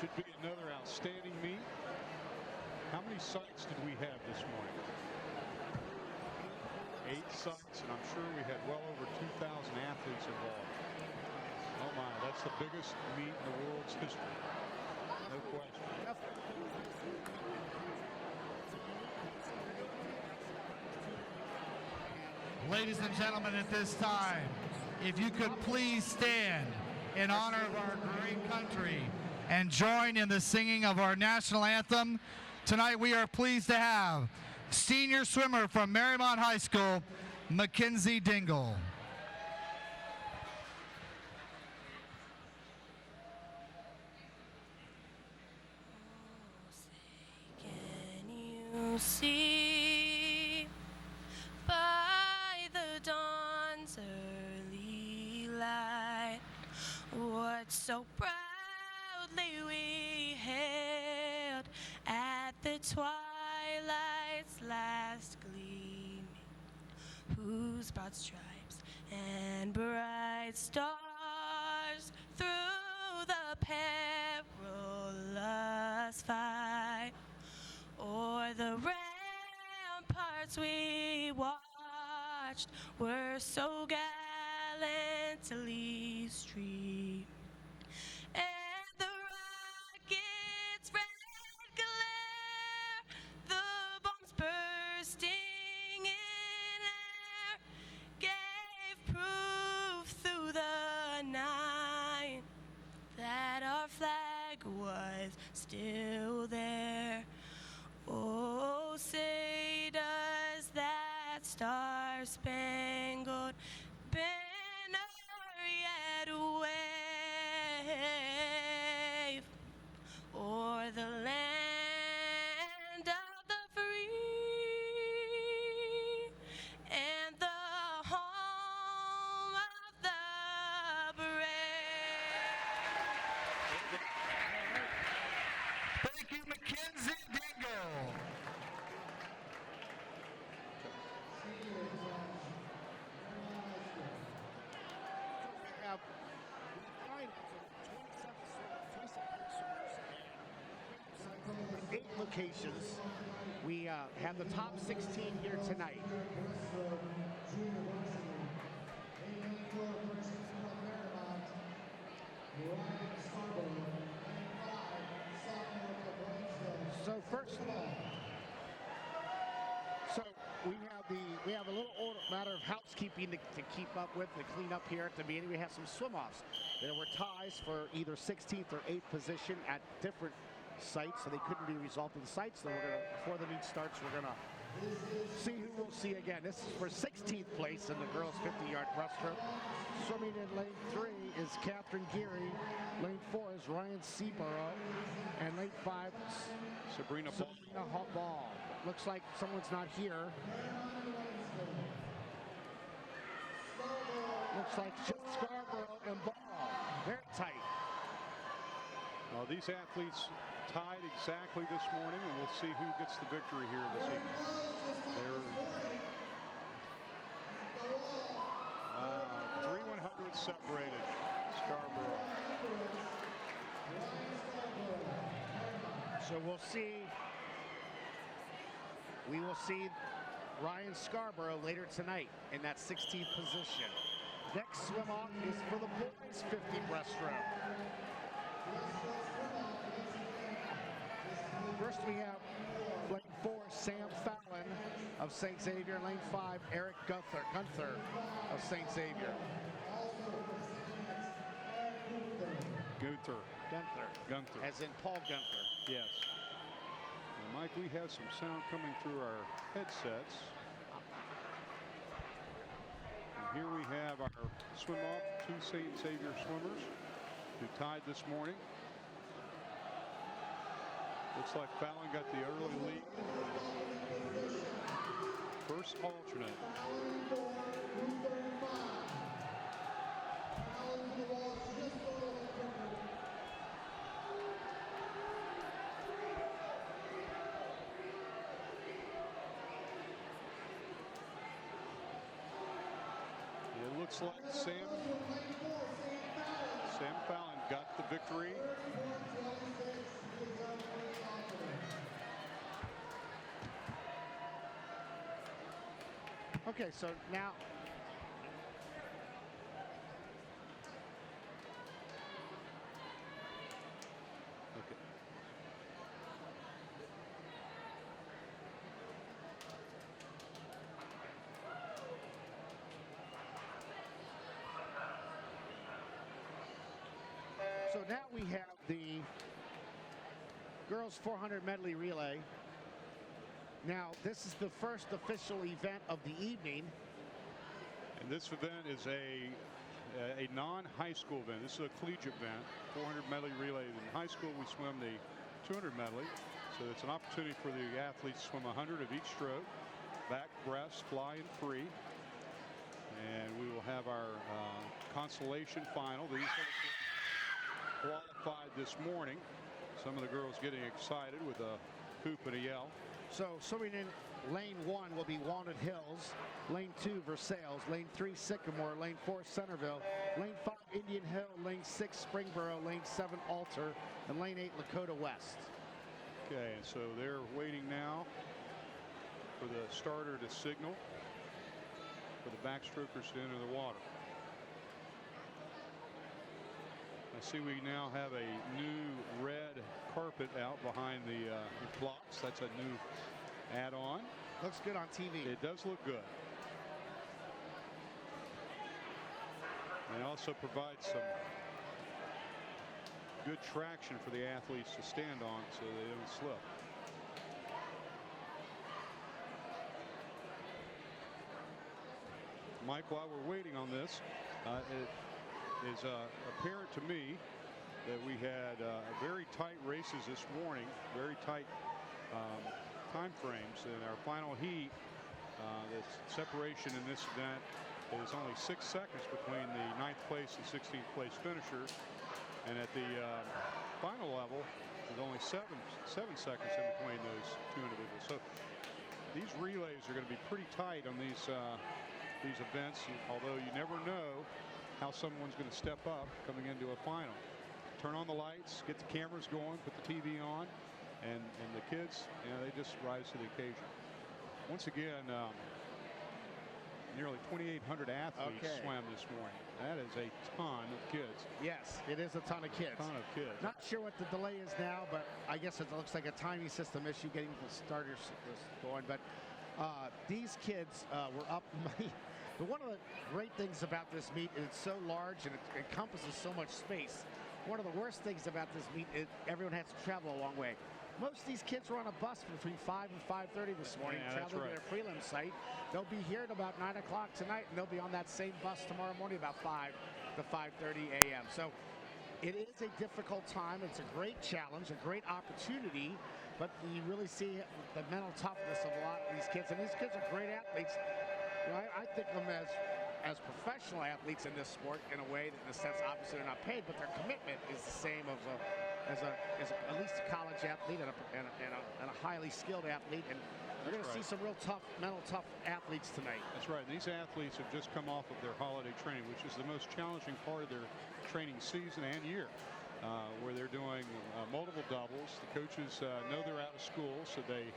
Should be another outstanding meet. How many sites did we have this morning? 8 sites, and I'm sure we had well over 2,000 athletes involved. Oh my, that's the biggest meet in the world's history. No question. Ladies and gentlemen, at this time, if you could please stand in honor of our great country and join in the singing of our national anthem. Tonight we are pleased to have senior swimmer from Marymount High School, Mackenzie Dingle. Can you see by the dawn's early light what so proudly we hailed at the twilight's last gleaming, whose broad stripes and bright stars through the perilous fight o'er the ramparts we watched were so gallantly streamed, and the rocket's red glare, the bombs bursting in air, gave proof through the night that our flag was still there. Oh, say does that star-spangled banner yet wave o'er the land of the free and the home of the brave. Thank you, Mackenzie Dingle. Have 8 locations. We have the top 16 here tonight. So first of all, we have a little matter of housekeeping to keep up with, to clean up here at the meeting. We have some swim-offs. There were ties for either 16th or 8th position at different sites, so they couldn't be resolved at the sites. So before the meet starts, we're gonna see who we'll see again. This is for 16th place in the girls' 50-yard breaststroke. Swimming in lane 3 is Catherine Geary. Lane 4 is Ryan Seaborough. And lane 5, Sabrina Ball. Looks like someone's not here. Looks like just Scarborough and Ball. Very tight. Well, these athletes tied exactly this morning, and we'll see who gets the victory here this evening. They're 3/100 separated. Scarborough. So we will see Ryan Scarborough later tonight in that 16th position. Next swim off is for the boys 50 breaststroke. First we have lane 4, Sam Fallon of St. Xavier. Lane 5, Eric Gunther of St. Xavier. Gunther. As in Paul Gunther. Yes. And Mike, we have some sound coming through our headsets. And here we have our swim off, 2 St. Xavier swimmers who tied this morning. Looks like Fallon got the early lead. First alternate. It looks like Sam Fallon got the victory. Okay, so now Okay. So now we have the girls 400 medley relay. Now, this is the first official event of the evening. And this event is a non-high school event. This is a collegiate event, 400 medley relay. In high school, we swim the 200 medley. So it's an opportunity for the athletes to swim 100 of each stroke, back, breast, fly, and free. And we will have our consolation final. These qualified this morning. Some of the girls getting excited with a hoop and a yell. So swimming in lane 1 will be Walnut Hills, lane 2 Versailles, lane 3 Sycamore, lane 4 Centerville, lane 5 Indian Hill, lane 6 Springboro, lane 7 Alter, and lane 8 Lakota West. Okay, and so they're waiting now for the starter to signal for the backstrokers to enter the water. I see we now have a new red carpet out behind the blocks. That's a new add-on. Looks good on TV. It does look good. And also provides some good traction for the athletes to stand on so they don't slip. Mike, while we're waiting on this, it is apparent to me that we had very tight races this morning, very tight time frames. In our final heat, the separation in this event is only 6 seconds between the 9th place and 16th place finishers. And at the final level, there's only seven seconds in between those two individuals. So these relays are going to be pretty tight on these events, although you never know how someone's going to step up coming into a final. Turn on the lights, get the cameras going, put the TV on, and the kids, they just rise to the occasion. Once again, nearly 2,800 athletes swam this morning. That is a ton of kids. Yes, it is a ton of kids. Not sure what the delay is now, but I guess it looks like a timing system issue getting the starters going. But these kids were up. But one of the great things about this meet is it's so large and it encompasses so much space. One of the worst things about this meet is everyone has to travel a long way. Most of these kids were on a bus between 5 and 5:30 this morning, traveling to their prelim site. They'll be here at about 9 o'clock tonight, and they'll be on that same bus tomorrow morning about 5 to 5:30 a.m. So it is a difficult time. It's a great challenge, a great opportunity, but you really see the mental toughness of a lot of these kids. And these kids are great athletes. I think of them as professional athletes in this sport in a way that, in a sense, obviously they're not paid, but their commitment is the same as at least a college athlete and a highly skilled athlete. And you're going to see some real mental tough athletes tonight. That's right. These athletes have just come off of their holiday training, which is the most challenging part of their training season and year, where they're doing multiple doubles. The coaches know they're out of school, so they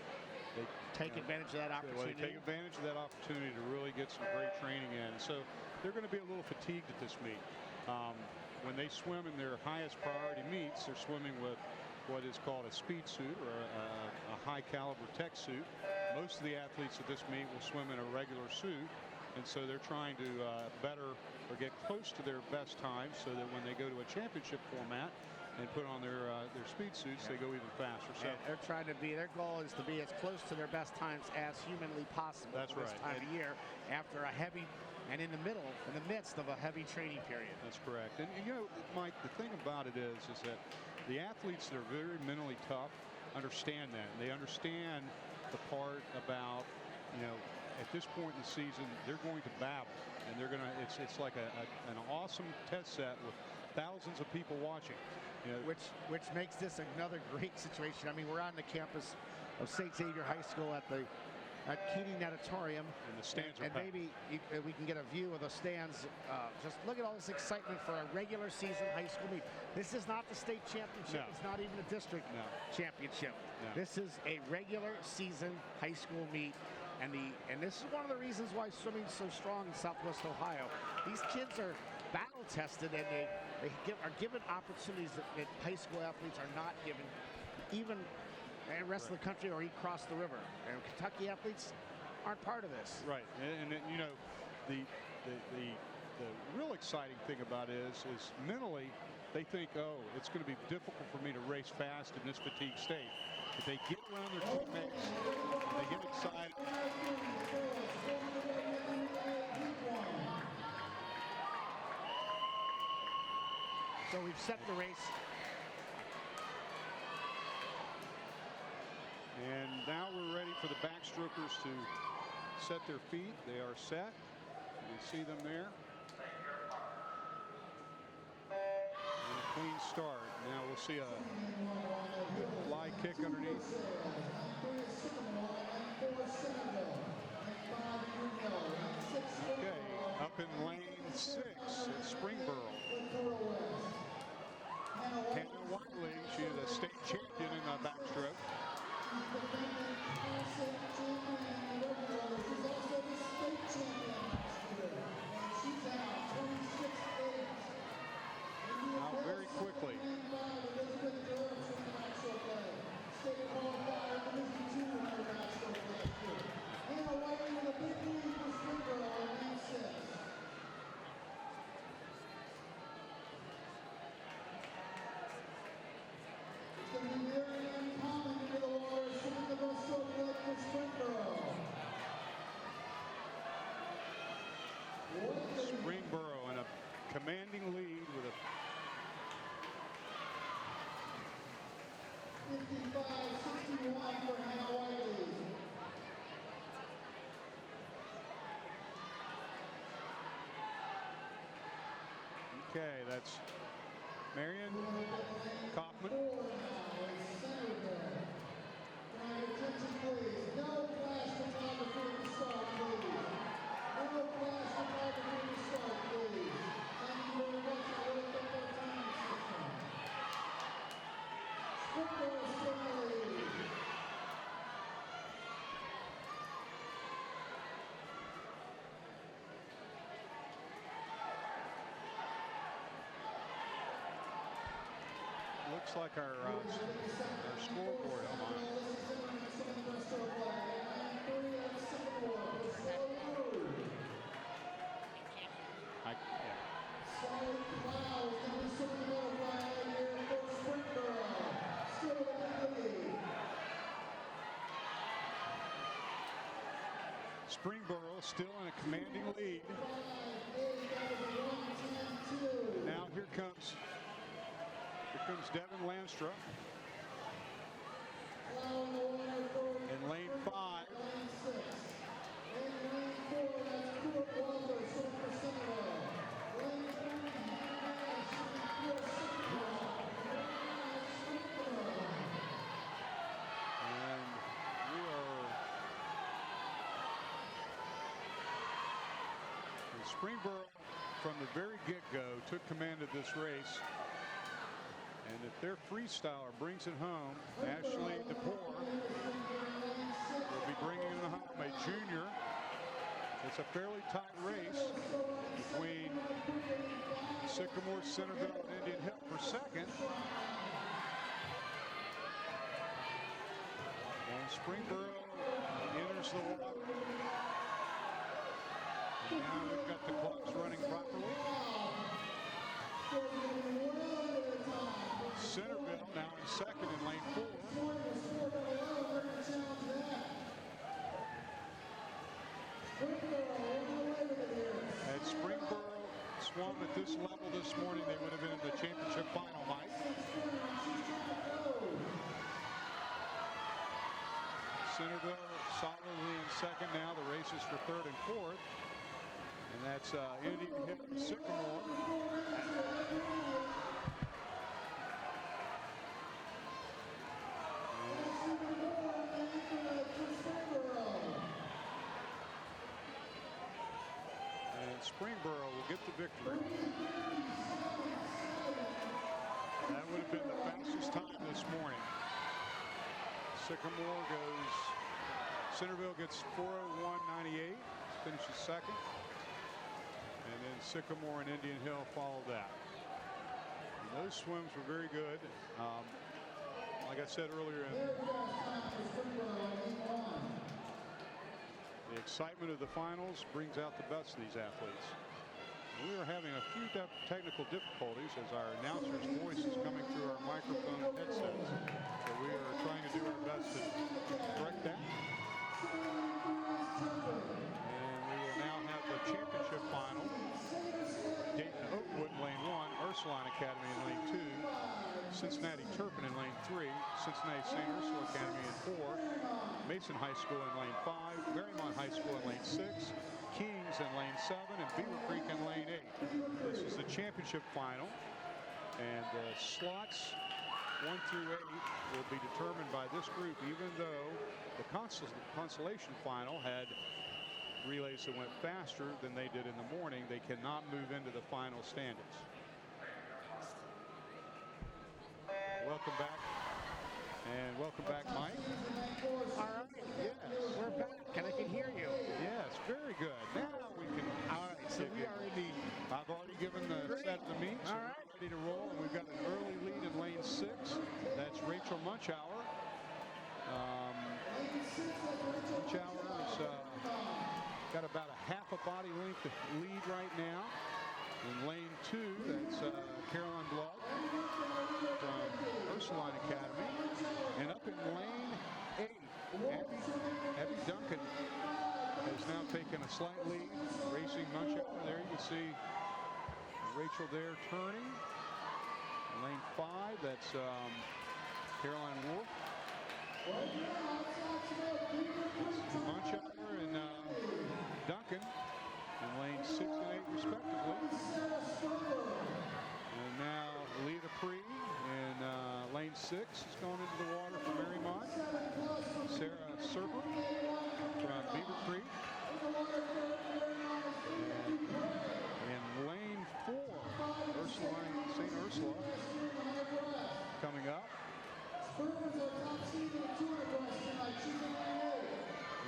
take advantage of that opportunity. They take advantage of that opportunity to really get some great training in. So they're going to be a little fatigued at this meet. When they swim in their highest priority meets, they're swimming with what is called a speed suit or a high caliber tech suit. Most of the athletes at this meet will swim in a regular suit, and so they're trying to better or get close to their best time so that when they go to a championship format and put on their speed suits, they go even faster. So they're trying to be, their goal is to be as close to their best times as humanly possible. That's this time of year after a heavy, and in the midst of a heavy training period. That's correct. And Mike, the thing about it is that the athletes that are very mentally tough understand that. They understand the part about, at this point in the season, they're going to battle, and they're going to, it's like an awesome test set with thousands of people watching. Which makes this another great situation. I mean, we're on the campus of St. Xavier High School at the at Keating Natatorium. And the stands are And packed. maybe we can get a view of the stands. Just look at all this excitement for a regular season high school meet. This is not the state championship. No. It's not even a district No. championship. No. This is a regular season high school meet. And this is one of the reasons why swimming's so strong in Southwest Ohio. These kids are battle tested, and they are given opportunities that high school athletes are not given, even in the rest of the country or across the river. And Kentucky athletes aren't part of this. Right, and you know, the real exciting thing about it is mentally, they think, oh, it's going to be difficult for me to race fast in this fatigue state. If they get around their teammates, they get excited. So we've set the race. And now we're ready for the backstrokers to set their feet. They are set. You can see them there. And a clean start. Now we'll see a good fly kick underneath. Okay, up in lane 6 at Springboro. Hannah Wiley, she is a state champion in the backstroke. Now very quickly. Springboro in a commanding lead with a 55-61 for Hannah Wiley. okay, that's Marion Kaufman. Attention, please. No flash photography to start, please. No flash photography to start, please. Thank you very much for working up our time system. Springboro Stanley. Looks like our scoreboard on. Springboro still in a commanding lead. Now here comes Devin Landstra in lane 5. Springboro, from the very get-go, took command of this race. And if their freestyler brings it home, Ashley DePore will be bringing it home, a junior. It's a fairly tight race between Sycamore, Centerville, and Indian Hill for second. And Springboro enters the water. And now we've got the clocks running properly. Centerville now in second in lane 4. Had Springboro swum at this level this morning, they would have been in the championship final, Mike. Centerville solidly in second now. The race is for third and fourth. And that's Indian Hill and Sycamore. Springboro will get the victory. That would have been the fastest time this morning. Sycamore goes, Centerville gets 4:01.98, finishes second. And then Sycamore and Indian Hill follow that. And those swims were very good. Like I said earlier, the excitement of the finals brings out the best of these athletes. We are having a few technical difficulties as our announcer's voice is coming through our microphone and headsets. So we are trying to do our best to correct that. And we will now have the championship final. Dayton Oakwood in lane 1, Ursuline Academy in lane 2, Cincinnati Turpin in lane 3, Cincinnati St. Ursula Academy in 4, Mason High School in lane 5, Marymount High School in lane 6, Kings in lane 7, and Beaver Creek in lane 8. This is the championship final, and the slots 1 through 8 will be determined by this group, even though the consolation final had relays that went faster than they did in the morning. They cannot move into the final standings. Welcome back. And welcome back, Mike. All right, yes, we're back, and I can hear you. Yes, very good. Now we can. All right, so we are in the. I've already given the set of the meet, so we're ready to roll. And we've got an early lead in lane 6. That's Rachel Munchauer. Munchauer's got about a half a body length lead right now. In lane 2, that's Caroline Blood from Ursuline Academy. And up in lane 8, Abby Duncan has now taken a slight lead, racing Munchauer. There you can see Rachel there turning. In lane 5, that's Caroline Wolf. Munchauer and Duncan in lane 6 and 8 respectively. And now Leah Dupree in lane 6 is going into the water for Marymount. Sarah Serber from Beaver Creek. And in lane 4, St. Ursula coming up.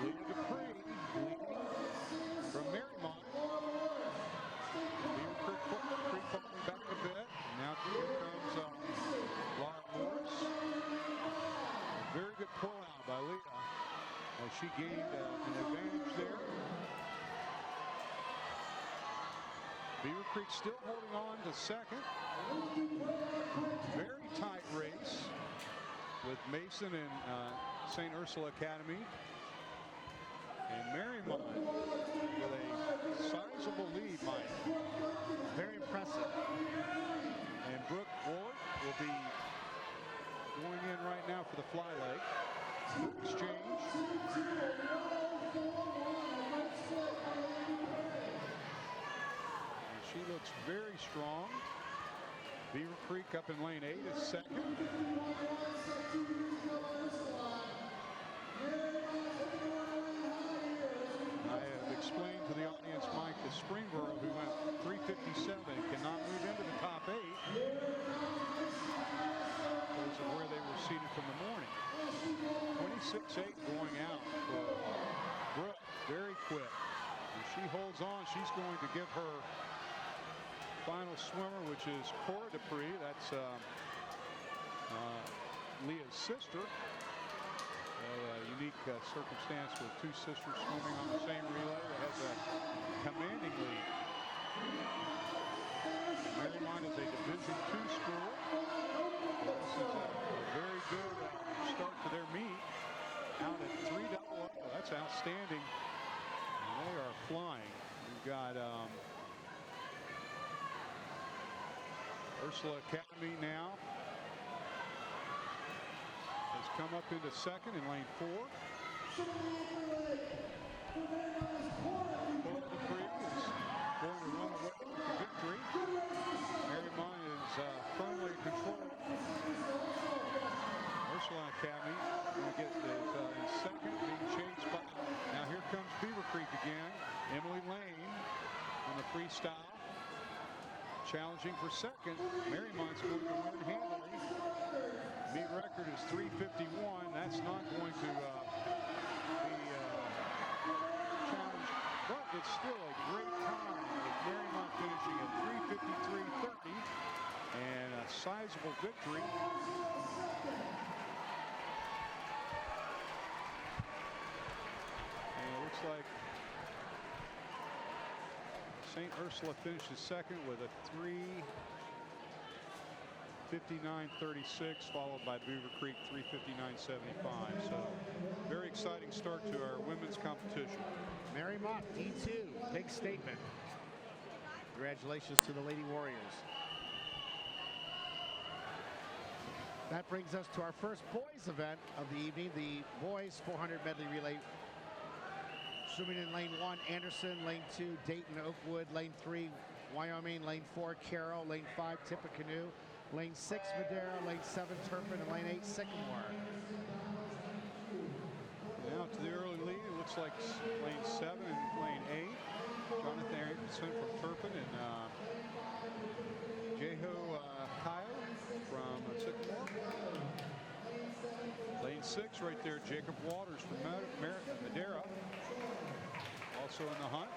Leah Dupree leading from Marymount. Beaver Creek falling back a bit. Now here comes Laura Morris. Very good pull out by Leah as she gained an advantage there. Beaver Creek still holding on to second. Very tight race with Mason and St. Ursula Academy. And Marymount with a sizable lead, Mike. Very impressive. And Brooke Ward will be going in right now for the fly leg. Exchange. And she looks very strong. Beaver Creek up in lane 8 is second. I have explained to the audience, Mike, that Springboro, who went 3:57, cannot move into the top 8 because of where they were seated from the morning. 26-8 going out for Brooke, very quick. And she holds on. She's going to give her final swimmer, which is Cora Dupree. That's Leah's sister. A unique circumstance with two sisters swimming on the same relay that has a commanding lead. Marymount is a Division II school. This is a very good start to their meet. Out at 3-0. That's outstanding. And they are flying. We've got Ursula Academy now has come up into second in lane 4. Cora Dupree is going to run away with the victory. Marymount is firmly controlled. Ursula Academy will get in second, being chased by. Now here comes Beaver Creek again. Emily Lane from the freestyle. Challenging for second. Marymont's going to win handily. Meet record is 3:51. That's not going to be challenged, but it's still a great time with Marymont finishing at 3:53.30 and a sizable victory. And it looks like St. Ursula finishes second with a 3:59.36, followed by Beaver Creek 3:59.75. So very exciting start to our women's competition. Marymont D2, big statement. Congratulations to the Lady Warriors. That brings us to our first boys event of the evening, the boys 400 medley relay. Swimming in lane 1, Anderson, lane 2, Dayton Oakwood, lane 3, Wyoming, lane 4, Carroll, lane 5, Tippecanoe, lane 6, Madera, lane 7, Turpin, and lane 8, Sycamore. Now to the early lead, it looks like lane 7 and lane 8. Jonathan Erickson from Turpin and Jeho Kyle from Sycamore. Lane 6 right there, Jacob Waters from Madera. Also in the hunt.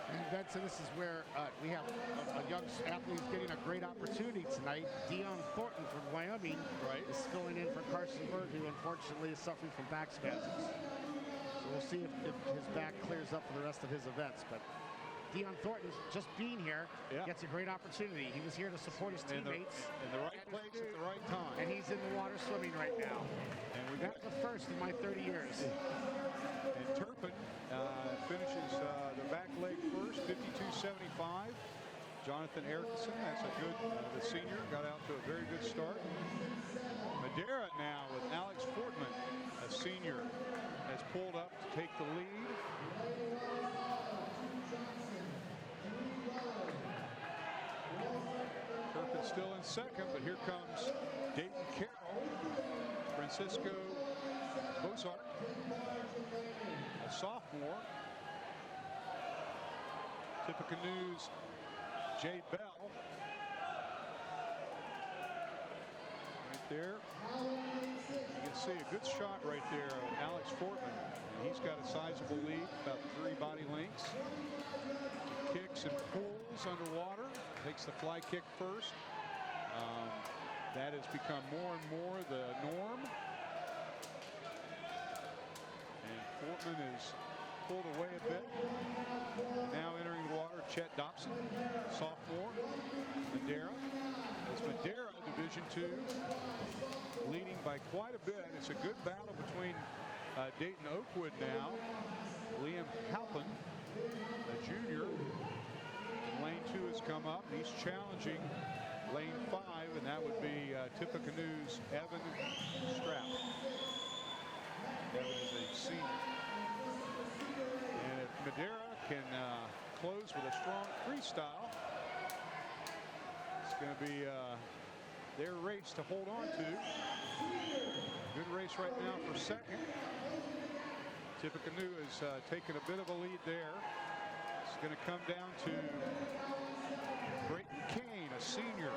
And Benson, this is where we have a young athlete who's getting a great opportunity tonight. Dion Thornton from Wyoming is filling in for Carson Bird, who unfortunately is suffering from back spasms. So we'll see if his back clears up for the rest of his events. But Dion Thornton, just being here, gets a great opportunity. He was here to support his teammates. In the right place at the right time. And he's in the water swimming right now. And we That's the first in my 30 years. And Turpin finishes the back leg first, 52.75. Jonathan Erickson, that's a good, the senior, got out to a very good start. Madera now with Alex Fortman, a senior, has pulled up to take the lead. Turpin still in second, but here comes Dayton Carroll, Francisco Bozart, a sophomore. Tippecanoe's Jay Bell. Right there. You can see a good shot right there of Alex Fortman. And he's got a sizable lead, about 3 body lengths. He kicks and pulls underwater. Takes the fly kick first. That has become more and more the norm. And Fortman is pulled away a bit. Now entering the water, Chet Dobson, sophomore. Madera. It's Madera, Division II, leading by quite a bit. It's a good battle between Dayton Oakwood now. Liam Halpin, a junior. Lane 2 has come up. He's challenging lane 5, and that would be Tippecanoe's Evan Strapp. Evan is a senior. And if Madera can close with a strong freestyle, it's going to be their race to hold on to. Good race right now for second. Tippecanoe is taking a bit of a lead there. It's going to come down to Brayton Kane, a senior.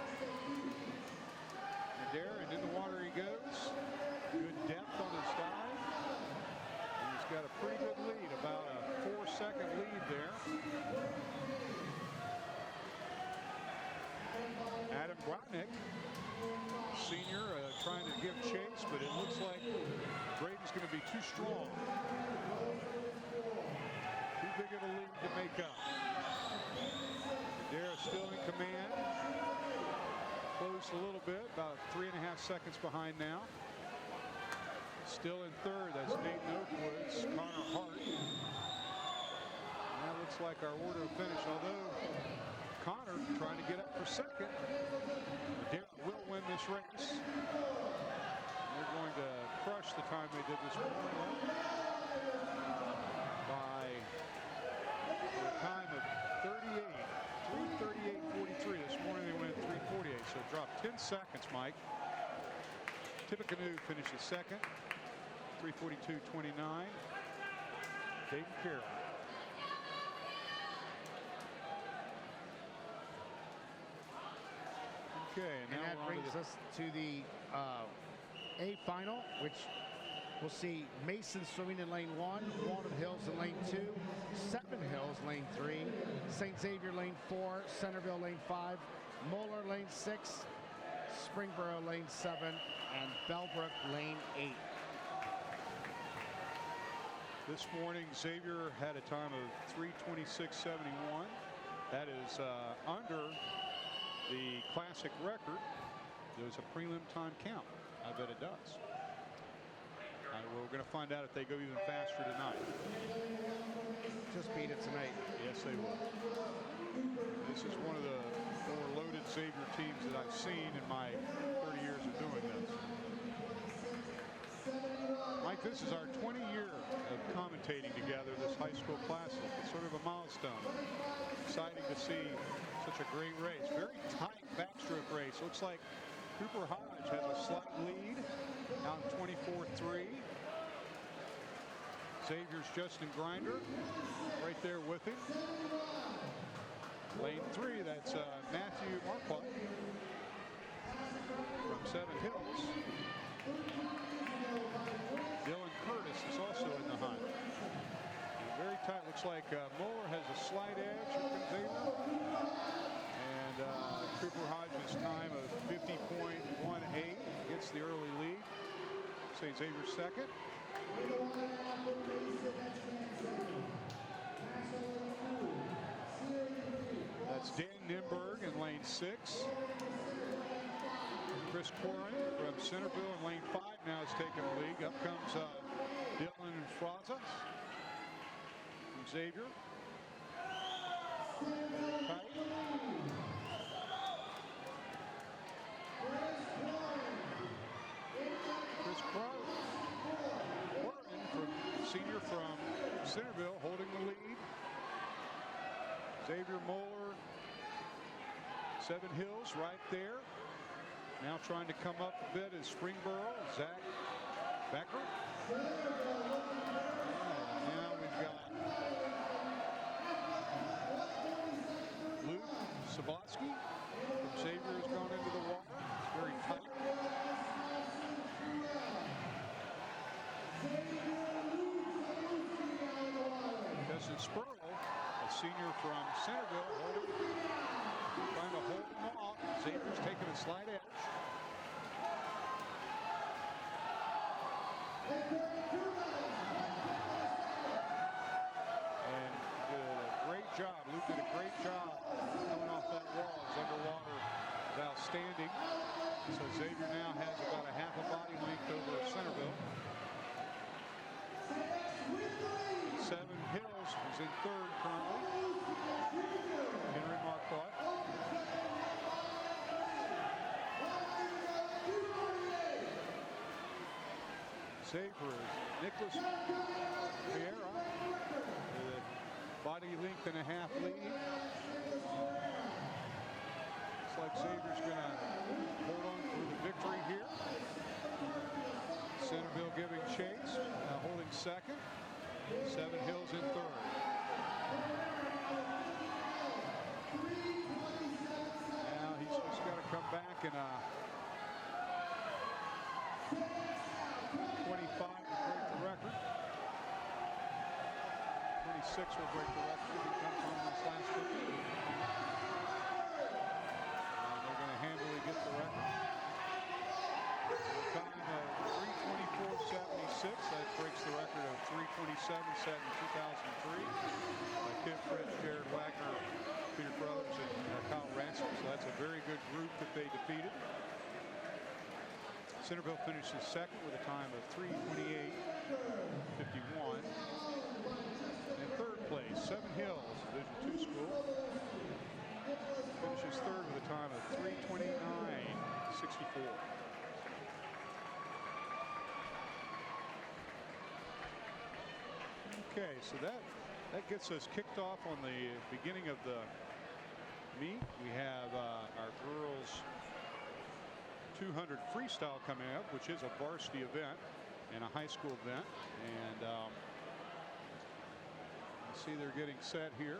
Madera, and in the water he goes. Good depth on his dive. And he's got a pretty good lead, about a 4-second lead there. Adam Brownnick, senior, trying to give chase, but it looks like Braden's going to be too strong. Too big of a lead to make up. Madera still in command. Closed a little bit, about 3.5 seconds behind now. Still in third, that's Dayton Oakwood's Connor Hart. And that looks like our order of finish, although Connor trying to get up for second. Madera will win this race. They're going to crush the time they did this morning by a time of 3:38.43. This morning they went 3:48, so it dropped 10 seconds, Mike. Tippecanoe finishes second, 3:42.29. Dayton Carroll. Okay, And now that we're on brings to the, us to the A final, which we'll see Mason swimming in lane 1, Walnut Hills in lane 2, Seven Hills lane 3, St. Xavier lane 4, Centerville lane 5, Moeller lane 6, Springboro lane 7, and Bellbrook lane 8. this morning, Xavier had a time of 3:26.71. That is under the classic record. There's a prelim time count. I bet it does. We're going to find out if they go even faster tonight. Just beat it tonight. Yes, they will. This is one of the more loaded Xavier teams that I've seen in my 30 years of doing this. Mike, this is our 20 year of commentating together, this high school classic. It's sort of a milestone. Exciting to see such a great race. Very tight backstroke race. Looks like Cooper Hodge has a slight lead out in 24-3. Xavier's Justin Grinder right there with him. Lane 3, that's Matthew Marquardt from Seven Hills. Dylan Curtis is also in the hunt. Very tight. Looks like Moeller has a slight edge. Here comes Xavier. And Cooper Hodge's time of 50.18 gets the early lead. St. Xavier's second. That's Dan Nimberg in lane 6. Chris Quarren from Centerville in lane 5 now is taking the lead. Up comes Dylan Fraza from Xavier. Tight. Chris Quarren from senior from Centerville holding the lead. Xavier Moeller, Seven Hills right there. Now trying to come up a bit is Springboro, Zach Becker. Now we've got Luke Sabotsky from Xavier has gone into the water. It's very tight. Justin Spurl, a senior from Centerville, trying to hold him off. Xavier's taking a slight edge. And did a great job. Luke did a great job coming off that wall. His underwater is outstanding. So Xavier now has about a half a body length over Centerville. Seven Hills is in third currently. Henry Marquardt. Xavier is Nicholas Vieira. Body length and a half lead. Looks like Xavier's going to hold on for the victory here. Centerville giving chase, holding second. Seven Hills in third. Now he's just got to come back and 25 will break the record. 26 will break the record if he comes on this last 50. And they're going to handily get the record. The time of 3:24.76. That breaks the record of 3:27 set in 2003 by Kip Fritz, Jared Wagner, Peter Brothers, and Kyle Ransom. So that's a very good group that they defeated. Centerville finishes second with a time of 3:28.51. In third place, Seven Hills, Division II school, finishes third with a time of 3:29.64. Okay, so that gets us kicked off on the beginning of the meet. We have our girls 200 freestyle coming up, which is a varsity event and a high school event. And you see they're getting set here.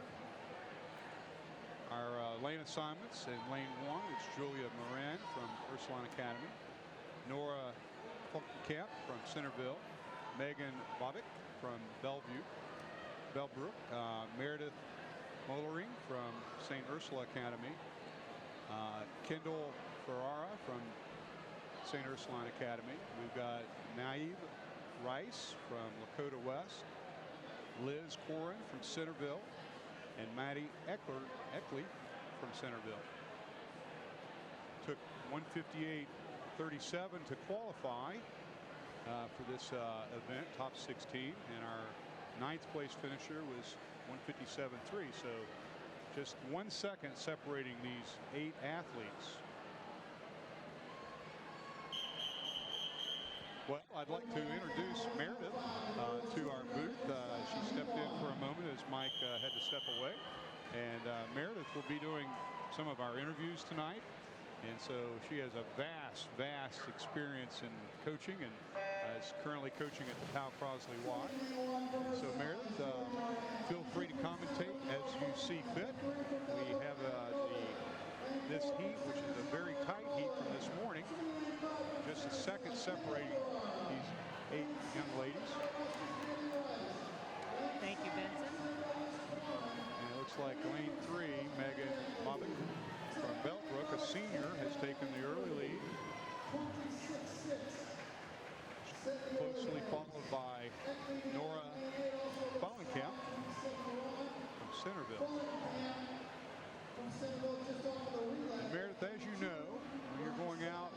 Our lane assignments in lane 1, it's Julia Moran from Ursuline Academy, Nora Fulkenkamp from Centerville, Megan Bobick from Bellbrook, Meredith Mollering from St. Ursula Academy, Kendall Ferrara from St. Ursuline Academy. We've got Naive Rice from Lakota West, Liz Corin from Centerville, and Maddie Eckley from Centerville. Took 158.37 to qualify for this event, top 16, and our 9th place finisher was 157.3. So just 1 second separating these 8 athletes. Well, I'd like to introduce Meredith to our booth. She stepped in for a moment as Mike had to step away. And Meredith will be doing some of our interviews tonight. And so she has a vast experience in coaching and is currently coaching at the Powell Crosley Y. So Meredith, feel free to commentate as you see fit. We have this heat, which is a very tight heat from this morning. Just a second separating these 8 young ladies. Thank you, Benson. And it looks like lane 3, Megan Bobick from Bellbrook, a senior, has taken the early lead. Closely followed by Nora Fulkenkamp from Centerville. And Meredith, as you know, when you're going out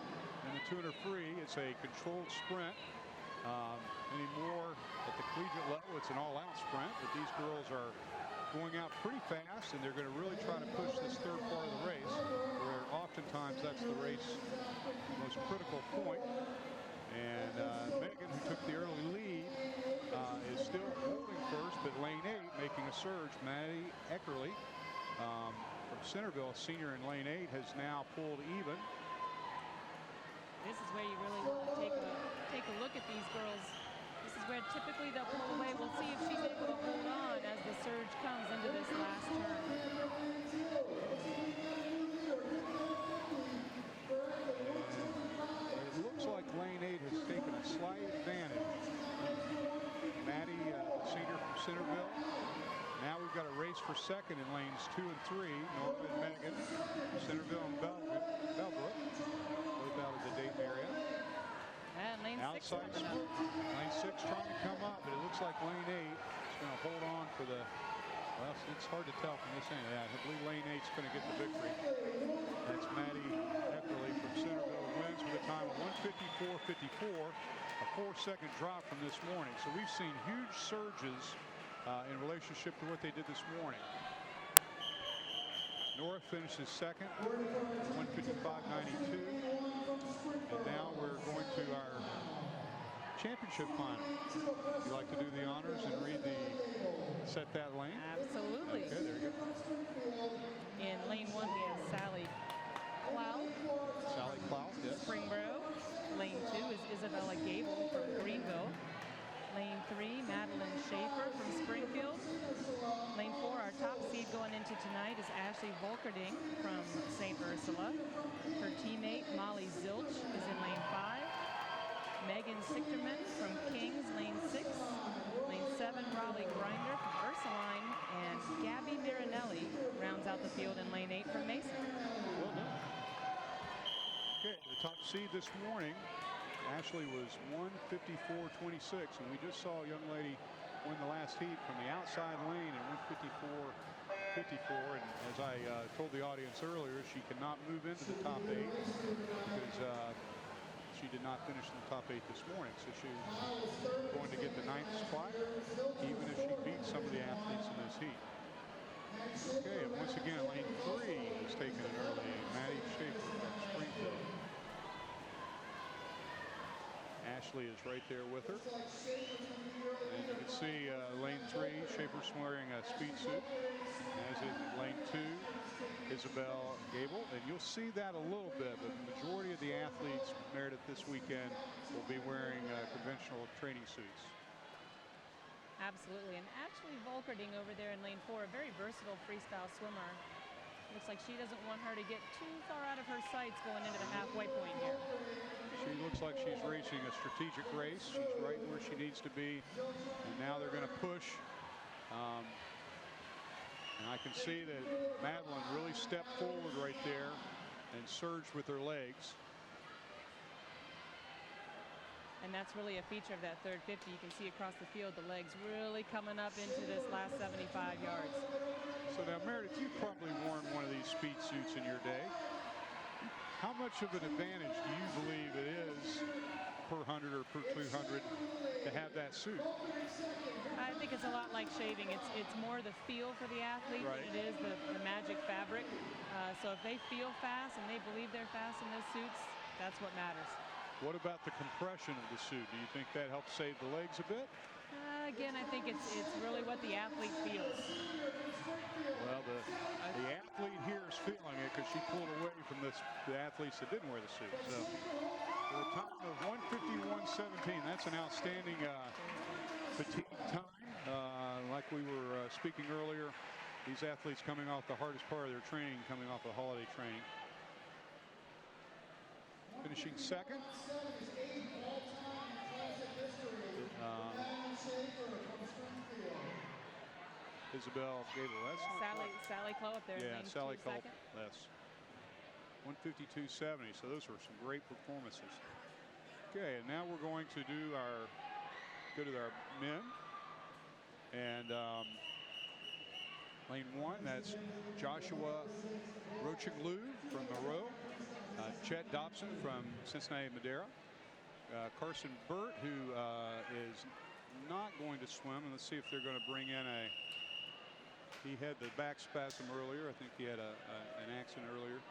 in the 200 free, it's a controlled sprint. Anymore at the collegiate level, it's an all-out sprint, but these girls are going out pretty fast, and they're going to really try to push this third part of the race, where oftentimes that's the race's most critical point. And Megan, who took the early lead, is still holding first, but lane 8 making a surge. Maddie Eckerly from Centerville, a senior in lane 8, has now pulled even. This is where you really want to take a look at these girls. This is where typically they'll pull away. We'll see if she's able to hold on as the surge comes into this last turn. It looks like lane 8 has taken a slight advantage. Maddie, senior from Centerville. Now we've got a race for second in lanes 2 and 3. Norma and Megan, Centerville and Bellbrook, both out of the Dayton area. And lane 6 Outside coming up. lane 6 trying to come up, but it looks like lane 8 is going to hold on for the. Well, it's hard to tell from this end. Yeah, I believe lane 8 is going to get the victory. That's Maddie Eckerly from Centerville, wins with a time of 154.54, a 4-second drop from this morning. So we've seen huge surges in relationship to what they did this morning. Nora finishes second, 155.92. And now we're going to our championship final. Would you like to do the honors and set that lane? Absolutely. Okay, there you go. In lane 1, we have Sally Cloud, Sally Cloud, yes. Springboro. Lane 2 is Isabella Gable from Greenville. Lane 3, Madeline Schaefer from Springfield. Lane 4, our top seed going into tonight is Ashley Volkerding from St. Ursula. Her teammate, Molly Zilch, is in lane 5. Megan Sichterman from Kings, lane 6. Lane 7, Raleigh Grinder from Ursuline. And Gabby Miranelli rounds out the field in lane 8 from Mason. Well done. Okay, the top seed this morning, Ashley, was 154.26, and we just saw a young lady win the last heat from the outside lane at 154.54. And as I told the audience earlier, she cannot move into the top 8 because she did not finish in the top 8 this morning. So she's going to get the 9th spot, even if she beats some of the athletes in this heat. Okay, and once again, lane 3 is taking an early. Maddie Schaefer from Springfield. Ashley is right there with her. And you can see lane 3, Schaefer's wearing a speed suit, as is lane 2, Isabel Gable. And you'll see that a little bit, but the majority of the athletes, Meredith, this weekend will be wearing conventional training suits. Absolutely. And Ashley Volkerding over there in lane 4, a very versatile freestyle swimmer. Looks like she doesn't want her to get too far out of her sights going into the halfway point here. She looks like she's racing a strategic race. She's right where she needs to be. And now they're going to push. And I can see that Madeline really stepped forward right there and surged with her legs. And that's really a feature of that third 50. You can see across the field the legs really coming up into this last 75 yards. So now, Meredith, you've probably worn one of these speed suits in your day. How much of an advantage do you believe it is per 100 or per 200 to have that suit? I think it's a lot like shaving. It's more the feel for the athlete Right. than it is the magic fabric. So if they feel fast and they believe they're fast in those suits, that's what matters. What about the compression of the suit? Do you think that helps save the legs a bit? Again, I think it's really what the athlete feels. Well, the athlete here is feeling it because she pulled away from the athletes that didn't wear the suit. So, for a time of 151.17, that's an outstanding fatigue time. Like we were speaking earlier, these athletes coming off the hardest part of their training, coming off the holiday training. Finishing second. Isabel Gable. That's not Sally Clow up there. yeah, lane Sally two, Culp. second. Yes. 152.70. So those were some great performances. Okay, and now we're going to do go to our men. And lane one, that's Joshua Rochiglu from Moreau. Chet Dobson from Cincinnati, Madera. Carson Burt, who is not going to swim. And let's see if they're going to bring in he had the back spasm earlier. I think he had an accident earlier.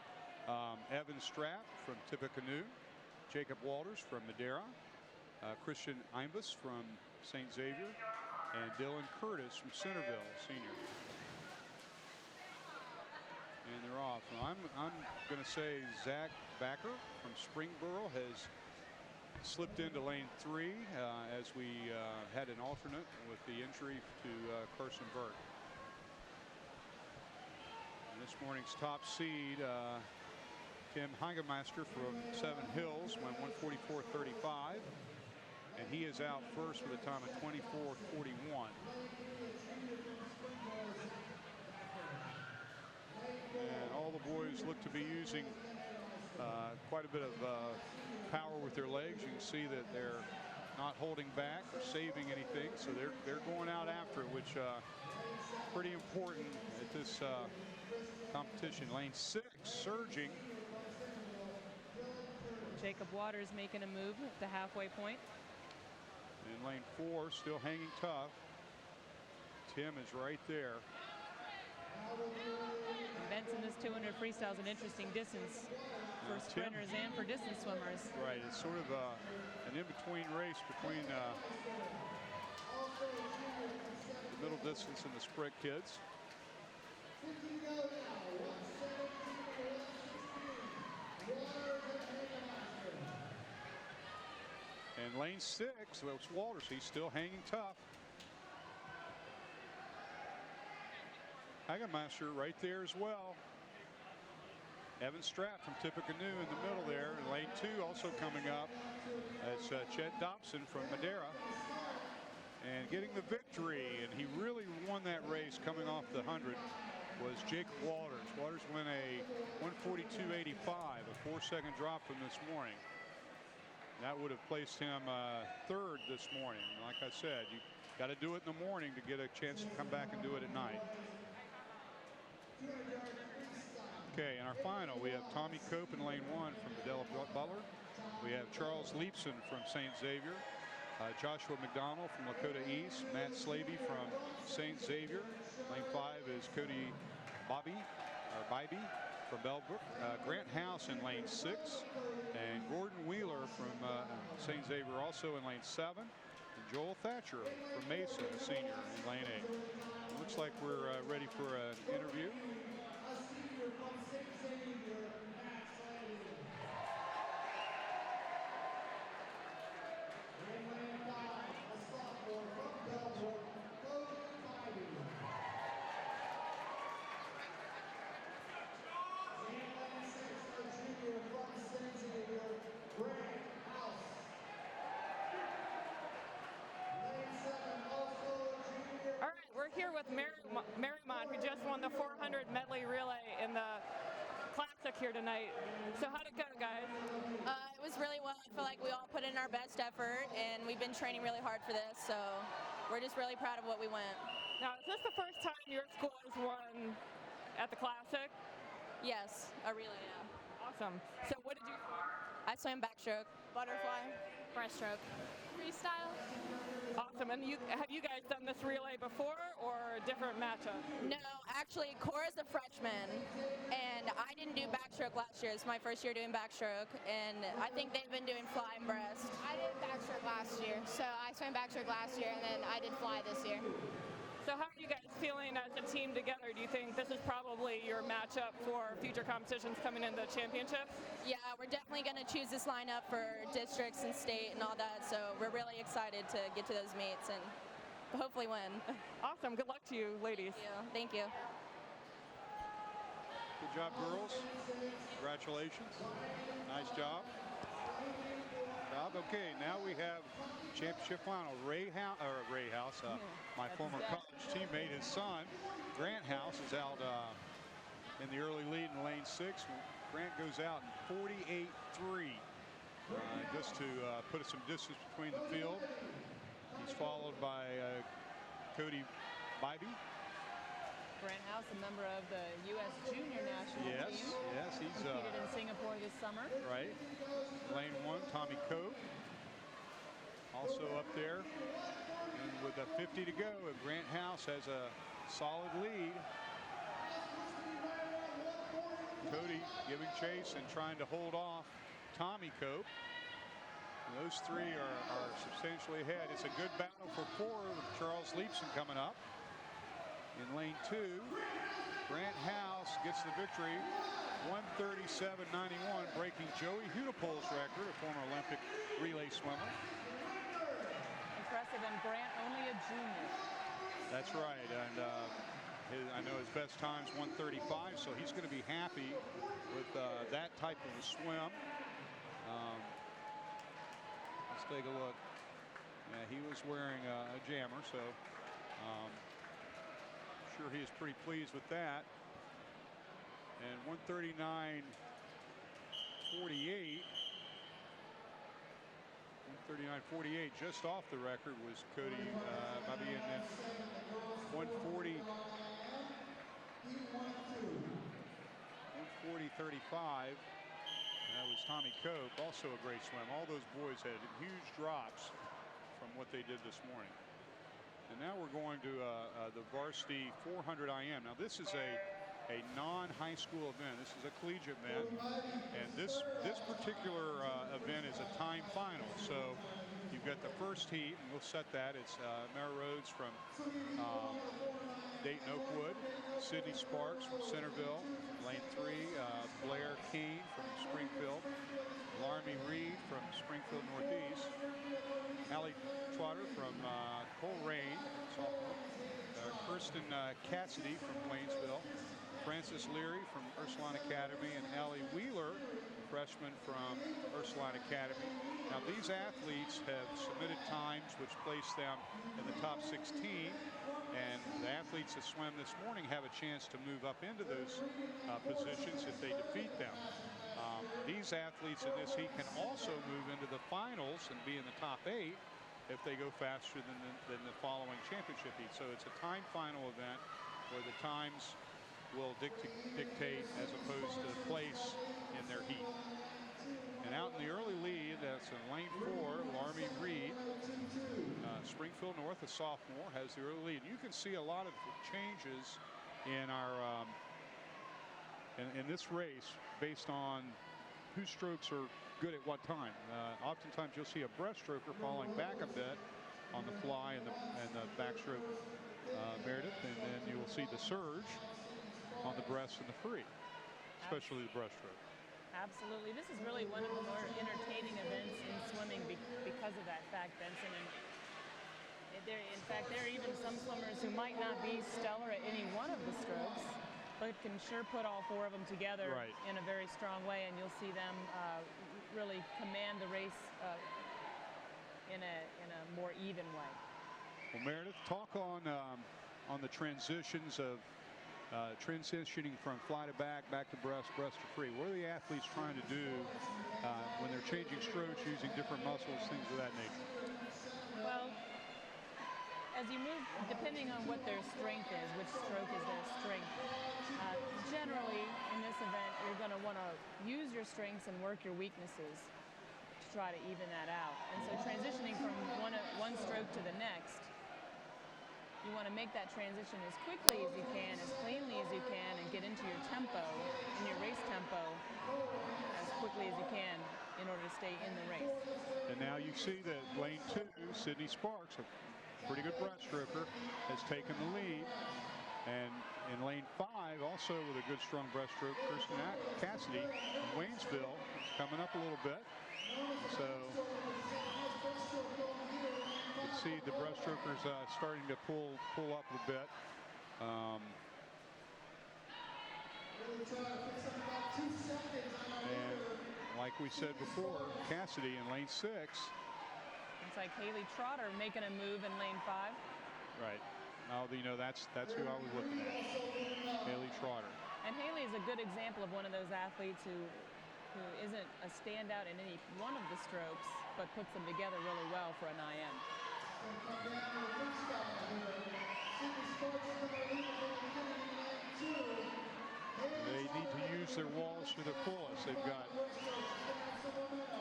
Evan Strapp from Tippecanoe. Jacob Walters from Madera. Christian Imbus from St. Xavier. And Dylan Curtis from Centerville, senior. And they're off. Now I'm going to say Zach Backer from Springboro has slipped into lane 3 as we had an alternate with the injury to Carson Burt. And this morning's top seed, Tim Hagemeister from Seven Hills, went 144.35. And he is out first with a time of 24.41. And all the boys look to be using quite a bit of power with their legs. You can see that they're not holding back or saving anything, so they're going out after it, which pretty important at this competition. Lane 6 surging. Jacob Waters making a move at the halfway point. In lane 4, still hanging tough. Tim is right there. Benson, this 200 freestyle is an interesting distance for sprinters and for distance swimmers. Right, it's sort of an in-between race between the middle distance and the sprint kids. And lane 6, well, it's Walters. He's still hanging tough. Hagemeister right there as well. Evan Strapp from Tippecanoe in the middle there. In lane 2 also coming up. That's Chet Dobson from Madera. And getting the victory, and he really won that race coming off the 100, was Jacob Walters. Walters went a 142.85, a 4-second drop from this morning. That would have placed him third this morning. Like I said, you got to do it in the morning to get a chance to come back and do it at night. Okay, in our final, we have Tommy Cope in lane 1 from Padella Butler. We have Charles Leapson from St. Xavier. Joshua McDonald from Lakota East. Matt Slavey from St. Xavier. Lane 5 is Cody Bybee from Bellbrook. Grant House in lane 6. And Gordon Wheeler from St. Xavier also in lane 7. And Joel Thatcher from Mesa, a senior, in lane 8. Looks like we're ready for an interview. with Marymount, who just won the 400 medley relay in the Classic here tonight. So how'd it go, guys? It was really well. I feel like we all put in our best effort, and we've been training really hard for this. So we're just really proud of what we went. Now, is this the first time your school has won at the Classic? Yes, a relay. Yeah. Awesome. So what did you swim? I swam backstroke, butterfly, breaststroke, freestyle. Awesome. And have you guys done this relay before or a different matchup? No, actually, Cora's a freshman, and I didn't do backstroke last year. It's my first year doing backstroke, and I think they've been doing fly and breast. I did backstroke last year, so I swam backstroke last year, and then I did fly this year. So how are you guys feeling as a team together? Do you think this is probably your matchup for future competitions coming in the championships? Yeah, we're definitely going to choose this lineup for districts and state and all that, so we're really excited to get to those meets and hopefully win. Awesome. Good luck to you, ladies. Thank you. Good job, girls. Congratulations. Nice job. Okay, now we have championship final. Ray House, my former college teammate, his son, Grant House, is out in the early lead in lane 6. Grant goes out in 48.3 just to put some distance between the field. He's followed by Cody Bybee. Grant House, a member of the U.S. Junior National Team. Yes, he's competed in Singapore this summer. Right. Lane 1, Tommy Cope, also up there. And with a 50 to go, Grant House has a solid lead. Cody giving chase and trying to hold off Tommy Cope. And those three are substantially ahead. It's a good battle for 4 with Charles Leapson coming up. In lane 2, Grant House gets the victory, 137.91, breaking Joey Hudepol's record, a former Olympic relay swimmer. Impressive, and Grant only a junior. That's right, and I know his best time's 135, so he's going to be happy with that type of a swim. Let's take a look. Yeah, he was wearing a jammer, so sure he is pretty pleased with that. And 139.48. 139.48 just off the record was Cody Bybee, and then 140. 140.35. And that was Tommy Cope, also a great swim. All those boys had huge drops from what they did this morning. And now we're going to the varsity 400 IM. Now this is a non-high school event. This is a collegiate event, and this particular event is a time final. So you've got the first heat, and we'll set that. It's Mara Rhodes from Dayton Oakwood, Sydney Sparks from Centerville, lane 3, Blair Keene from Springfield, Laramie Reed from Springfield Northeast, Allie Trotter from Coleraine, sophomore, Kirsten Cassidy from Waynesville, Frances Leary from Ursuline Academy, and Allie Wheeler, freshman from Ursuline Academy. Now these athletes have submitted times which place them in the top 16, and the athletes that swam this morning have a chance to move up into those positions if they defeat them. These athletes in this heat can also move into the finals and be in the top 8 if they go faster than the following championship heat. So it's a time final event where the times will dictate as opposed to place in their heat. And out in the early lead, that's in lane 4, Laramie Reed. Springfield North, a sophomore, has the early lead. You can see a lot of changes in our in this race based on whose strokes are good at what time. Oftentimes you'll see a breaststroker falling back a bit on the fly and the backstroke, Meredith, and then you will see the surge on the breast and the free, especially the breaststroke. Absolutely. This is really one of the more entertaining events in swimming because of that fact, Benson. And in fact, there are even some swimmers who might not be stellar at any one of the strokes, but can sure put all 4 of them together in a very strong way, and you'll see them really command the race in a more even way. Well, Meredith, talk on on the transitions of transitioning from fly to back to breast to free. What are the athletes trying to do when they're changing strokes, using different muscles, things of that nature? Well, as you move, depending on what their strength is, which stroke is their strength, generally in this event, you're going to want to use your strengths and work your weaknesses to try to even that out. And so transitioning from one stroke to the next, you want to make that transition as quickly as you can, as cleanly as you can, and get into your tempo, in your race tempo, as quickly as you can in order to stay in the race. And now you see that lane 2, Sydney Sparks, a pretty good breaststroker, has taken the lead. And in lane 5, also with a good strong breaststroke, Kirsten Cassidy from Waynesville is coming up a little bit. So you can see the breaststrokers starting to pull up a bit. And like we said before, Cassidy in lane 6. It's like Haley Trotter making a move in lane 5. Right. Now, you know, that's who I was looking at. Haley Trotter. And Haley is a good example of one of those athletes who isn't a standout in any one of the strokes, but puts them together really well for an IM. They need to use their walls to their fullest. They've got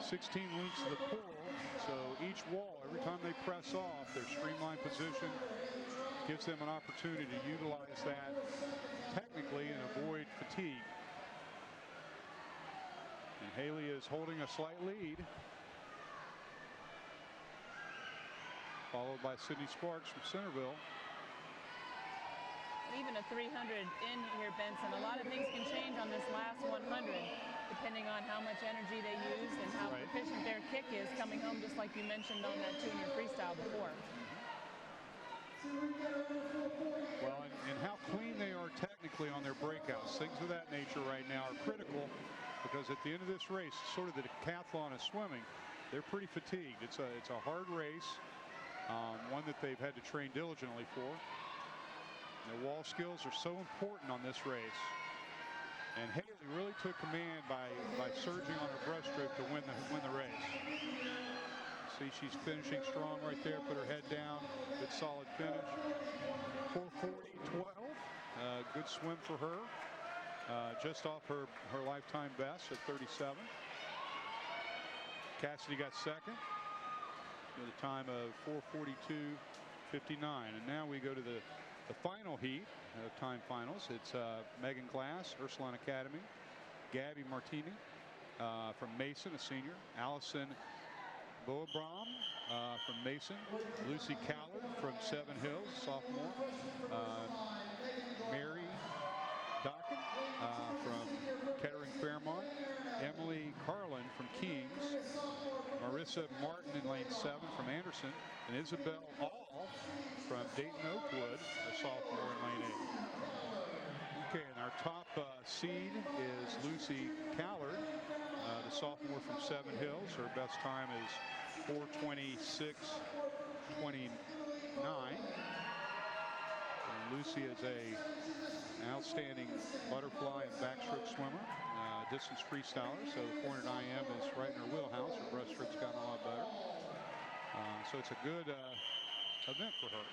16 links to the pull, so each wall, every time they press off, their streamlined position gives them an opportunity to utilize that technically and avoid fatigue. And Haley is holding a slight lead, followed by Sydney Sparks from Centerville. Even a 300 in here, Benson. A lot of things can change on this last 100, depending on how much energy they use and how proficient their kick is coming home, just like you mentioned on that 200 freestyle before. Well, and how clean they are technically on their breakouts. Things of that nature right now are critical, because at the end of this race, sort of the decathlon of swimming, they're pretty fatigued. It's a hard race, one that they've had to train diligently for. Their wall skills are so important on this race. And Haley really took command by surging on her breaststroke to win the race. See, she's finishing strong right there. Put her head down. Good solid finish. 4:40.12. Good swim for her. Just off her lifetime best at 37. Cassidy got second with a time of 4:42.59. And now we go to the final heat of time finals. It's Megan Glass, Ursuline Academy, Gabby Martini from Mason, a senior, Allison Boabram from Mason, Lucy Callard from Seven Hills, sophomore, Mary Docken from Kettering Fairmont, Emily Carlin from Kings, Marissa Martin in lane 7 from Anderson, and Isabel All from Dayton Oakwood, a sophomore in lane 8. Okay, and our top seed is Lucy Callard, the sophomore from Seven Hills. Her best time is 4:26.29. And Lucy is an outstanding butterfly and backstroke swimmer, distance freestyler, so the 400 IM is right in her wheelhouse. Her breaststroke's gotten a lot better. So it's a good event for her.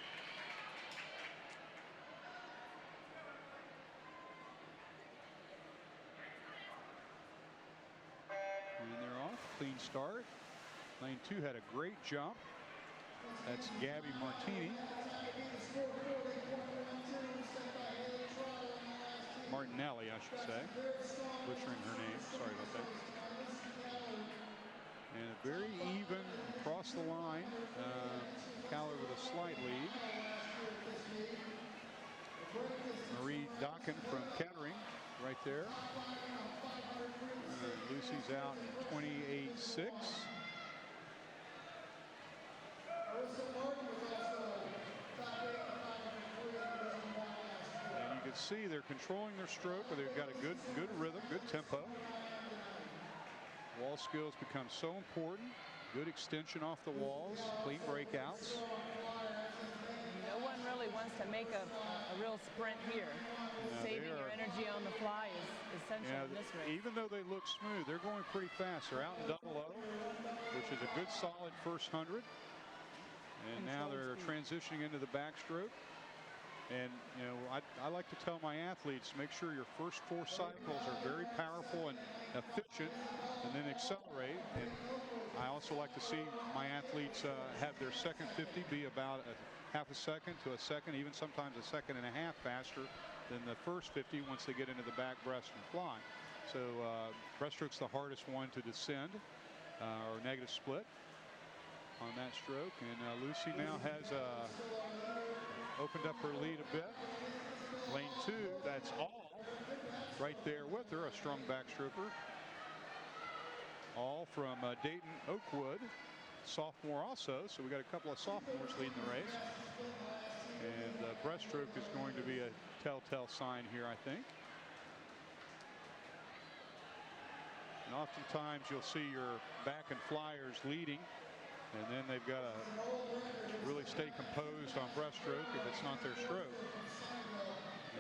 And they're off. Clean start. Lane 2 had a great jump. That's Gabby Martini. Martinelli, I should say. Butchering her name. Sorry about that. And a very even across the line. Callard with a slight lead. Marie Docken from Kettering right there. Lucy's out in 28.6. And you can see they're controlling their stroke, but they've got a good rhythm, good tempo. Wall skills become so important. Good extension off the walls, clean breakouts. No one really really wants to make a real sprint here. Saving your energy on the fly is essential in this race. Even though they look smooth, they're going pretty fast. They're out in double O, which is a good solid first 100. And now they're transitioning into the backstroke. And, you know, I like to tell my athletes, make sure your first 4 cycles are very powerful and efficient, and then accelerate. And I also like to see my athletes have their second 50 be about a half a second to a second, even sometimes a second and a half faster than the first 50 once they get into the back breast and fly. So breaststroke's the hardest one to descend, or negative split on that stroke. And Lucy now has opened up her lead a bit. Lane 2, that's all right there with her, a strong backstroker. All from Dayton Oakwood, sophomore also. So we got a couple of sophomores leading the race. And breaststroke is going to be a telltale sign here, I think. And oftentimes you'll see your back and flyers leading, and then they've got to really stay composed on breaststroke if it's not their stroke.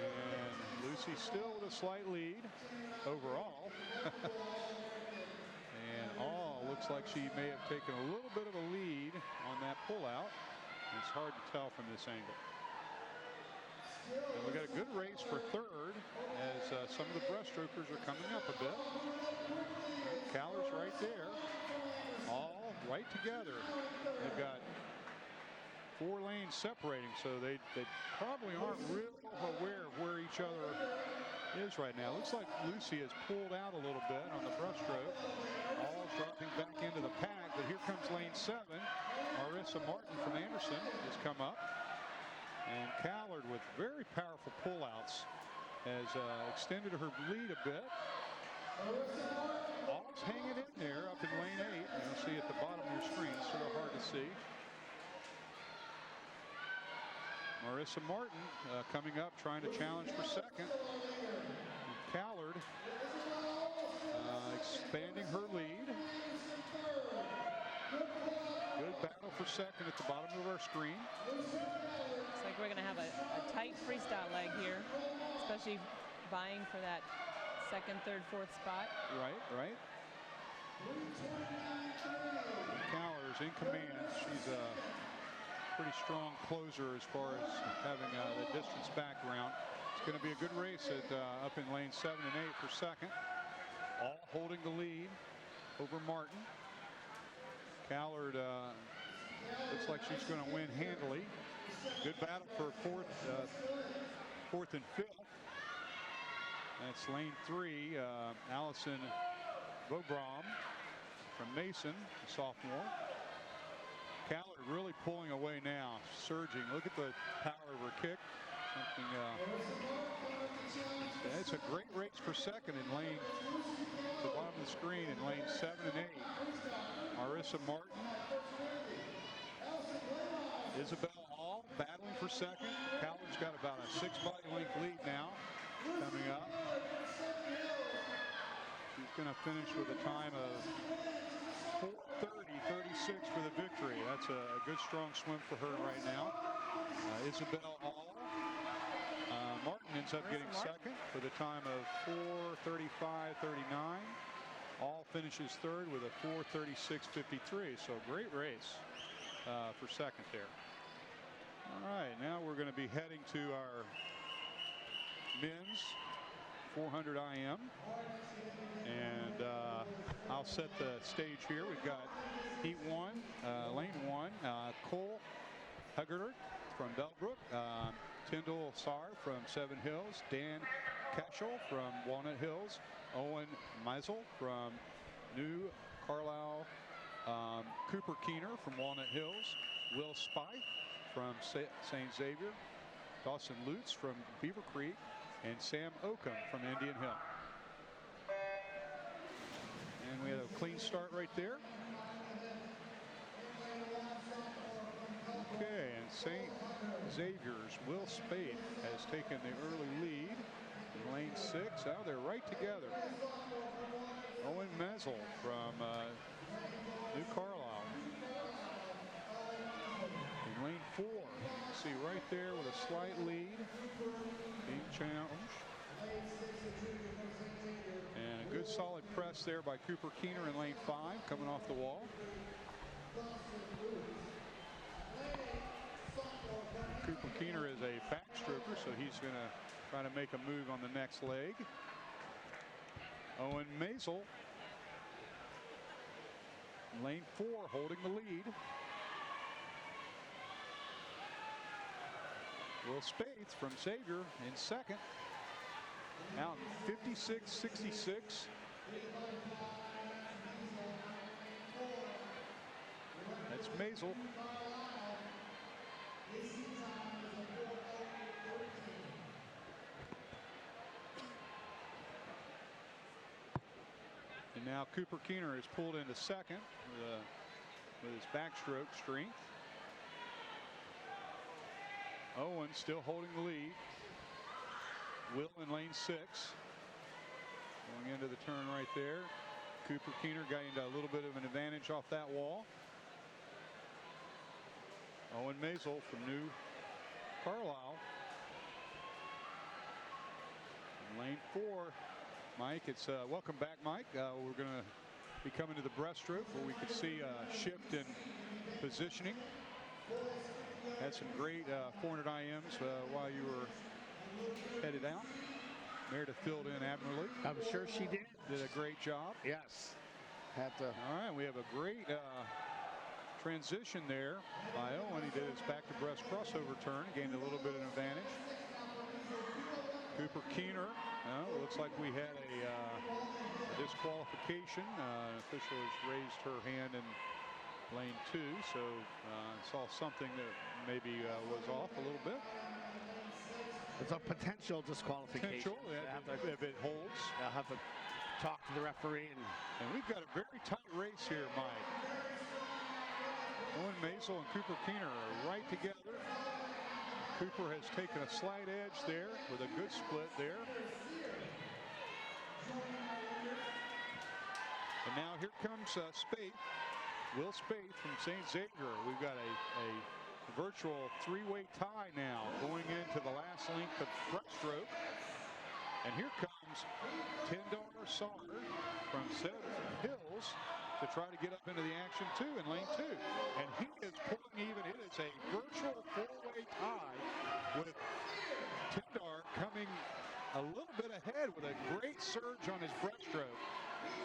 And Lucy still with a slight lead overall. And all looks like she may have taken a little bit of a lead on that pullout. It's hard to tell from this angle. And we got a good race for third as some of the breaststrokers are coming up a bit. Caller's right there. All right together. They've got 4 lanes separating, so they probably aren't real aware of where each other is right now. Looks like Lucy has pulled out a little bit on the breaststroke. All dropping back into the pack, but here comes lane 7. Marissa Martin from Anderson has come up. And Callard with very powerful pullouts has extended her lead a bit. All's hanging in there up in lane 8. You'll see at the bottom of your screen, sort of hard to see. Marissa Martin coming up, trying to challenge for second. And Callard expanding her lead. Good battle for second at the bottom of our screen. Looks like we're going to have a tight freestyle leg here, especially vying for that second, third, fourth spot. Right. Caller's in command. She's a pretty strong closer as far as having the distance background. It's going to be a good race at up in lane 7 and 8 for second. All holding the lead over Martin. Callard looks like she's going to win handily. Good battle for fourth and fifth. That's lane 3. Allison Vobrom from Mason, a sophomore. Callard really pulling away now, surging. Look at the power of her kick. It's a great race for second in lane, the bottom of the screen, in lane 7 and 8. Marissa Martin, Isabel Hall battling for second. Callard's got about a 6 body length lead now coming up. She's going to finish with a time of 4:30.36 for the victory. That's a good strong swim for her right now. Isabel Hall. Martin ends up getting second for the time of 4:35.39. All finishes third with a 4:36.53. So great race for second there. All right, now we're going to be heading to our men's 400 IM. And I'll set the stage here. We've got heat 1, lane 1, Cole Huggerter from Bellbrook, Tyndall Sar from Seven Hills, Dan Cashel from Walnut Hills, Owen Meisel from New Carlisle, Cooper Keener from Walnut Hills, Will Spike from St. Xavier, Dawson Lutz from Beaver Creek, and Sam Oakham from Indian Hill. And we have a clean start right there. Okay, and St. Xavier's Will Spade has taken the early lead in lane 6. Now they're right together. Owen Meisel from New Carlisle in Lane 4, see right there with a slight lead, being challenged. And a good solid press there by Cooper Keener in lane 5, coming off the wall. Cooper Keener is a backstroker, so he's going to try to make a move on the next leg. Owen Maisel, lane 4, holding the lead. Will Spaeth from Xavier in second. Out 56-66. That's Maisel. And now Cooper Keener is pulled into second with his backstroke strength. Owen still holding the lead. Will in lane 6. Going into the turn right there. Cooper Keener gained a little bit of an advantage off that wall. Owen Maisel from New Carlisle. In lane 4. Mike, it's welcome back, Mike. We're going to be coming to the breaststroke where we could see a shift in positioning. Had some great 400 IMs while you were headed out. Meredith filled in admirably. I'm sure she did. Did a great job. Yes. Had to. All right, we have a great transition there by Owen. He did his back-to-breast crossover turn, gained a little bit of an advantage. Cooper Keener, looks like we had a disqualification. Official has raised her hand in lane 2, so saw something that maybe was off a little bit. It's a potential disqualification. Potential, if it holds. I'll have to talk to the referee. And we've got a very tight race here, Mike. Owen Maisel and Cooper Keener are right together. Cooper has taken a slight edge there with a good split there. And now here comes Spaeth. Will Spaeth from St. Xavier. We've got a virtual three-way tie now going into the last length of breaststroke. And here comes Tindar Sauter from Seven Hills to try to get up into the action too in lane 2. And he is pulling even. It is a virtual four-way tie with Tindar coming a little bit ahead with a great surge on his breaststroke.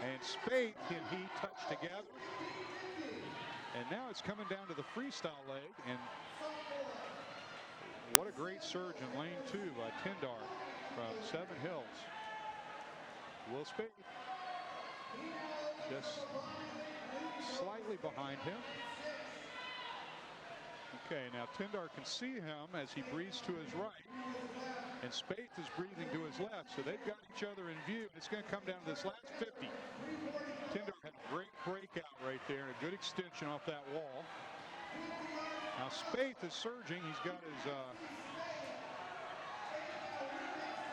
And Spaeth and he touch together. And now it's coming down to the freestyle leg. And what a great surge in lane 2 by Tindar from Seven Hills. Will Spaeth just slightly behind him. Okay, now Tindar can see him as he breathes to his right. And Spaeth is breathing to his left. So they've got each other in view. It's going to come down to this last 50. Tindar had a great breakout right there and a good extension off that wall. Now Spaeth is surging. He's got his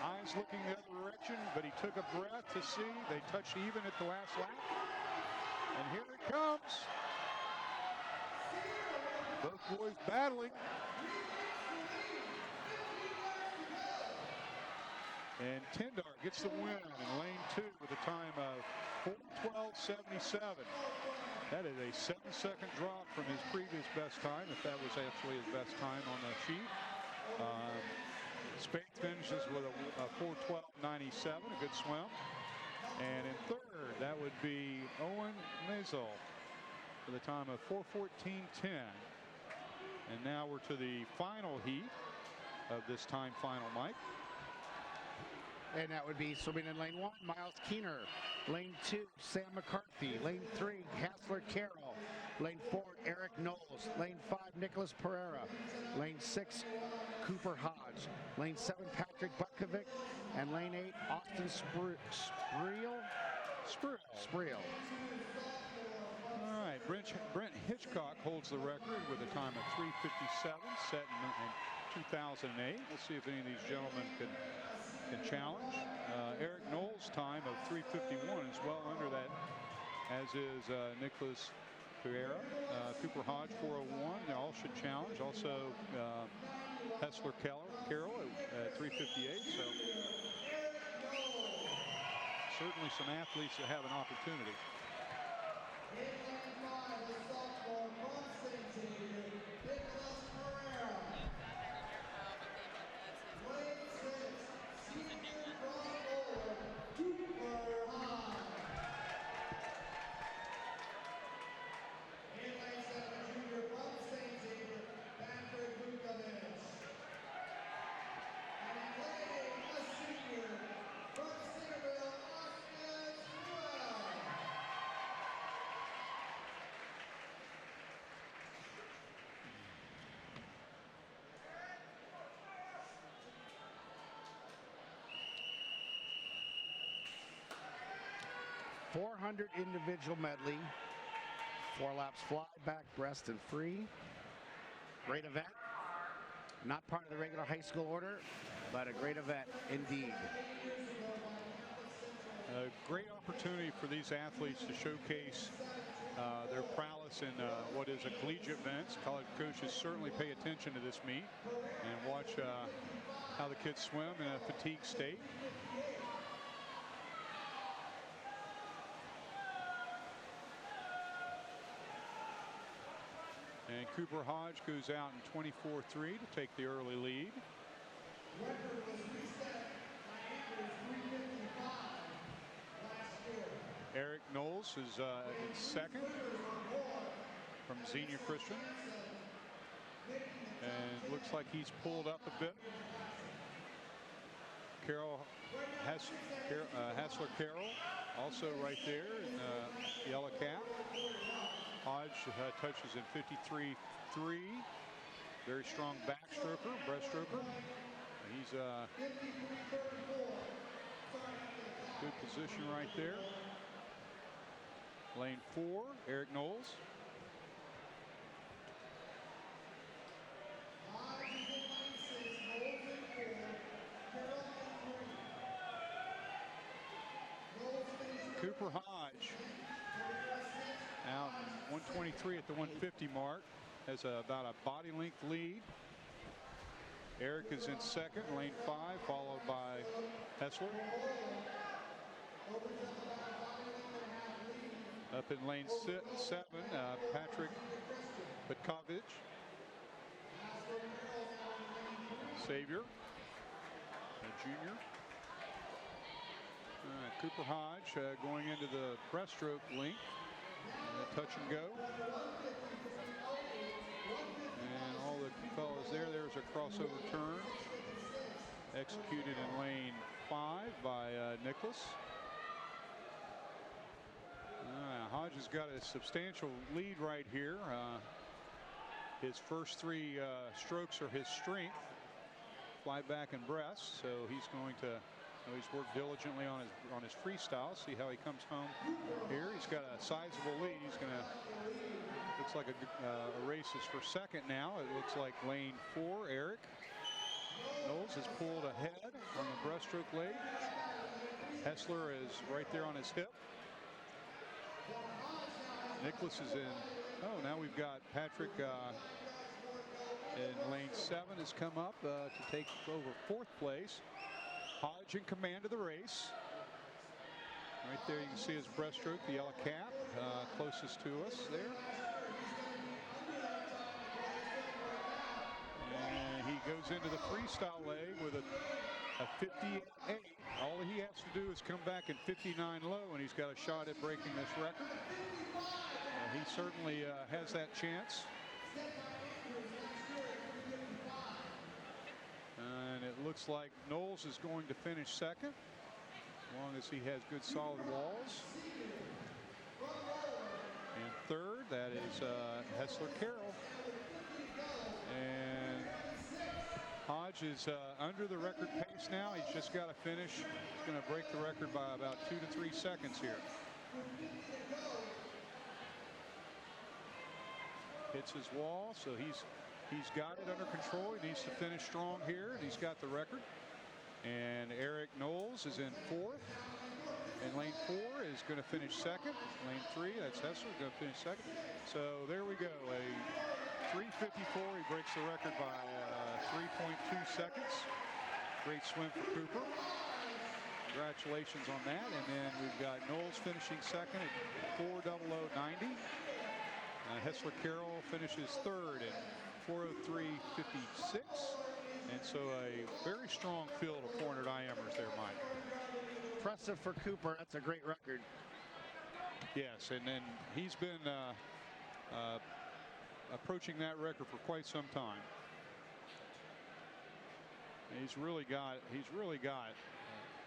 eyes looking the other direction, but he took a breath to see. They touched even at the last lap. And here it comes. Both boys battling. And Tindar gets the win in lane 2 with a time of 4:12.77. That is a 7-second drop from his previous best time, if that was actually his best time on the sheet. Spaeth finishes with a 4:12.97, a good swim. And in third, that would be Owen Maisel with a time of 4:14.10. And now we're to the final heat of this time final, Mike. And that would be swimming in lane 1, Miles Keener. Lane 2, Sam McCarthy. Lane 3, Hassler Carroll. Lane 4, Eric Knowles. Lane 5, Nicholas Pereira. Lane 6, Cooper Hodge. Lane 7, Patrick Butkovic. And lane 8, Austin Spriel. All right, Brent Hitchcock holds the record with a time of 3:57, set in 2008. We'll see if any of these gentlemen can challenge. Eric Knowles' time of 3:51 is well under that, as is Nicholas Era. Cooper Hodge 401. They all should challenge. Also Hessler Carroll at 358. So certainly some athletes that have an opportunity. .400 individual medley, 4 laps fly, back, breast, and free. Great event. Not part of the regular high school order, but a great event indeed. A great opportunity for these athletes to showcase their prowess in what is a collegiate event. College coaches certainly pay attention to this meet and watch how the kids swim in a fatigue state. And Cooper Hodge goes out in 24-3 to take the early lead. Eric Knowles is in second from Xenia Christian. And looks like he's pulled up a bit. Hessler Carroll also right there in the yellow cap. Hodge touches in 53.3. Very strong backstroker, breaststroker. He's good position right there. Lane 4, Eric Knowles. Cooper Hodge out 123 at the 150 mark, has about a body length lead. Eric is in second, lane 5, followed by Hessler. Up in lane 7, Patrick Petkovic. Savior, a junior. Cooper Hodge going into the breaststroke length. Touch and go. And all the fellas there. There's a crossover turn executed in lane 5 by Nicholas. Hodge has got a substantial lead right here. His first 3 strokes are his strength, fly back and breast. So he's going to. He's worked diligently on his freestyle. See how he comes home here. He's got a sizable lead. He's going to. Looks like a race is for second now. It looks like lane 4, Eric Knowles has pulled ahead on the breaststroke leg. Hessler is right there on his hip. Nicholas is in. Oh, now we've got Patrick in lane 7 has come up to take over 4th place. Hodge in command of the race. Right there you can see his breaststroke, the yellow cap, closest to us there. And he goes into the freestyle leg with a 58. All he has to do is come back in 59 low, and he's got a shot at breaking this record. He certainly has that chance. And it looks like Knowles is going to finish second, as long as he has good solid walls. And third, that is Hessler Carroll. And Hodge is under the record pace now. He's just got to finish. He's going to break the record by about 2 to 3 seconds here. Hits his wall, so he's got it under control. He needs to finish strong here, and he's got the record. And Eric Knowles is in 4th. And lane 4 is going to finish second. Lane 3, that's Hessler, going to finish second. So there we go. A 3:54. He breaks the record by 3.2 seconds. Great swim for Cooper. Congratulations on that. And then we've got Knowles finishing second at 4:00:90. Hessler Carroll finishes third at 4:03:56. And so a very strong field of 400 IMers there, Mike. Impressive for Cooper. That's a great record. Yes, and then he's been approaching that record for quite some time. And he's really got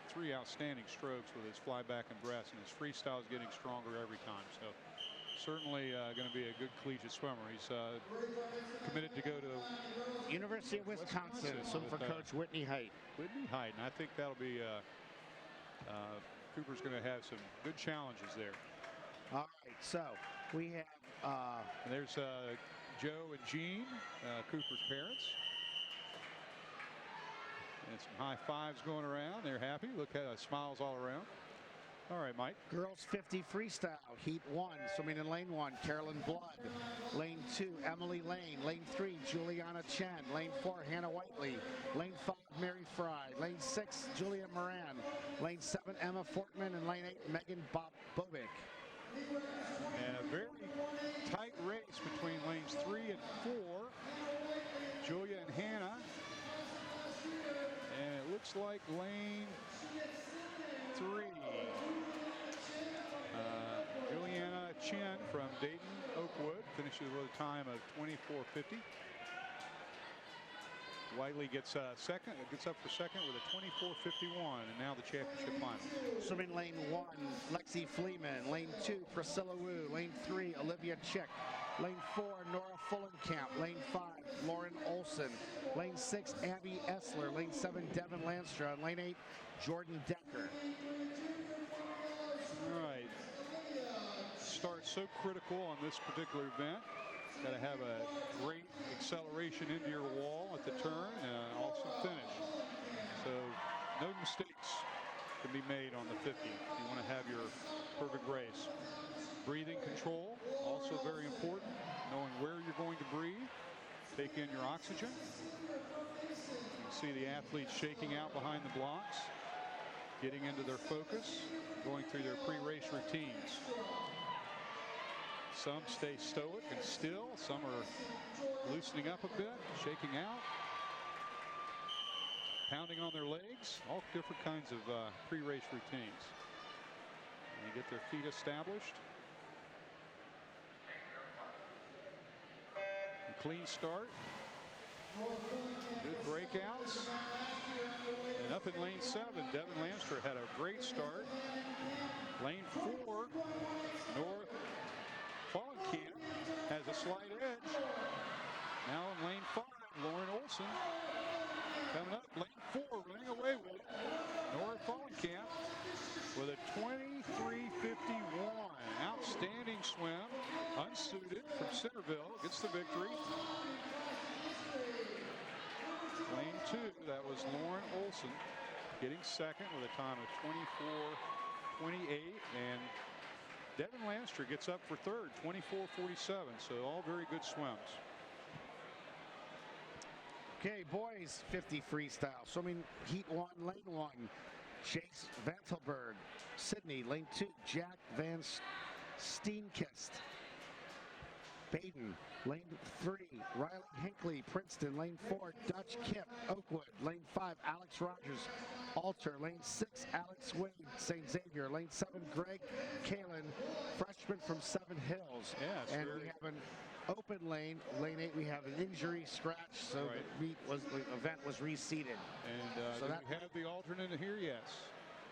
3 outstanding strokes with his flyback and breast, and his freestyle is getting stronger every time. So certainly going to be a good collegiate swimmer. He's committed to go to University of Wisconsin, swim for Coach Whitney Height. Whitney Height, and I think that'll be Cooper's going to have some good challenges there. All right, so we have and there's Joe and Jean, Cooper's parents. And some high fives going around. They're happy. Look at smiles all around. All right, Mike. girls 50 freestyle, heat 1, swimming in lane 1, Carolyn Blood. Lane 2, Emily Lane. Lane 3, Juliana Chen. Lane 4, Hannah Whiteley. Lane 5, Mary Fry. Lane 6, Julia Moran. Lane 7, Emma Fortman. And lane 8, Megan Bobick. And a very tight race between lanes 3 and 4. Julia and Hannah. And it looks like lane 3. Juliana Chen from Dayton Oakwood finishes with a time of 24:50. Whiteley gets up for second with a 24:51, and now the championship final. Swimming lane 1, Lexi Fleeman. Lane 2, Priscilla Wu. Lane 3, Olivia Chick. Lane 4, Nora Fullenkamp. Lane 5, Lauren Olson. Lane 6, Abby Essler. Lane 7, Devin Lanstra. And lane 8, Jordan Decker. All right. Start so critical on this particular event. Got to have a great acceleration into your wall at the turn and also finish. So no mistakes can be made on the 50. You want to have your perfect race. Breathing control, also very important. Knowing where you're going to breathe. Take in your oxygen. You can see the athletes shaking out behind the blocks, getting into their focus, going through their pre-race routines. Some stay stoic and still. Some are loosening up a bit, shaking out, pounding on their legs. All different kinds of pre-race routines. And they get their feet established. A clean start. Good breakouts. And up in lane 7, Devin Lanstra had a great start. Lane 4, Nora Fullenkamp has a slight edge. Now in lane 5, Lauren Olson coming up. Lane 4 running away with it. Nora Fullenkamp with a 23:51. Outstanding swim. Unsuited from Centerville. Gets the victory. Lane 2, that was Lauren Olson getting second with a time of 24:28. And Devin Lanstra gets up for third, 24:47. So all very good swims. Okay, boys 50 freestyle. Swimming heat 1, lane 1. Chase Vantelberg. Sydney, lane 2. Jack Van Steenkist. Baden, lane 3. Riley Hinckley, Princeton. Lane 4, Dutch Kip, Oakwood. Lane 5, Alex Rogers, Alter. Lane 6, Alex Wade, St. Xavier. Lane 7, Greg Kalin, freshman from Seven Hills. Yes, and we have an open lane. Lane 8, we have an injury scratch, so right. the event was reseeded. And so do that we have the alternate here? Yes.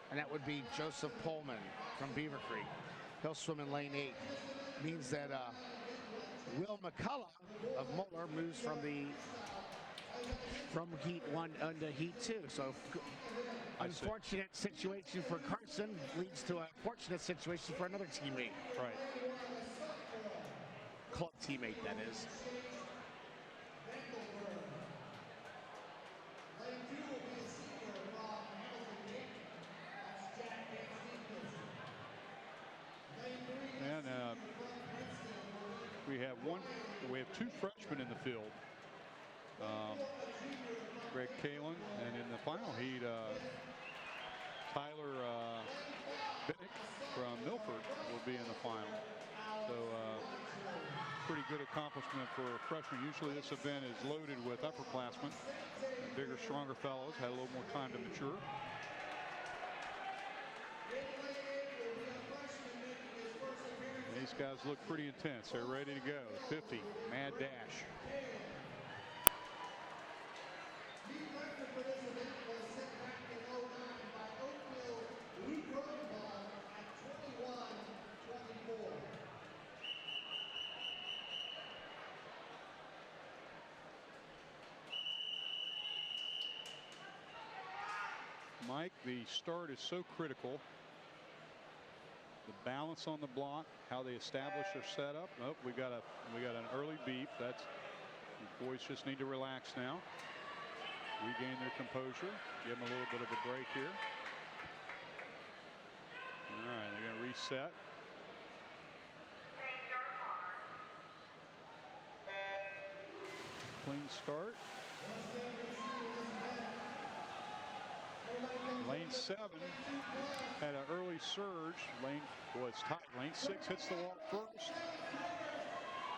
And that would be Joseph Pullman from Beaver Creek. He'll swim in lane 8. Means that Will McCullough of Moeller moves from heat 1 into heat 2. So unfortunate situation for Carson leads to a fortunate situation for another teammate. Right. Club teammate, that is. We have two freshmen in the field. Greg Kalen, and in the final heat, Tyler Binnick from Milford will be in the final. So pretty good accomplishment for a freshman. Usually this event is loaded with upperclassmen, bigger, stronger fellows, had a little more time to mature. These guys look pretty intense. They're ready to go. 50, mad dash. Mike, the start is so critical. The balance on the block, how they establish their setup. Oh, we got an early beep. That's, the boys just need to relax now. Regain their composure. Give them a little bit of a break here. All right, they're going to reset. Clean start. Lane 7 had an early surge. Lane was tight. Lane 6 hits the wall first.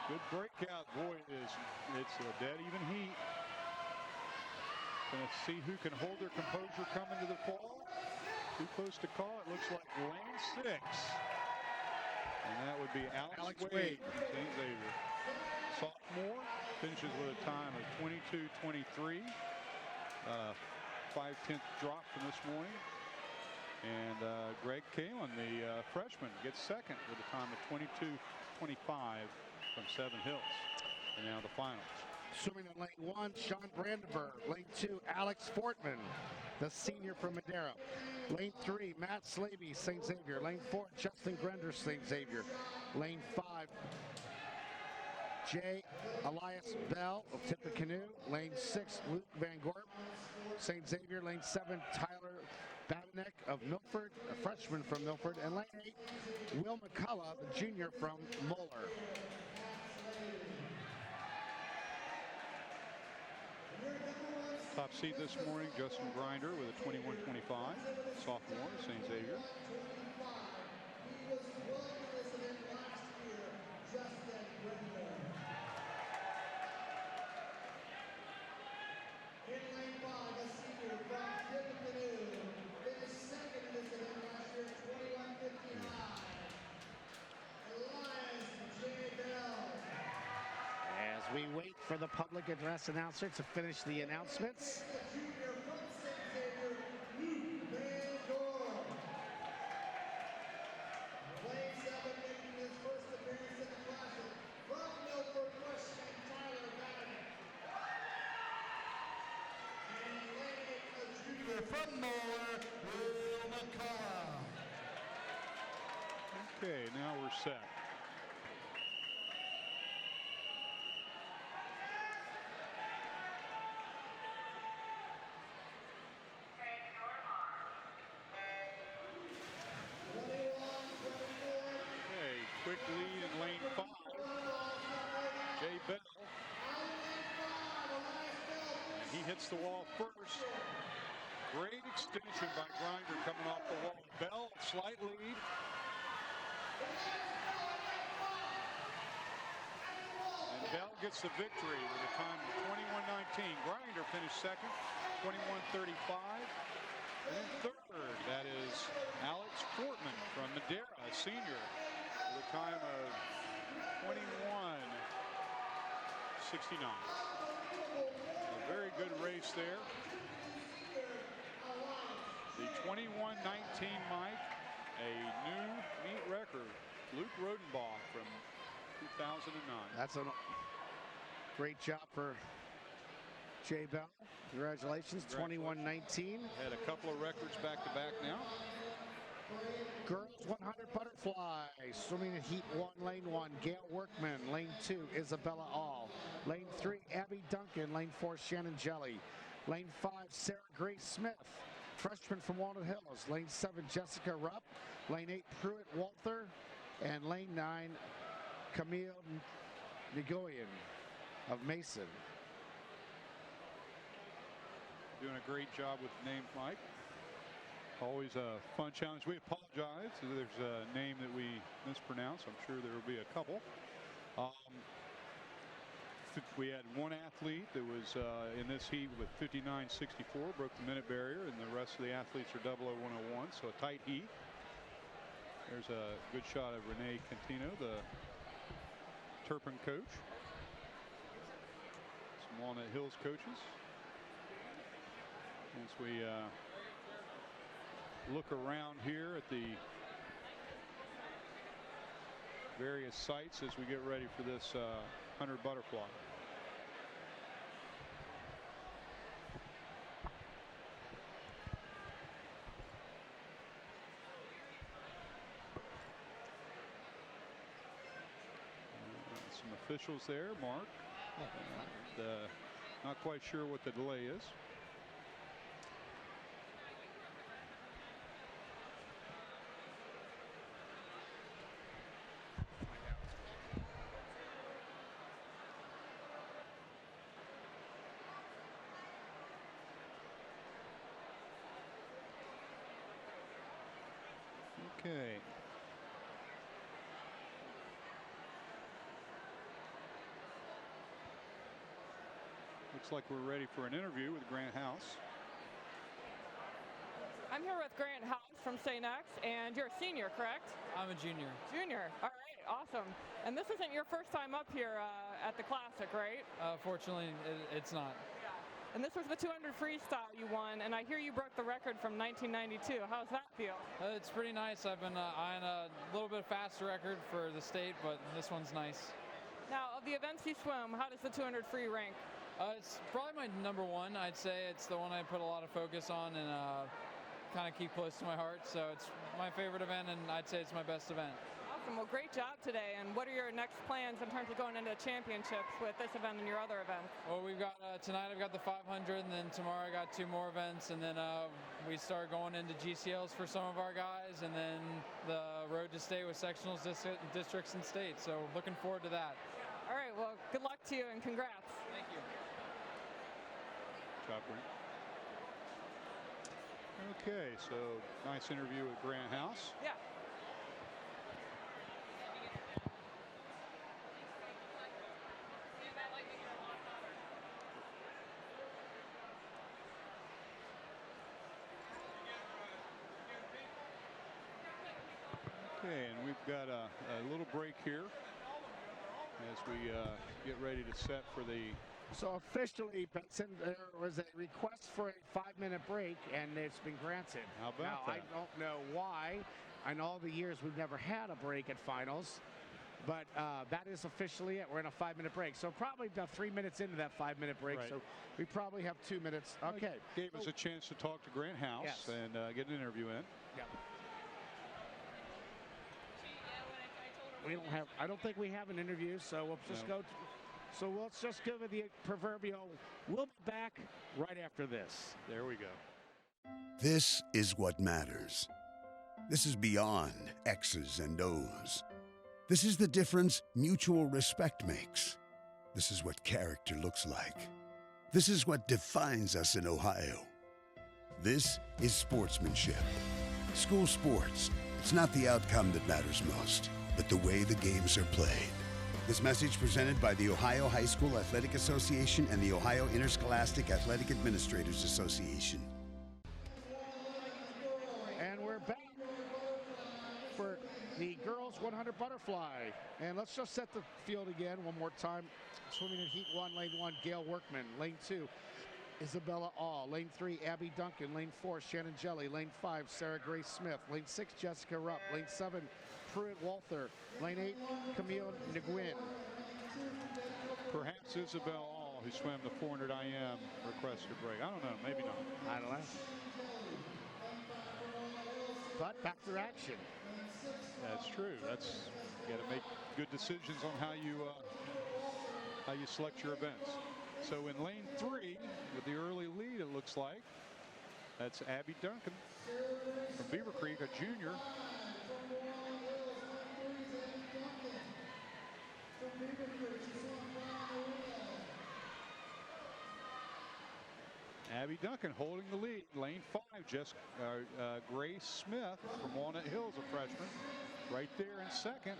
Good breakout. Boy, it's a dead even heat. Going to see who can hold their composure coming to the fall. Too close to call. It looks like lane 6. And that would be Alex Wade from St. Xavier. Sophomore finishes with a time of 22:23. 5/10 drop from this morning. And Greg Kalen, the freshman, gets second with a time of 22:25 from Seven Hills. And now the finals. Swimming in lane 1, Sean Brandenburg. Lane 2, Alex Fortman, the senior from Madera. Lane 3, Matt Slavey, St. Xavier. Lane 4, Justin Grender, St. Xavier. Lane 5, J. Elias Bell of Tippecanoe. Lane 6, Luke Van Gorp, St. Xavier. Lane 7, Tyler Babinek of Milford, a freshman from Milford. And lane 8, Will McCullough, the junior from Moeller. Top seed this morning, Justin Grinder with a 21:25, sophomore, St. Xavier. As we wait for the public address announcer to finish the announcements. From Moeller, Will McCullough. Okay, now we're set. Okay, quick lead in lane 5. Jay Bell. And he hits the wall first. Great extension by Grinder coming off the wall. Bell, slight lead. And Bell gets the victory with a time of 21:19. Grinder finished second, 21:35. And then third, that is Alex Fortman from Madera, a senior, with a time of 21:69. A very good race there. The 21:19 Mike, a new meet record. Luke Rodenbach from 2009. That's a great job for Jay Bell. Congratulations, 21:19. Had a couple of records back to back now. Girls 100 butterfly, swimming in heat 1, lane 1, Gail Workman. Lane 2, Isabella All. Lane 3, Abby Duncan. Lane 4, Shannon Jelly. Lane 5, Sarah Grace Smith, freshman from Walnut Hills. Lane 7, Jessica Rupp. Lane 8, Pruitt Walther. And lane 9, Camille Nguyen of Mason. Doing a great job with the name, Mike. Always a fun challenge. We apologize if there's a name that we mispronounce. I'm sure there will be a couple. We had one athlete that was in this heat with 59.64, broke the minute barrier, and the rest of the athletes are 00101, so a tight heat. There's a good shot of Renee Cantino, the Turpin coach. Some Walnut Hills coaches. As we look around here at the various sites as we get ready for this 100 butterfly. Some officials there, Mark. And, not quite sure what the delay is. Okay. Looks like we're ready for an interview with Grant House. I'm here with Grant House from St. X, and you're a senior, correct? I'm a junior. Junior. All right, awesome. And this isn't your first time up here at the Classic, right? Fortunately, it's not. And this was the 200 freestyle you won, and I hear you broke the record from 1992. How's that feel? It's pretty nice. I've been eyeing a little bit faster record for the state, but this one's nice. Now, of the events you swim, how does the 200 free rank? It's probably my number one. I'd say it's the one I put a lot of focus on and kind of keep close to my heart. So it's my favorite event, and I'd say it's my best event. Awesome. Well, great job today. And what are your next plans in terms of going into the championships with this event and your other events? Well, we've got tonight I've got the 500, and then tomorrow I got 2 more events, and then we start going into GCLs for some of our guys, and then the road to state with sectionals, districts, and state. So looking forward to that. All right. Well, good luck to you and congrats. Thank you. Job, Grant. Okay, so nice interview with Grant House. Yeah. Okay, and we've got a little break here as we get ready to set for the. So officially, Benson, there was a request for a 5-minute break, and it's been granted. How about now, that? I don't know why. In all the years, we've never had a break at finals, but that is officially it. We're in a 5-minute break. So probably about 3 minutes into that 5-minute break. Right. So we probably have 2 minutes. Okay. Gave us a chance to talk to Grant House Yes. and get an interview in. Yeah. We don't have. I don't think we have an interview, so we'll just No. go. So let's just give it the proverbial. We'll be back right after this. There we go. This is what matters. This is beyond X's and O's. This is the difference mutual respect makes. This is what character looks like. This is what defines us in Ohio. This is sportsmanship. School sports, it's not the outcome that matters most, but the way the games are played. This message presented by the Ohio High School Athletic Association and the Ohio Interscholastic Athletic Administrators Association. And we're back for the girls 100 butterfly. And let's just set the field again one more time. Swimming in heat 1, lane 1, Gail Workman. Lane 2, Isabella All. Lane 3, Abby Duncan. Lane 4, Shannon Jelly. Lane 5, Sarah Grace Smith. Lane 6, Jessica Rupp. Lane 7, Pruitt Walther. Lane 8, Camille Nguyen. Perhaps Isabel All, who swam the 400 IM, requested a break. I don't know. Maybe not. I don't know. But back to action. That's true. That's, you got to make good decisions on how you select your events. So in lane 3, with the early lead, it looks like that's Abby Duncan from Beaver Creek, a junior. From Beaver Creek, Abby Duncan holding the lead. Lane 5, Grace Smith from Walnut Hills, a freshman, right there in second.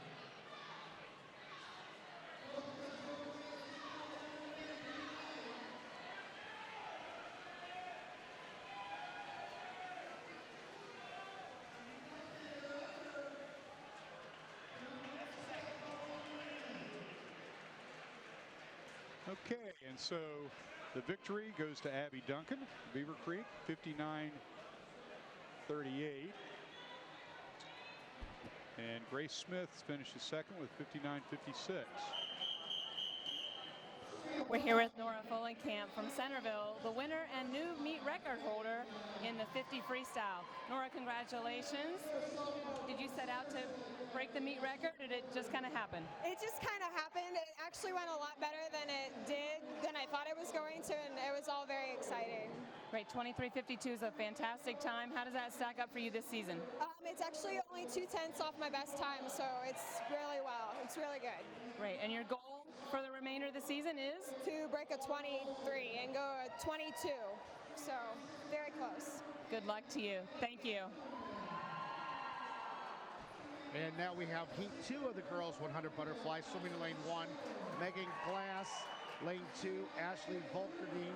Okay, and so the victory goes to Abby Duncan, Beaver Creek, 59-38. And Grace Smith finishes second with 59-56. We're here with Nora Follenkamp from Centerville, the winner and new meet record holder in the 50 freestyle. Nora, congratulations. Did you set out to break the meet record, or did it just kind of happen? It just kind of happened. It actually went a lot better than I thought it was going to, and it was all very exciting. Great, 23:52 is a fantastic time. How does that stack up for you this season? It's actually only 2/10 off my best time, so it's really well. It's really good. Great, and your goal for the remainder of the season is? To break a 23 and go a 22, so very close. Good luck to you. Thank you. And now we have heat 2 of the girls 100 butterfly. Swimming in lane 1, Megan Glass. Lane 2, Ashley Volkerdine.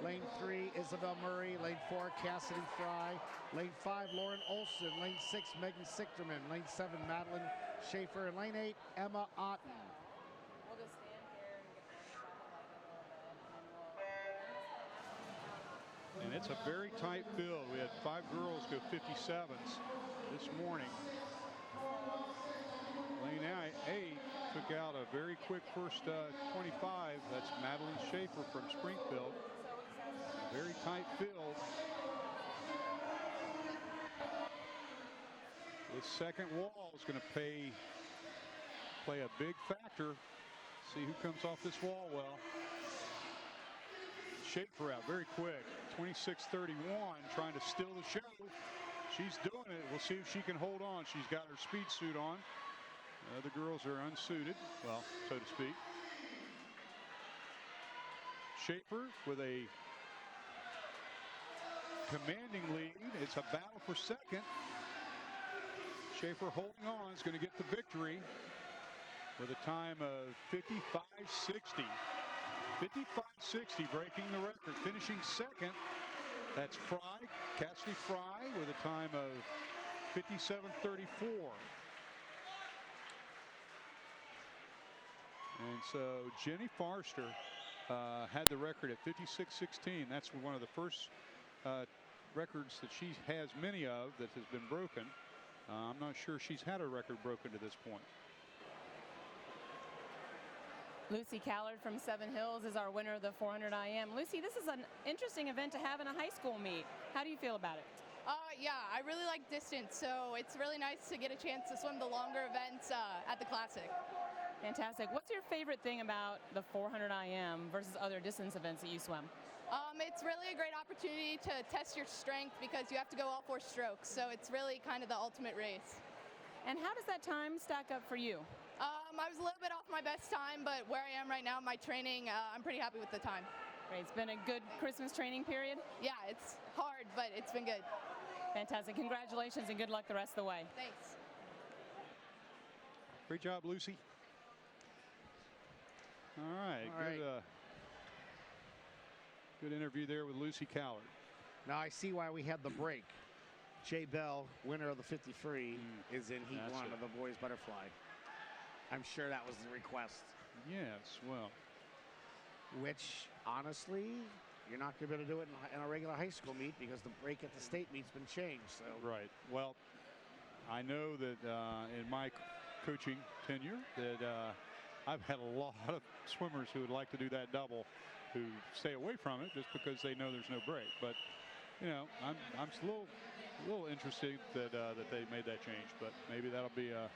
Lane 3, Isabel Murray. Lane 4, Cassidy Fry. Lane 5, Lauren Olson. Lane 6, Megan Sichterman. Lane 7, Madeline Schaefer. And lane 8, Emma Otten. We'll just stand here and And it's a very tight field. We had 5 girls go 57s this morning. Lane 8 took out a very quick first 25. That's Madeline Schaefer from Springfield. Very tight field. This second wall is going to play a big factor. See who comes off this wall well. Schaefer out very quick. 26:31, trying to steal the show. She's doing it. We'll see if she can hold on. She's got her speed suit on. The girls are unsuited, well, so to speak. Schaefer with a commanding lead. It's a battle for second. Schaefer holding on is going to get the victory with a time of 55:60. 55:60, breaking the record. Finishing second, that's Fry, Cassidy Fry, with a time of 57:34. And so Jenny Forster had the record at 56:16. That's one of the first records that she has many of that has been broken. I'm not sure she's had a record broken to this point. Lucy Callard from Seven Hills is our winner of the 400 IM. Lucy, this is an interesting event to have in a high school meet. How do you feel about it? Yeah, I really like distance, so it's really nice to get a chance to swim the longer events at the Classic. Fantastic. What's your favorite thing about the 400 IM versus other distance events that you swim? It's really a great opportunity to test your strength because you have to go all 4 strokes, so it's really kind of the ultimate race. And how does that time stack up for you? I was a little bit off my best time, but where I am right now in my training, I'm pretty happy with the time. Great. It's been a good Christmas training period? Yeah, it's hard, but it's been good. Fantastic. Congratulations and good luck the rest of the way. Thanks. Great job, Lucy. All right. Good interview there with Lucy Callard. Now I see why we had the break. Jay Bell, winner of the 50 free, is in heat 1 of the boys butterfly. I'm sure that was the request. Yes, well. Which, honestly, you're not going to be able to do it in a regular high school meet because the break at the state meet's been changed. So. Right. Well, I know that in my coaching tenure that I've had a lot of swimmers who would like to do that double who stay away from it just because they know there's no break. But, you know, I'm a little interested that that they made that change, but maybe that'll be a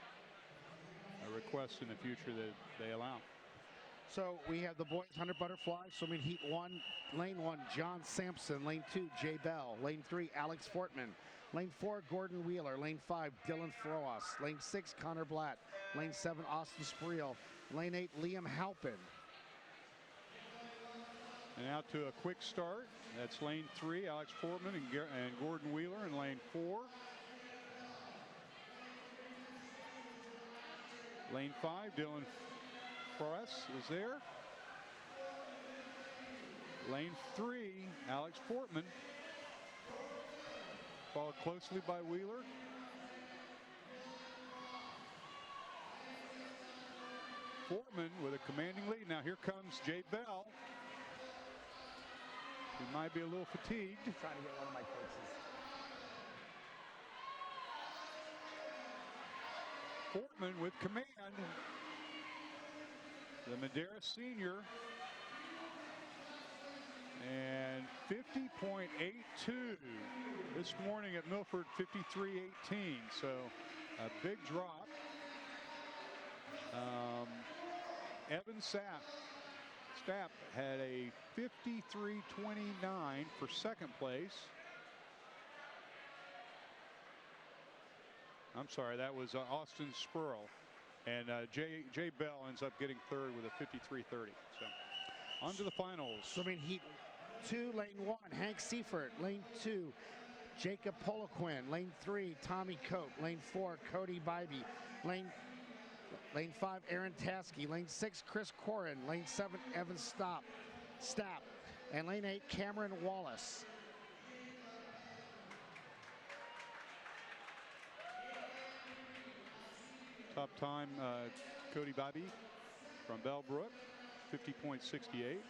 request in the future that they allow. So we have the boys 100 butterfly swimming heat 1, lane 1, John Sampson, lane 2, Jay Bell, lane 3, Alex Fortman, lane 4, Gordon Wheeler, lane 5, Dylan Froas, lane 6, Connor Blatt, lane 7, Austin Spriel, lane 8, Liam Halpin. And out to a quick start. That's lane 3, Alex Portman and Gordon Wheeler in lane 4. Lane 5, Dylan Forrest is there. Lane 3, Alex Portman, followed closely by Wheeler. Portman with a commanding lead. Now here comes Jay Bell. He might be a little fatigued. Trying to get one of my coaches. Portman with command. The Madera senior. And 50.82 this morning at Milford, 53.18. So a big drop. Evan Stapp had a 53.29 for second place. I'm sorry, that was Austin Spurl. And Jay Bell ends up getting third with a 53.30. So on to the finals. Swimming heat 2, lane 1, Hank Seifert. Lane 2, Jacob Poliquin. Lane 3, Tommy Cope. Lane 4, Cody Bybee. Lane 5, Aaron Taskey. Lane 6, Chris Corin. Lane 7, Evan Stapp. And lane 8, Cameron Wallace. Top time, Cody Bybee from Bellbrook, 50.68.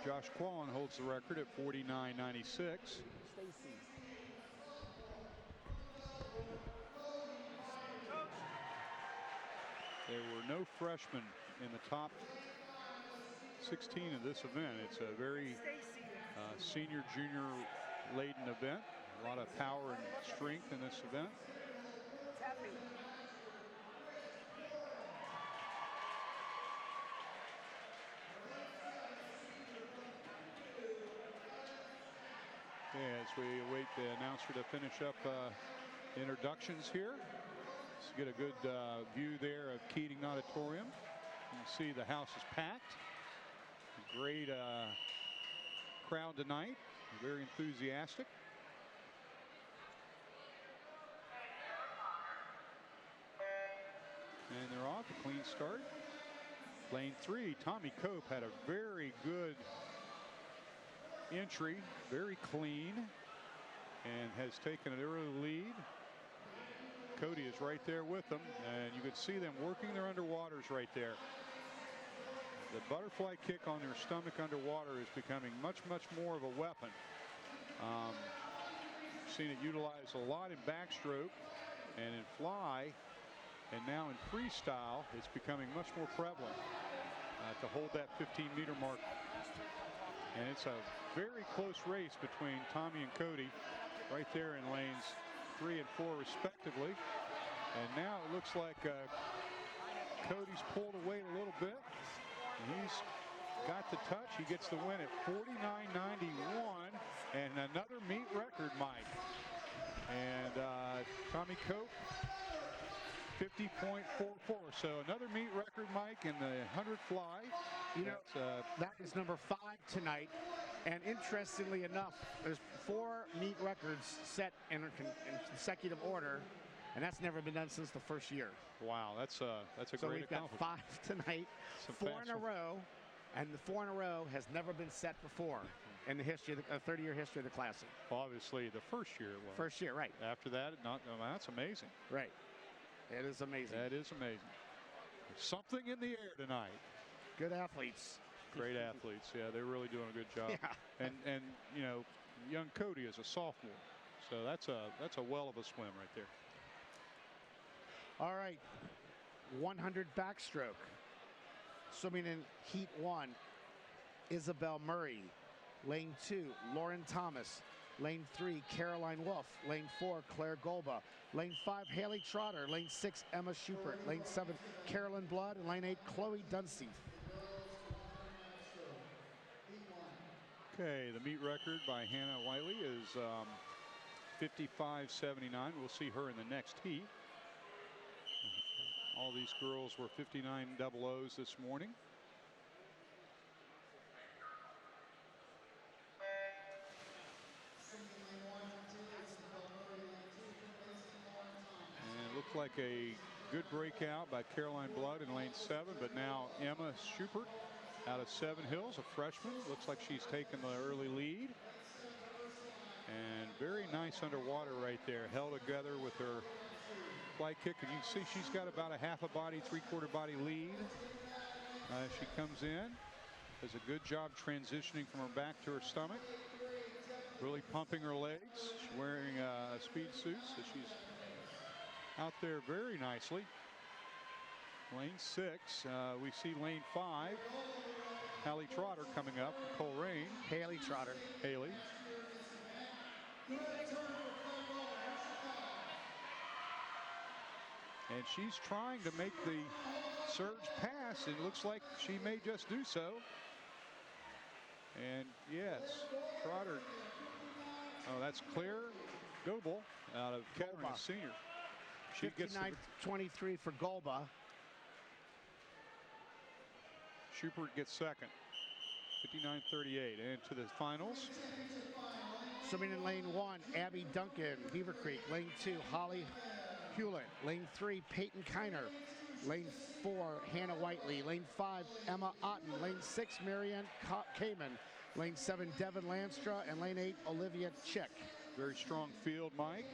Josh Quallen holds the record at 49.96. There were no freshmen in the top 16 of this event. It's a very senior, junior laden event. A lot of power and strength in this event. As we await the announcer to finish up introductions here. Let's get a good view there of Keating Auditorium. You can see the house is packed. Great crowd tonight. Very enthusiastic. And they're off. A clean start. Lane 3, Tommy Cope had a very good entry, very clean, and has taken an early lead. Cody is right there with them, and you can see them working their underwaters right there. The butterfly kick on their stomach underwater is becoming much more of a weapon. Seen it utilized a lot in backstroke and in fly, and now in freestyle it's becoming much more prevalent to hold that 15-meter mark. And it's a very close race between Tommy and Cody right there in lanes 3 and 4 respectively. And now it looks like Cody's pulled away a little bit. And he's got the touch. He gets the win at 49.91 and another meet record, Mike. And Tommy Cope 50.44. So another meet record, Mike, in the 100 fly. You know, that is number 5 tonight. And interestingly enough, there's 4 meet records set in consecutive order, and that's never been done since the first year. Wow, that's a so great we've got 5 tonight, 4 in a row, and the 4 in a row has never been set before in the history of the 30-year history of the Classic. Obviously, the first year it was. First year, right. After that, that's amazing. Right. It is amazing. That is amazing. Something in the air tonight. Good athletes. Great athletes. Yeah, they're really doing a good job. Yeah. And you know, young Cody is a sophomore, so that's a well of a swim right there. All right, 100 backstroke. Swimming in heat 1, Isabel Murray. Lane 2, Lauren Thomas. Lane 3, Caroline Wolf. Lane 4, Claire Golba. Lane 5, Haley Trotter. Lane 6, Emma Schubert. Lane 7, Carolyn Blood. And lane 8, Chloe Dunseith. Okay, the meet record by Hannah Wiley is 55.79. We'll see her in the next heat. All these girls were 59 double O's this morning. And it looked like a good breakout by Caroline Blood in lane 7, but now Emma Schubert out of Seven Hills, a freshman. Looks like she's taken the early lead. And very nice underwater right there, held together with her fly kick, and you can see she's got about a half a body, three-quarter body lead. She comes in, does a good job transitioning from her back to her stomach, really pumping her legs. She's wearing a speed suit, so she's out there very nicely. Lane 6, we see lane 5, Hallie Trotter coming up, Coleraine. Haley Trotter. Haley. And she's trying to make the surge pass. It looks like she may just do so. And yes, Trotter. Oh, that's Claire Goebel out of Kettering, a senior. She gets 59-23 for Golba. Schubert gets second. 59-38. And to the finals. Swimming in lane 1, Abby Duncan, Beaver Creek. Lane 2, Holly Hewlett. Lane 3, Peyton Kiner. Lane 4, Hannah Whiteley. Lane 5, Emma Otten. Lane 6, Marianne Kamen. Lane 7, Devin Lanstra. And lane 8, Olivia Chick. Very strong field, Mike.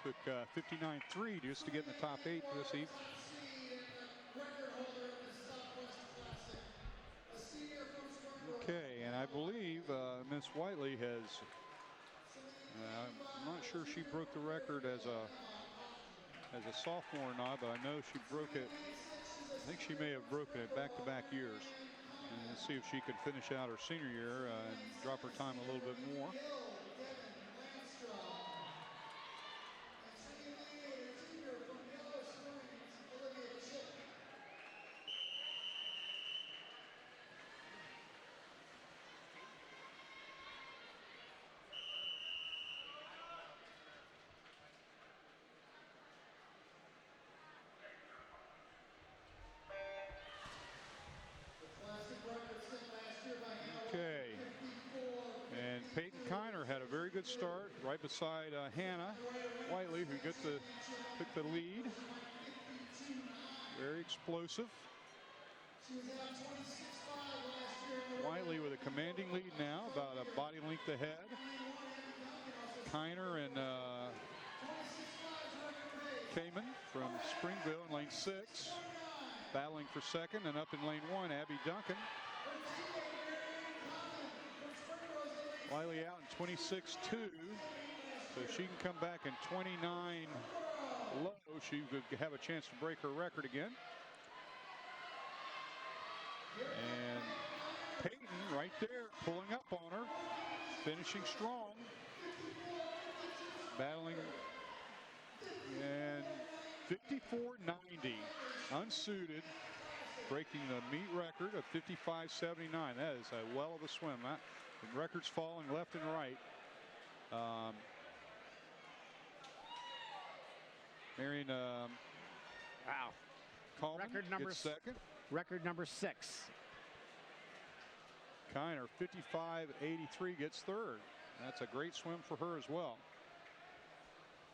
Took 59-3 just to get in the top 8 this evening. Okay, and I believe Miss Whiteley has, I'm not sure she broke the record as a sophomore or not, but I know she broke it. I think she may have broken it back-to-back years. And let's see if she can finish out her senior year and drop her time a little bit more. Okay, and Peyton Kiner had a very good start right beside Hannah Whiteley, who took the lead. Very explosive. Whiteley with a commanding lead now, about a body length ahead. Kiner and Kamen from Springville in lane 6, battling for second, and up in lane 1, Abby Duncan. Whiteley out in 26-2, so she can come back in 29 low. She could have a chance to break her record again. And Peyton right there, pulling up on her, finishing strong, battling, and 54.90, unsuited, breaking the meet record of 55.79. That is a well of a swim. The records falling left and right. Marion Coleman gets second. Record number 6. Kiner 55.83 gets third. That's a great swim for her as well.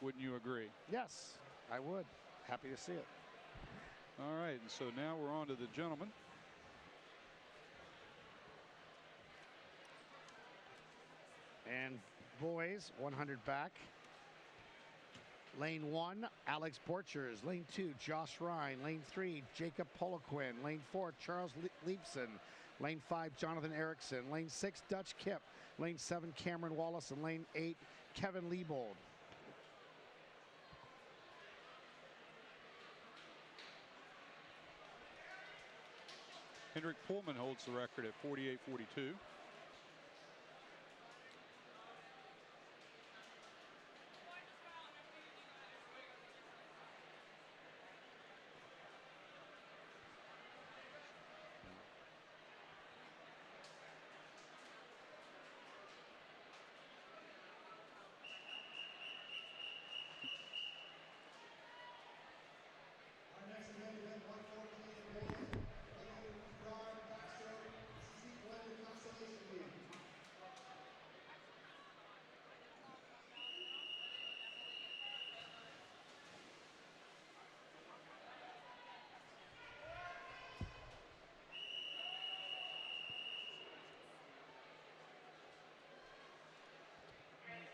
Wouldn't you agree? Yes, I would. Happy to see it. All right, and so now we're on to the gentlemen. And boys, 100 back. Lane 1, Alex Borchers. Lane 2, Josh Ryan. Lane 3, Jacob Poliquin. Lane 4, Charles Leipson. Lane 5, Jonathan Erickson. Lane 6, Dutch Kip. Lane 7, Cameron Wallace. And lane 8, Kevin Liebold. Hendrik Pullman holds the record at 48.42.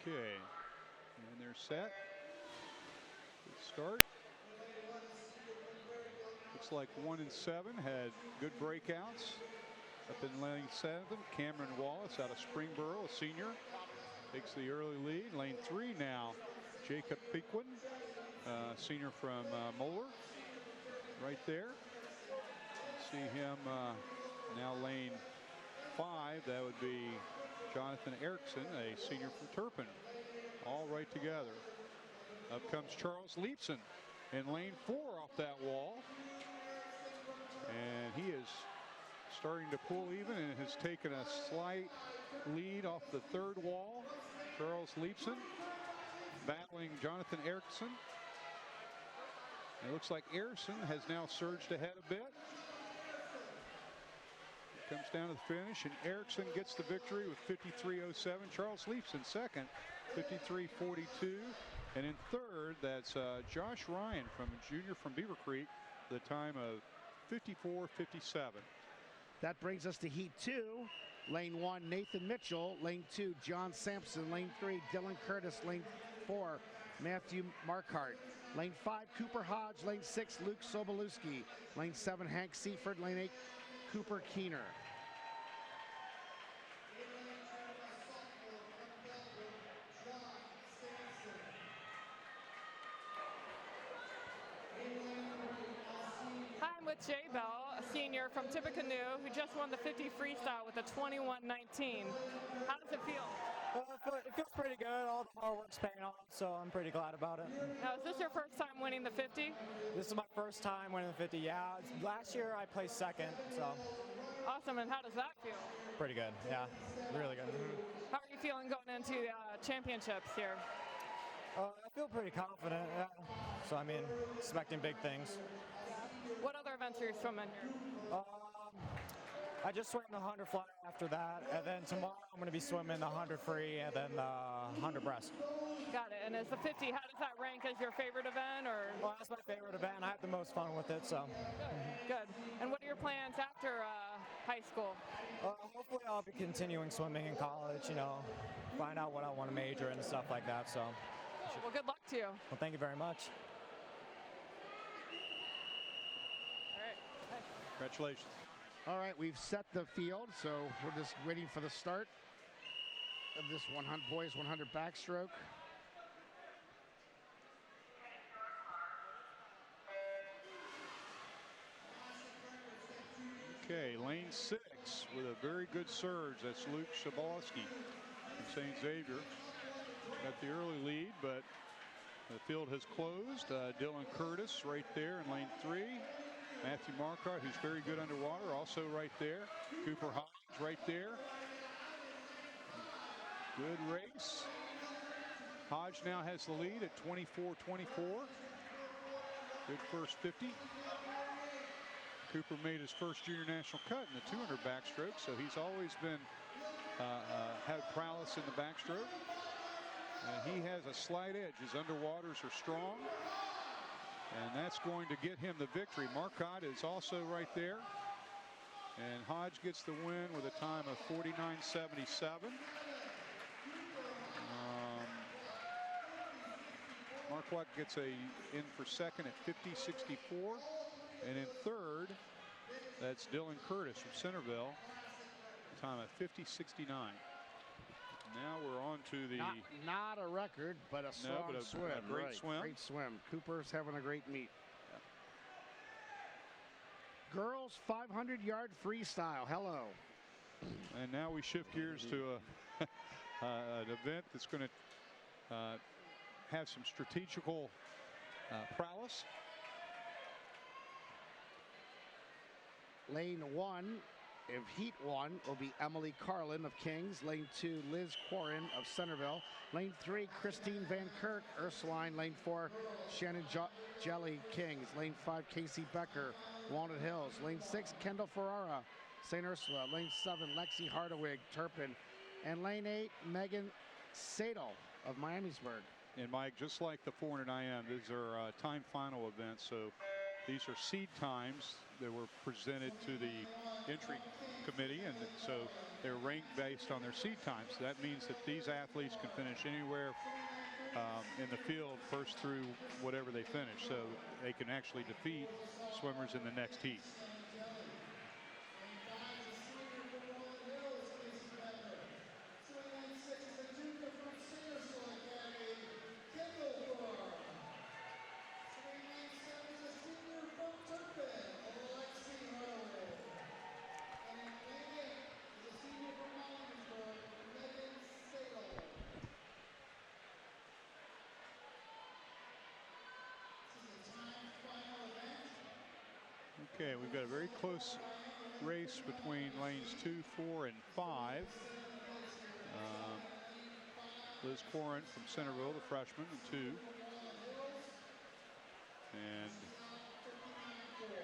Okay, and they're set. Good start. Looks like 1 and 7 had good breakouts. Up in lane 7, Cameron Wallace out of Springboro, a senior, takes the early lead. Lane 3 now, Jacob Pequin, senior from Moeller, right there. See him now lane 5. That would be Jonathan Erickson, a senior from Turpin, all right together. Up comes Charles Leapson in lane 4 off that wall. And he is starting to pull even and has taken a slight lead off the 3rd wall. Charles Leapson battling Jonathan Erickson. It looks like Erickson has now surged ahead a bit. Comes down to the finish, and Erickson gets the victory with 53.07. Charles Leapson second, 53.42. And in third, that's Josh Ryan, from junior from Beaver Creek, the time of 54.57. That brings us to Heat 2. Lane 1, Nathan Mitchell. Lane 2, John Sampson. Lane 3, Dylan Curtis. Lane 4, Matthew Markart. Lane 5, Cooper Hodge. Lane 6, Luke Sobolewski. Lane 7, Hank Seaford. Lane 8, Cooper Keener. Hi, I'm with Jay Bell, a senior from Tippecanoe who just won the 50 freestyle with a 21.19. How does it feel? It feels pretty good. All the hard work's paying off, so I'm pretty glad about it. Now, is this your first time winning the 50? This is my first time winning the 50. Yeah, last year I placed second, so. Awesome, and how does that feel? Pretty good, yeah, really good. How are you feeling going into championships here? I feel pretty confident, yeah. So, I mean, expecting big things. What other events are you swimming here? I just swam the 100 fly after that, and then tomorrow I'm going to be swimming the 100 free and then the 100 breast. Got it. And is the 50, how does that rank as your favorite event? Or? Well, that's my favorite event. I have the most fun with it, so. Good. And what are your plans after high school? Hopefully I'll be continuing swimming in college, you know, find out what I want to major in and stuff like that, so. Well, good luck to you. Well, thank you very much. All right. Congratulations. All right, we've set the field, so we're just waiting for the start of this 100 boys 100 backstroke. Okay, lane 6 with a very good surge. That's Luke Shabalski from St. Xavier. Got the early lead, but the field has closed. Dylan Curtis right there in lane 3. Matthew Markart, who's very good underwater, also right there. Cooper Hodge right there. Good race. Hodge now has the lead at 24-24. Good first 50. Cooper made his first junior national cut in the 200 backstroke, so he's always been had prowess in the backstroke. And he has a slight edge. His underwaters are strong. And that's going to get him the victory. Marcotte is also right there. And Hodge gets the win with a time of 49.77. Marquardt gets in for second at 50.64. And in third, that's Dylan Curtis from Centerville. Time of 50.69. Now we're on to the... Not a record, but a strong swim. A great swim. Great swim. Cooper's having a great meet. Yeah. Girls 500-yard freestyle. Hello. And now we shift gears to an event that's going to have some strategical prowess. Lane 1, if Heat 1, will be Emily Carlin of Kings. Lane 2, Liz Quarren of Centerville. Lane 3, Christine Van Kirk, Ursuline. Lane 4, Shannon Jelly, Kings. Lane 5, Casey Becker, Walnut Hills. Lane 6, Kendall Ferrara, St. Ursula. Lane 7, Lexi Hardawig, Turpin. And lane 8, Megan Sadel of Miamisburg. And Mike, just like the 400 IM, these are time final events, so these are seed times that were presented to the entry committee, and so they're ranked based on their seed times. So that means that these athletes can finish anywhere in the field first through whatever they finish, so they can actually defeat swimmers in the next heat. Okay, we've got a very close race between lanes 2, 4, and 5. Liz Corin from Centerville, the freshman, in 2. And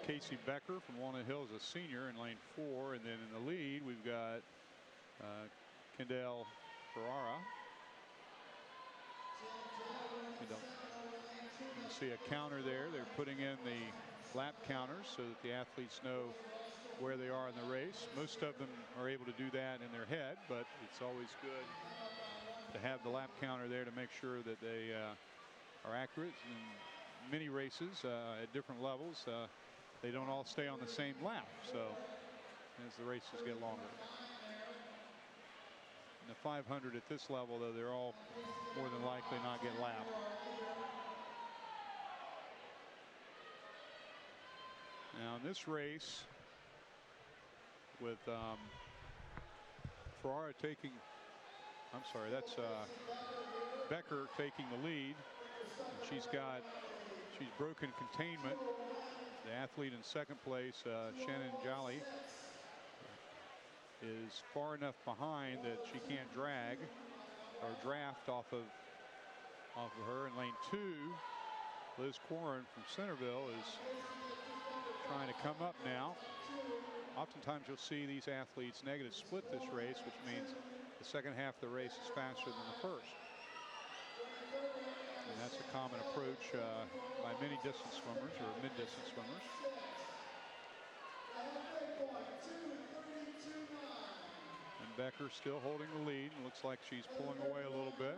Casey Becker from Walnut Hills, a senior, in lane 4. And then in the lead, we've got Kendall Ferrara. You can see a counter there. They're putting in the lap counters so that the athletes know where they are in the race. Most of them are able to do that in their head, but it's always good to have the lap counter there to make sure that they are accurate. In many races at different levels, they don't all stay on the same lap, so as the races get longer. In the 500 at this level, though, they're all more than likely not get lapped. Now in this race, with Ferrara taking, I'm sorry, that's Becker taking the lead. She's broken containment. The athlete in second place, Shannon Jolly, is far enough behind that she can't drag or draft off of her. In lane 2, Liz Corin from Centerville is trying to come up now. Oftentimes you'll see these athletes negative split this race, which means the second half of the race is faster than the first. And that's a common approach by many distance swimmers or mid-distance swimmers. And Becker still holding the lead. Looks like she's pulling away a little bit.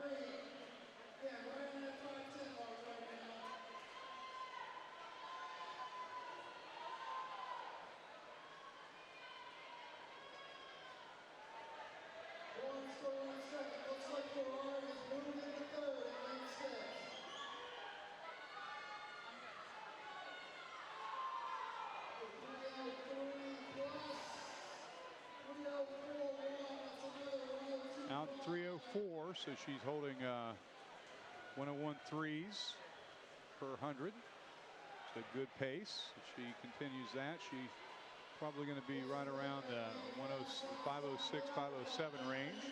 Out 3:04, so she's holding 1:01.3s per 100. It's a good pace. If she continues that, she's probably going to be right around 5:06, 5:07 range.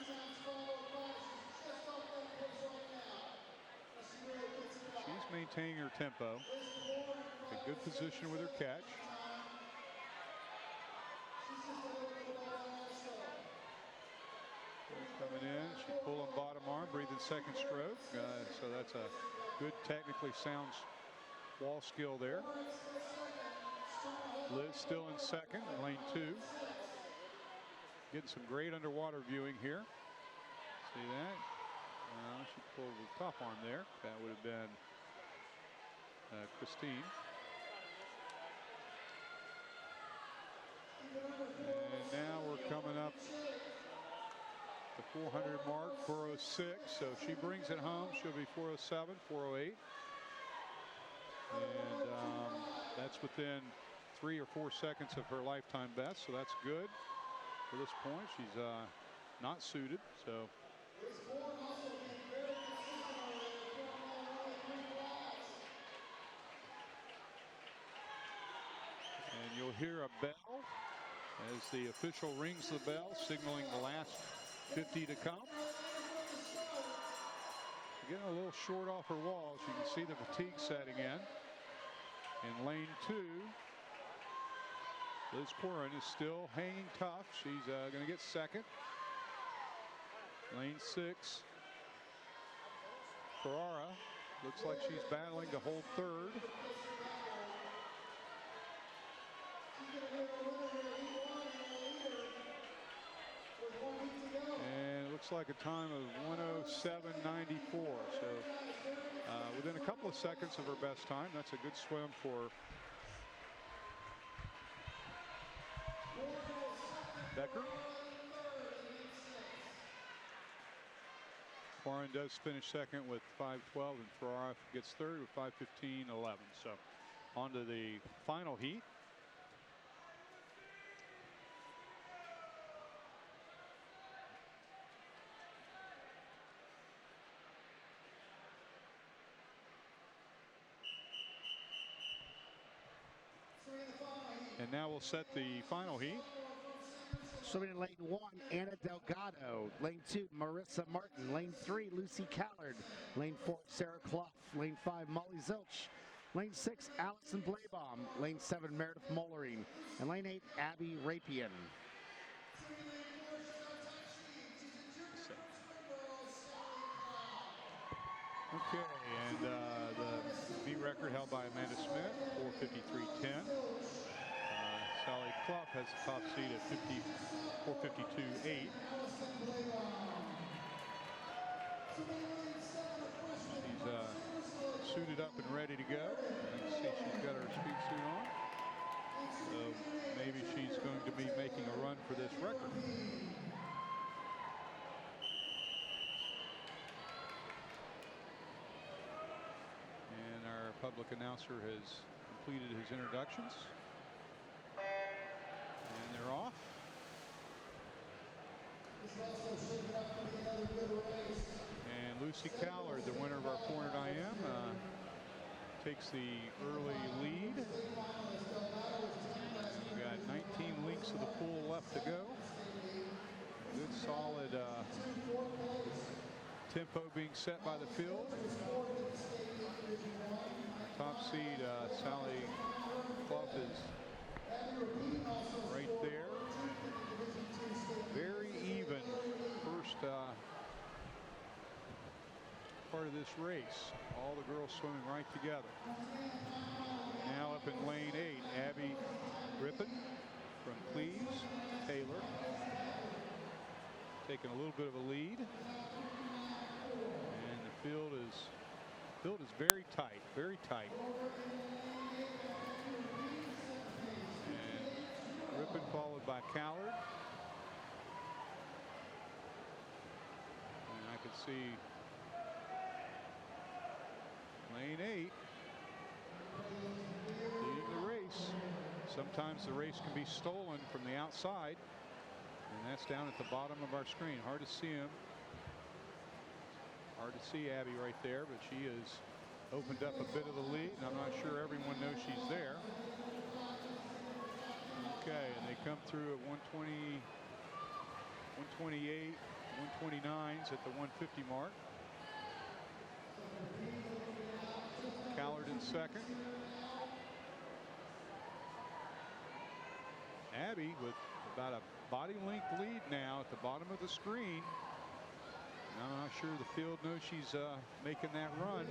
She's maintaining her tempo. A good position with her catch. Coming in, she's pulling bottom arm, breathing second stroke. So that's a good technically sound wall skill there. Liz still in second in lane 2. Getting some great underwater viewing here. See that? She pulled the top arm there. That would have been Christine. And now we're coming up the 400 mark, 4:06. So if she brings it home, she'll be 4:07, 4:08. And that's within 3 or 4 seconds of her lifetime best. So that's good for this point. She's not suited. So and you'll hear a bell as the official rings the bell, signaling the last 50 to come. Getting a little short off her walls. You can see the fatigue setting in. In lane 2, Liz Corin is still hanging tough. She's going to get second. Lane 6, Ferrara looks like she's battling to hold third. looks like a time of 1:07.94. So within a couple of seconds of her best time. That's a good swim for Becker. Warren does finish second with 5:12, and Ferrara gets third with 5:15.11. So on to the final heat. And now we'll set the final heat. Swimming in lane 1, Anna Delgado. Lane 2, Marissa Martin. Lane 3, Lucy Callard. Lane 4, Sarah Clough. Lane 5, Molly Zilch. Lane 6, Allison Blaybaum. Lane 7, Meredith Mollering. And lane 8, Abby Rapian. Okay, and the meet record held by Amanda Smith, 4:53.10. Sally Clough has the top seed at 4:52.8. She's suited up and ready to go. You can see she's got her speed suit on. So maybe she's going to be making a run for this record. And our public announcer has completed his introductions. And they're off. And Lucy Callard, the winner of our 400 IM, takes the early lead. We've got 19 links of the pool left to go. Good solid tempo being set by the field. Top seed Sally Clough is right there. Very even first part of this race. All the girls swimming right together. Now up in lane 8, Abby Rippon from Cleves. Taylor taking a little bit of a lead. And the field is very tight, very tight. And Rippon followed by Callard. And I can see lane 8 leading the race. Sometimes the race can be stolen from the outside, and that's down at the bottom of our screen. Hard to see him. Hard to see Abby right there, but she has opened up a bit of the lead, and I'm not sure everyone knows she's there. Okay, and they come through at 120, 128, 129s at the 150 mark. Callard in second. Abby with about a body length lead now at the bottom of the screen. I'm not sure the field knows she's making that run.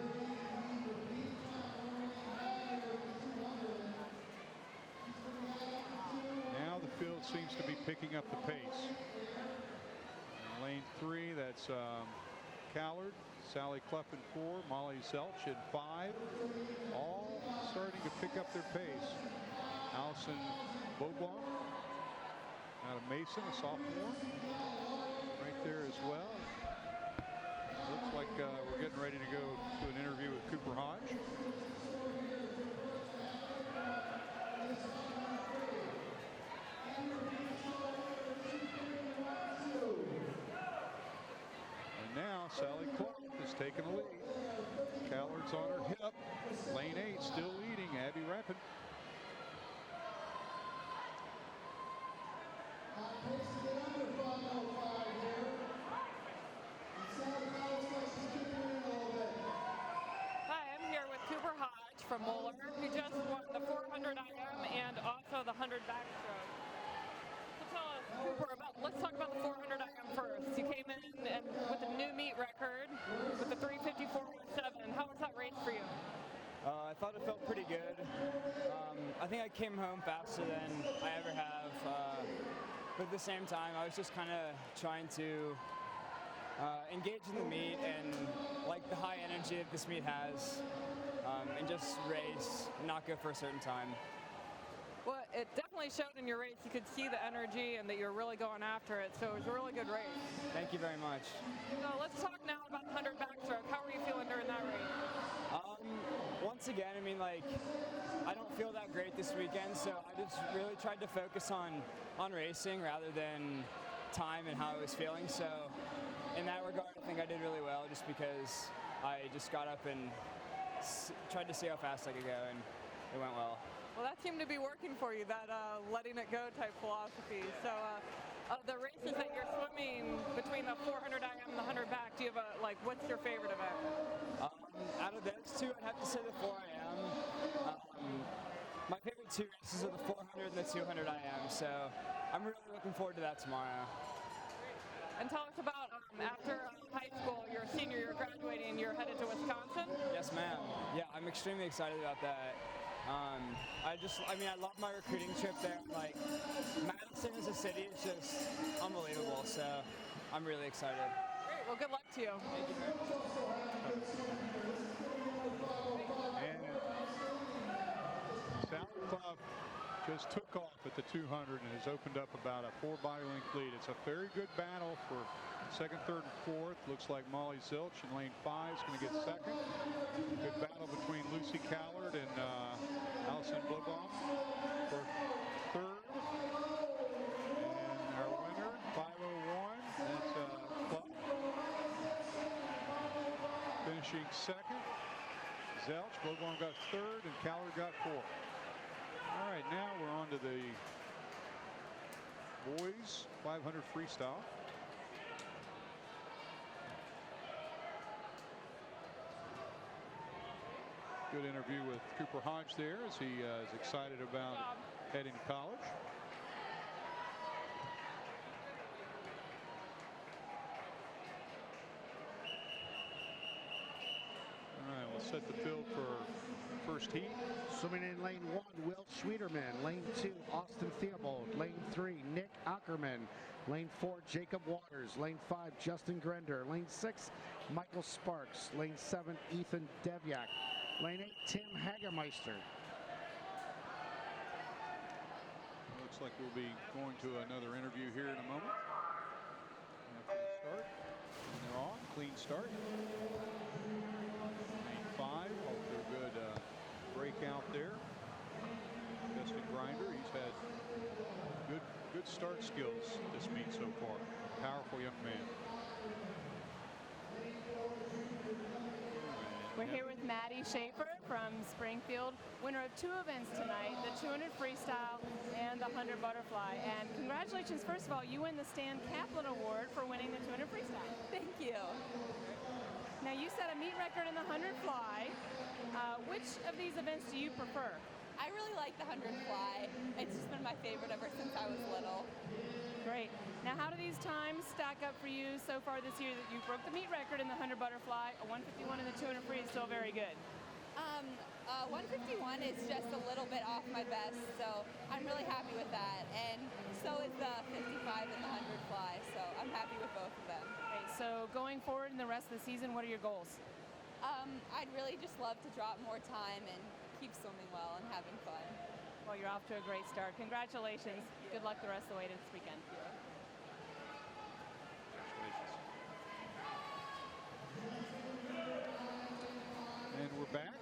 Now the field seems to be picking up the pace. In lane 3, that's Callard, Sally Clough in 4, Molly Zelch in 5. All starting to pick up their pace. Allison Bobon out of Mason, a sophomore, right there as well. Looks like we're getting ready to go to an interview with Cooper Hodge. And now Sally Clough is taking the lead. Callard's on her hip. Lane 8 still leading, Abby Rapian. From Moeller, who just won the 400 IM and also the 100 backstroke. So tell us, Cooper, let's talk about the 400 IM first. You came in and with a new meet record with the 3:54.7. How was that race for you? I thought it felt pretty good. I think I came home faster than I ever have. But at the same time, I was just kind of trying to engage in the meet and like the high energy that this meet has, and just race, not go for a certain time. Well, it definitely showed in your race. You could see the energy and that you're really going after it. So it was a really good race. Thank you very much. So let's talk now about the 100 backstroke. How were you feeling during that race? Once again, I mean, like, I don't feel that great this weekend, so I just really tried to focus on racing rather than time and how I was feeling. So in that regard, I think I did really well just because I just got up and tried to see how fast I could go, and it went well. Well, that seemed to be working for you, that letting it go type philosophy. So of the races that you're swimming between the 400 IM and the 100 back, do you have what's your favorite event? Out of those two, I'd have to say the 4 IM. My favorite two races are the 400 and the 200 IM, so I'm really looking forward to that tomorrow. And tell us about after high school, you're a senior, you're graduating, you're headed to Wisconsin? Yes, ma'am. Yeah, I'm extremely excited about that. I love my recruiting trip there. Like, Madison as a city is just unbelievable, so I'm really excited. Great, well, good luck to you. Thank you very much. And South Club just took off at the 200 and has opened up about a 4 body length lead. It's a very good battle for second, third, and fourth. Looks like Molly Zilch in lane 5 is going to get second. Good battle between Lucy Callard and Allison Bloboff for third. And our winner, 5:01, that's Club. Finishing second. Zelch, Bloboff got third, and Callard got fourth. All right, now we're on to the boys 500 freestyle. Good interview with Cooper Hodge there as he is excited about heading to college. All right, we'll set the field for first heat. Swimming in lane 1, Will Schwederman. Lane 2, Austin Theobald. Lane 3, Nick Ackerman. Lane 4, Jacob Waters. Lane 5, Justin Grender. Lane 6, Michael Sparks. Lane 7, Ethan Devyak. Lane 8, Tim Hagemeister. Looks like we'll be going to another interview here in a moment. After the start. And they're on. Clean start. Lane 5, off to a good breakout there. Justin Grinder, he's had good start skills this meet so far. Powerful young man. We're here with Maddie Schaefer from Springfield, winner of 2 events tonight, the 200 freestyle and the 100 butterfly. And congratulations, first of all, you win the Stan Kaplan Award for winning the 200 freestyle. Thank you. Now you set a meet record in the 100 fly. Which of these events do you prefer? I really like the 100 fly. It's just been my favorite ever since I was little. Great. Now, how do these times stack up for you so far this year? That you broke the meet record in the 100 butterfly, a 151 in the 200 free is still very good. 151 is just a little bit off my best, so I'm really happy with that. And so is the 55 and the 100 fly, so I'm happy with both of them. Okay, so going forward in the rest of the season, what are your goals? I'd really just love to drop more time and keep swimming well and having fun. Well, you're off to a great start. Congratulations. Good luck the rest of the way to this weekend. And we're back.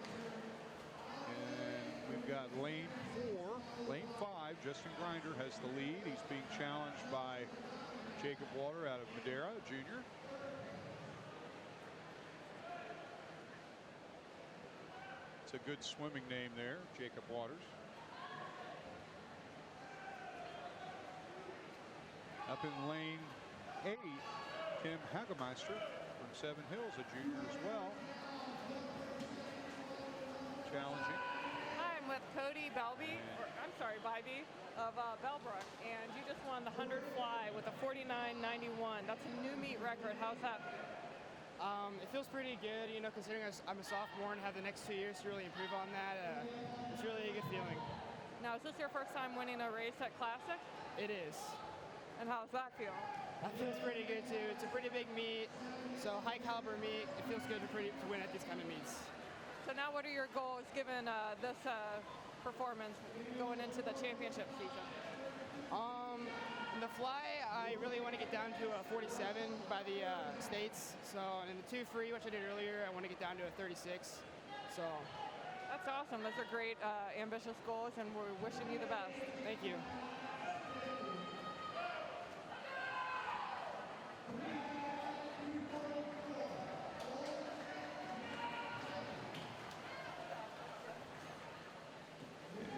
And we've got lane 4, lane 5. Justin Grinder has the lead. He's being challenged by Jacob Water out of Madera, a junior. It's a good swimming name there, Jacob Waters. Up in lane 8, Tim Hagemeister from Seven Hills, a junior as well. Challenging. Hi, I'm with Cody Bybee of Bellbrook, and you just won the 100 fly with a 49.91. That's a new meet record. How's that? It feels pretty good, you know, considering I'm a sophomore and have the next 2 years to really improve on that. It's really a good feeling. Now, is this your first time winning a race at Classic? It is. And how's that feel? That feels pretty good too. It's a pretty big meet, so high caliber meet. It feels good to win at these kind of meets. So now what are your goals given this performance going into the championship season? In the fly, I really want to get down to a 47 by the states. So in the 2 free, which I did earlier, I want to get down to a 36. So that's awesome. Those are great, ambitious goals, and we're wishing you the best. Thank you.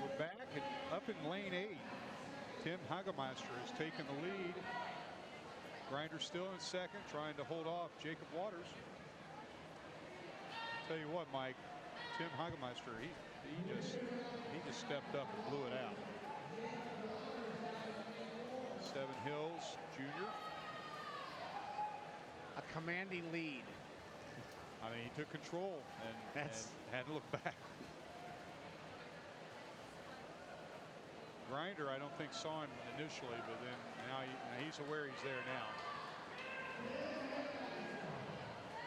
We're back and up in lane 8. Tim Hagemeister has taken the lead. Grinder still in second, trying to hold off Jacob Waters. Tell you what, Mike, Tim Hagemeister, he just stepped up and blew it out. Seven Hills Jr. A commanding lead. I mean, he took control and had to look back. Grinder, I don't think saw him initially, but then now he's aware he's there now.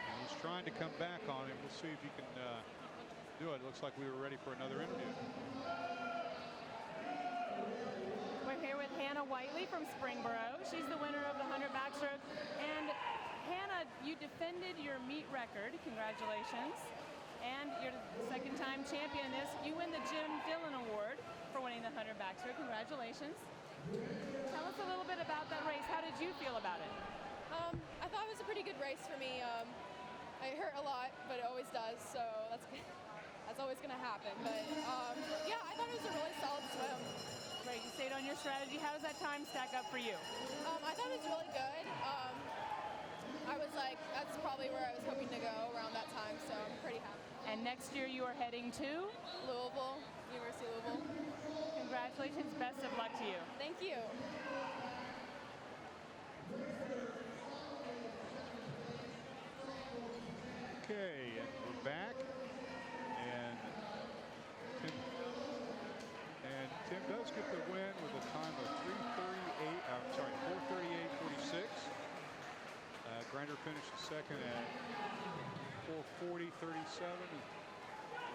And he's trying to come back on him. We'll see if he can do it. Looks like we were ready for another interview. We're here with Hannah Whiteley from Springboro. She's the winner of the 100 backstroke. And Hannah, you defended your meet record. Congratulations. And you're the second-time champion in this. You win the Jim Dillon Award for winning the 100 backstroke. Congratulations. Tell us a little bit about that race. How did you feel about it? I thought it was a pretty good race for me. It hurt a lot, but it always does, so that's always going to happen. But yeah, I thought it was a really solid swim. Great. You stayed on your strategy. How does that time stack up for you? I thought it was really good. I was like, that's probably where I was hoping to go around that time, so I'm pretty happy. And next year you are heading to? Louisville, University of Louisville. Congratulations. Best of luck to you. Thank you. Okay, and we're back. And Tim does get the win with a time of 4:38:46. Grinder finishes second at 4:40:37.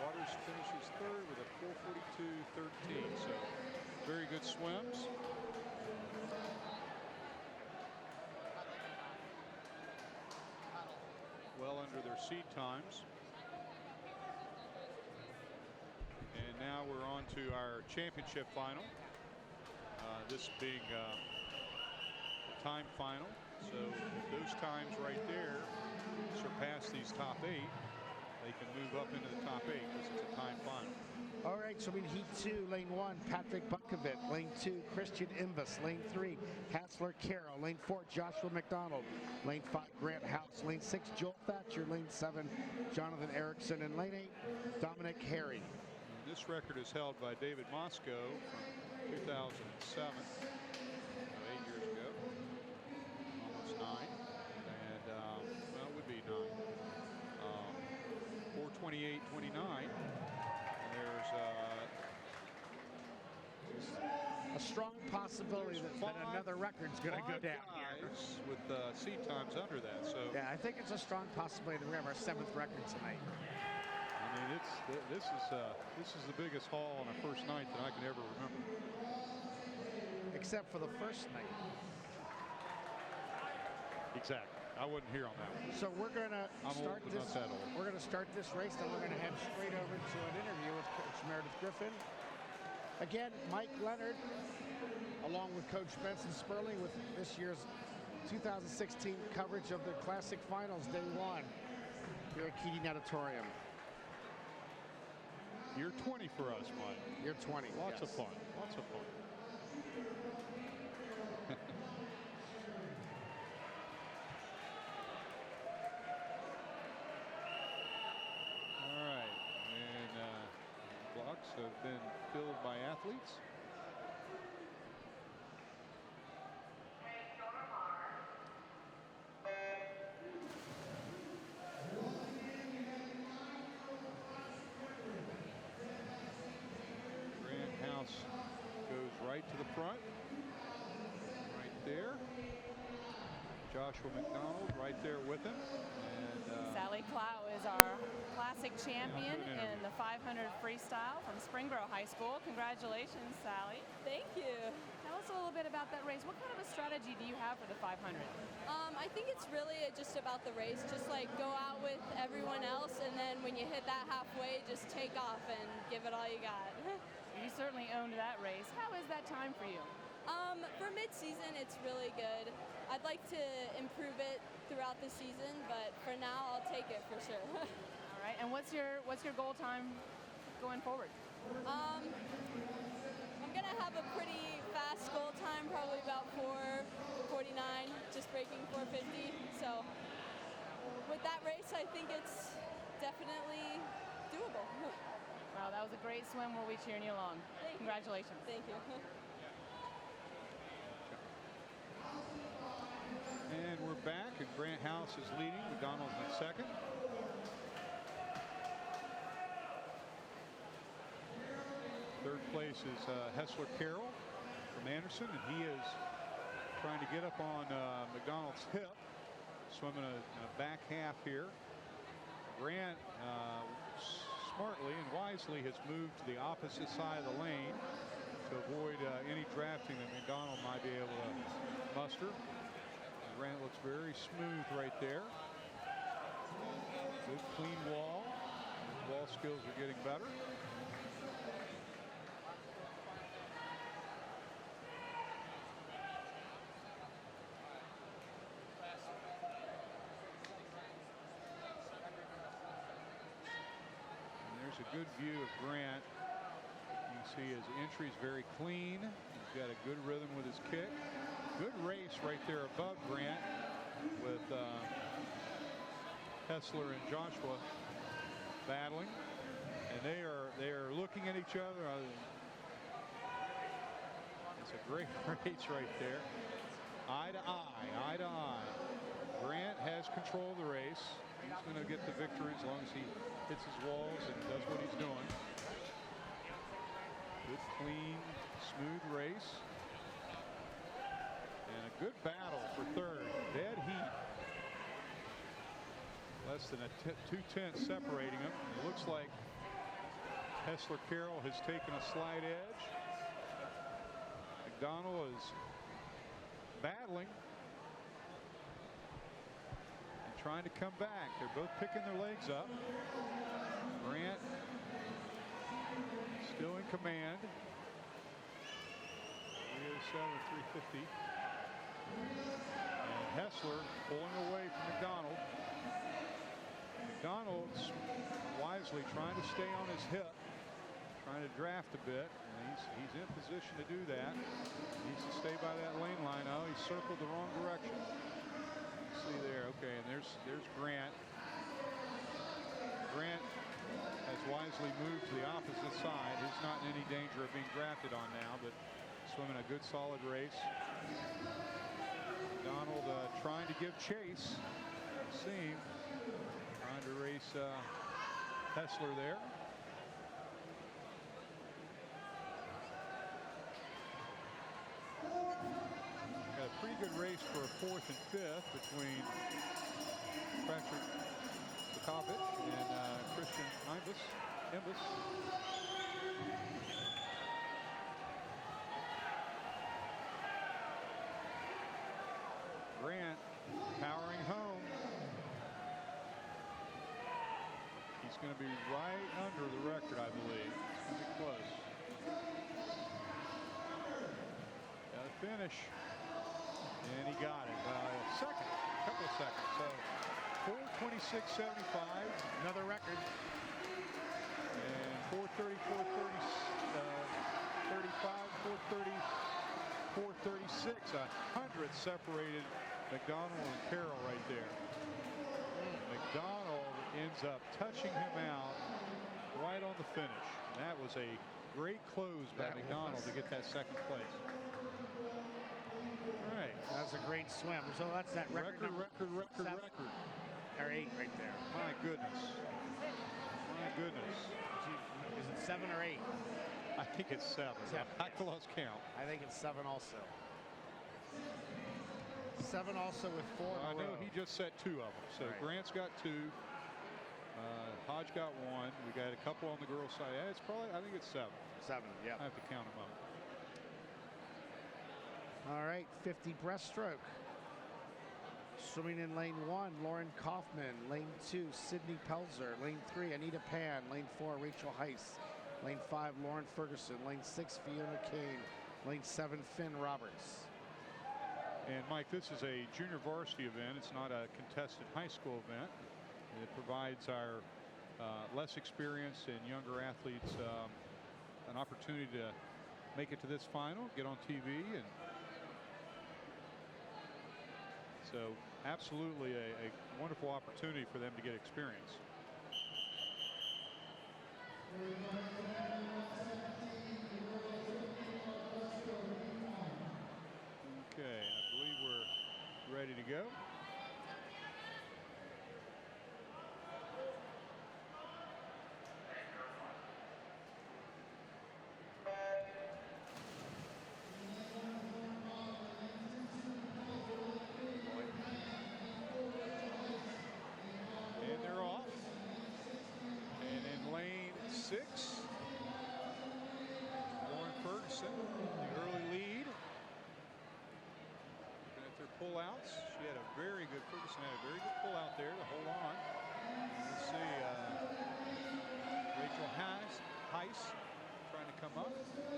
Waters finishes third with a 4:42:13. So very good swims. Well under their seed times. And now we're on to our championship final. This being the time final. So if those times right there surpass these top 8, they can move up into the top 8 because it's a time final. All right, so in Heat 2, Lane 1, Patrick Bukovic. Lane 2, Christian Invas. Lane 3, Hassler Carroll. Lane 4, Joshua McDonald. Lane 5, Grant House. Lane 6, Joel Thatcher. Lane 7, Jonathan Erickson. And Lane 8, Dominic Harry. And this record is held by David Moscow from 2007, 8 years ago, almost 9, and well, it would be 9. 4:28:29. There's a strong possibility that another record's going to go down here. With seat times under that. So yeah, I think it's a strong possibility that we have our 7th record tonight. I mean, this is the biggest haul on a first night that I can ever remember. Except for the first night. Exactly. I wasn't here on that one. So we're going to start old, but this. not that old. We're going to start this race, then we're going to head straight over to an interview with Coach Meredith Griffin. Again, Mike Leonard, along with Coach Benson Sperling, with this year's 2016 coverage of the Classic Finals Day 1 here at Keating Auditorium. Year 20 for us, Mike. Year 20. Lots yes. of fun. Lots of fun. All right, and blocks have been filled by athletes. Grant House goes right to the front, right there. Joshua McDonald right there with him. And Sally Clow is our classic champion in the 500 freestyle from Springboro High School. Congratulations, Sally. Thank you. Tell us a little bit about that race. What kind of a strategy do you have for the 500? I think it's really just about the race. Just like go out with everyone else, and then when you hit that halfway, just take off and give it all you got. You certainly owned that race. How is that time for you? For mid-season, it's really good. I'd like to improve it throughout the season, but for now, I'll take it for sure. All right. And what's your goal time going forward? I'm gonna have a pretty fast goal time, probably about 4:49, just breaking 4:50. So with that race, I think it's definitely doable. Wow, that was a great swim. We'll be cheering you along. Congratulations. Thank you. And we're back, and Grant House is leading. McDonald's in second. Third place is Hessler Carroll from Anderson, and he is trying to get up on McDonald's hip, swimming a back half here. Grant smartly and wisely has moved to the opposite side of the lane to avoid any drafting that McDonald might be able to muster. Grant looks very smooth right there. Good clean wall. His wall skills are getting better. And there's a good view of Grant. You can see his entry is very clean. He's got a good rhythm with his kick. Good race right there above Grant with Hessler and Joshua battling, and they are looking at each other. It's a great race right there, eye to eye. Grant has control of the race. He's going to get the victory as long as he hits his walls and does what he's doing. Good, clean, smooth race. And a good battle for third. Dead heat. Less than a 2/10 separating them. It looks like Hessler Carroll has taken a slight edge. McDonald is battling and trying to come back. They're both picking their legs up. Grant still in command. 3:07, 3:50. And Hessler pulling away from McDonald. McDonald's wisely trying to stay on his hip, trying to draft a bit, and he's in position to do that. He needs to stay by that lane line. Oh, he circled the wrong direction. You see there, okay, and there's Grant. Grant has wisely moved to the opposite side. He's not in any danger of being drafted on now, but swimming a good solid race. Donald trying to give chase. See him trying to race Hessler there. Got a pretty good race for a 4th and 5th between Patrick Bukovic and Christian Imbus. Grant powering home. He's going to be right under the record, I believe. It's going to be close. Got to finish. And he got it by a second, a couple of seconds. So 4:26.75. Another record. And 4:30, 4:30, 4:35, 4:30, 4:36. 100 separated McDonald and Carroll right there. McDonald ends up touching him out right on the finish. And that was a great close by McDonald to get that second place. All right. That's a great swim. So that's that record. Record. Or 8 right there. My goodness. Is it 7 or 8? I think it's 7. I lost count. I think it's 7 also. 7 7 also with 4 in I a know row. he just set 2 of them. So Right. Grant's got 2. Hodge got 1. We got a couple on the girls' side. Yeah, it's probably, I think it's 7. 7, yeah. I have to count them up. All right, 50 breaststroke. Swimming in lane 1, Lauren Kaufman. Lane 2, Sydney Pelzer. Lane 3, Anita Pan. Lane 4, Rachel Heiss. Lane 5, Lauren Ferguson. Lane 6, Fiona Kane. Lane 7, Finn Roberts. And Mike, this is a junior varsity event. It's not a contested high school event. It provides our less experienced and younger athletes an opportunity to make it to this final, get on TV, and so absolutely a wonderful opportunity for them to get experience. Okay, I believe we're ready to go. And they're off. And in lane 6, Lauren Ferguson, the early lead. Looking at their pullouts, she had a very good, Ferguson had a very good pullout there to hold on. Let's see, Rachel Heiss trying to come up. It's going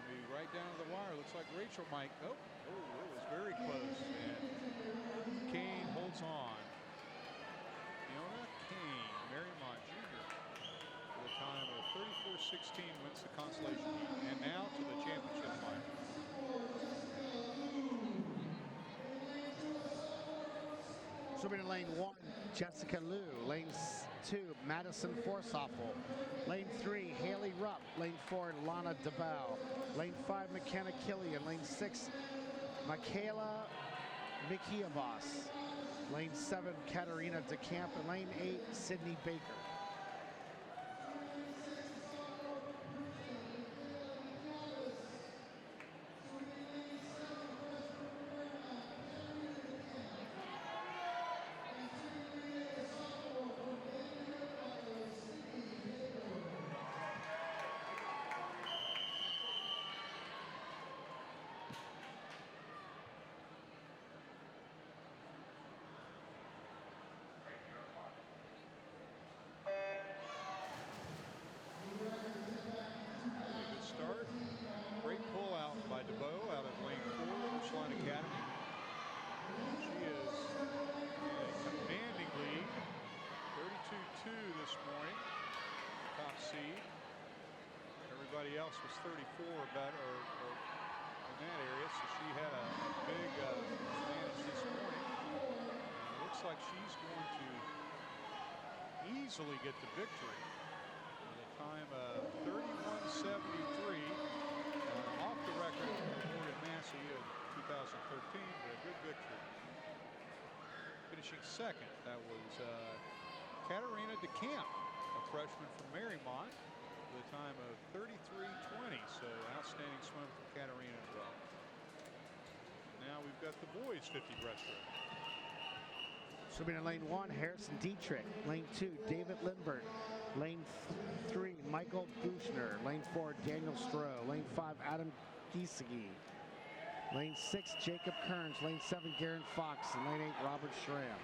to be right down to the wire. Looks like Rachel might, oh, it was very close. And Kane holds on. Fiona Kane, Marymount Jr. with a time of 34:16 wins the consolation heat. And now to the championship final. Swimming in lane 1, Jessica Liu. Lane 2, Madison Forsoffel. Lane 3, Haley Rupp. Lane 4, Lana DeVal. Lane 5, McKenna Killian. Lane 6, Michaela Mikiavas. Lane 7, Katarina DeCamp. And lane 8, Sydney Baker. Good start. Great pull out by DeBow out of lane 4, Richland Academy. She is in a commanding lead. 32-2 this morning. Top seed. Everybody else was 34 about or in that area, so she had a big advantage this morning. And it looks like she's going to easily get the victory. With a time of 31:73, off the record of Memorial Massey of 2013, but a good victory. Finishing second, that was Katarina DeCamp, a freshman from Marymount, with a time of 33:20. So outstanding swim from Katarina as well. Now we've got the boys 50 breaststroke. Swimming in lane 1, Harrison Dietrich. Lane 2, David Lindbergh. Lane 3, Michael Buchner. Lane 4, Daniel Stroh. Lane 5, Adam Giesecke. Lane 6, Jacob Kearns. Lane 7, Garen Fox. And lane 8, Robert Schramm.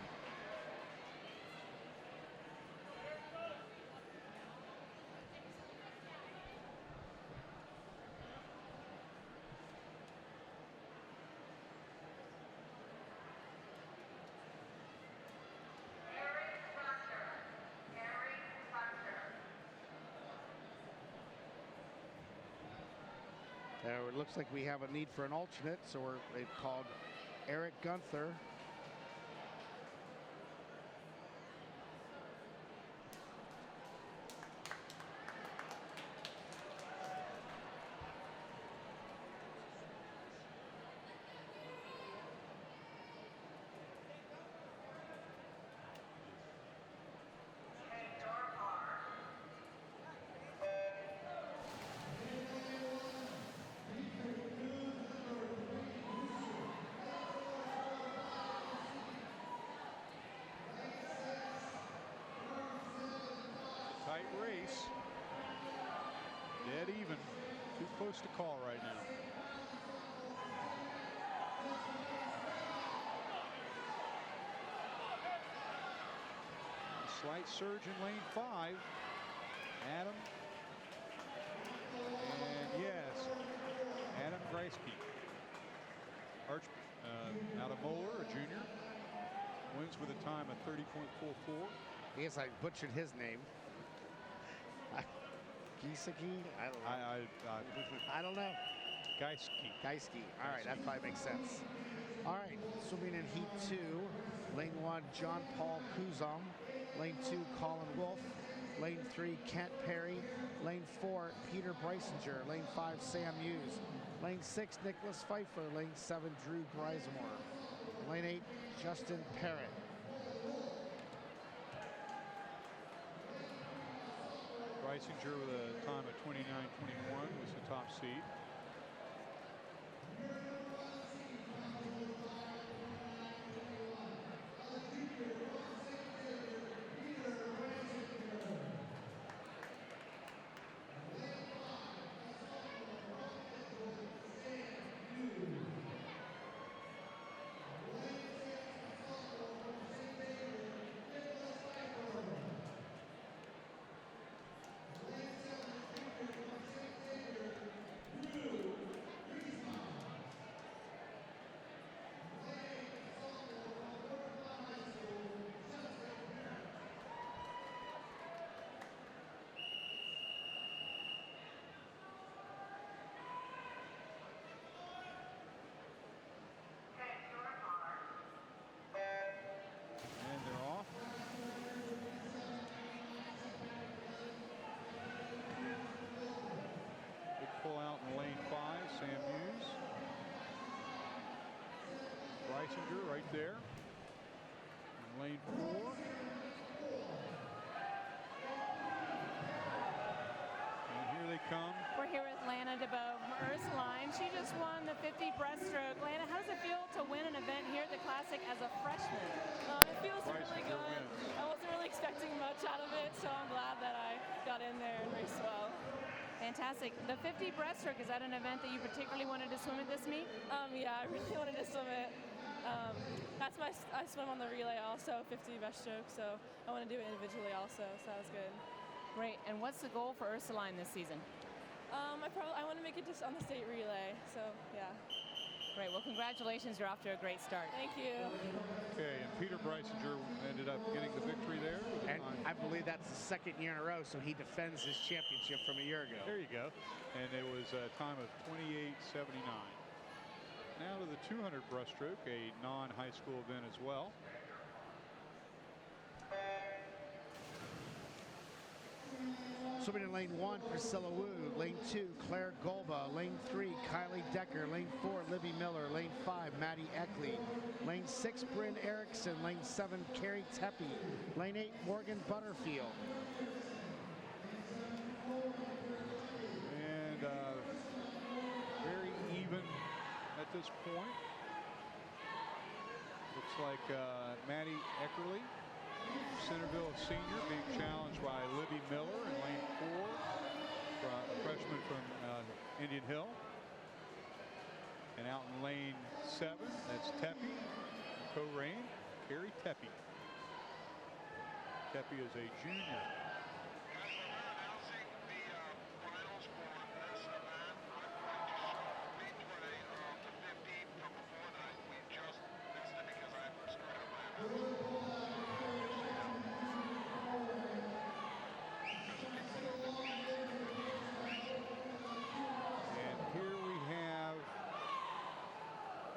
It looks like we have a need for an alternate, so they've called Eric Gunther. tight race. Dead even. Too close to call right now. A slight surge in lane 5. Adam. And yes, Adam Greisky. Out of Moeller, a junior. Wins with a time of 30.44. I guess I butchered his name. Giesecke? I don't know. I don't know. Geiske. Geiske. All right, that probably makes sense. All right, swimming in heat 2. Lane 1, John Paul Kuzum. Lane 2, Colin Wolf. Lane 3, Kent Perry. Lane 4, Peter Breisinger. Lane 5, Sam Hughes. Lane 6, Nicholas Pfeiffer. Lane 7, Drew Grismore. Lane 8, Justin Parrott. Breisinger with a time of 29.21 was the top seed. Right there. In lane 4. And here they come. We're here with Lana DeBow from Ursuline. She just won the 50 breaststroke. Lana, how does it feel to win an event here at the Classic as a freshman? It feels really good. I wasn't really expecting much out of it, so I'm glad that I got in there and raced well. Fantastic. The 50 breaststroke, is that an event that you particularly wanted to swim at this meet? Yeah, I really wanted to swim it. I swim on the relay also, 50 breaststroke, so I want to do it individually also, so that was good. Great. And what's the goal for Ursuline this season? I want to make it just on the state relay, so yeah. Great. Well, congratulations. You're off to a great start. Thank you. Okay, and Peter Breisinger ended up getting the victory there. And I believe that's the second year in a row, so he defends his championship from a year ago. There you go. And it was a time of 28.79. Now to the 200 breaststroke, a non-high school event as well. Swimming in lane 1, Priscilla Wu. Lane 2, Claire Golba. Lane 3, Kylie Decker. Lane 4, Libby Miller. Lane 5, Maddie Eckley. Lane 6, Bryn Erickson. Lane 7, Carrie Tepe. Lane 8, Morgan Butterfield. And very even at this point. Looks like Maddie Eckerly, Centerville senior, being challenged by Libby Miller in lane 4, a freshman from Indian Hill. And out in lane 7, that's Tepe, co-reign, Carrie Tepe. Tepe is a junior.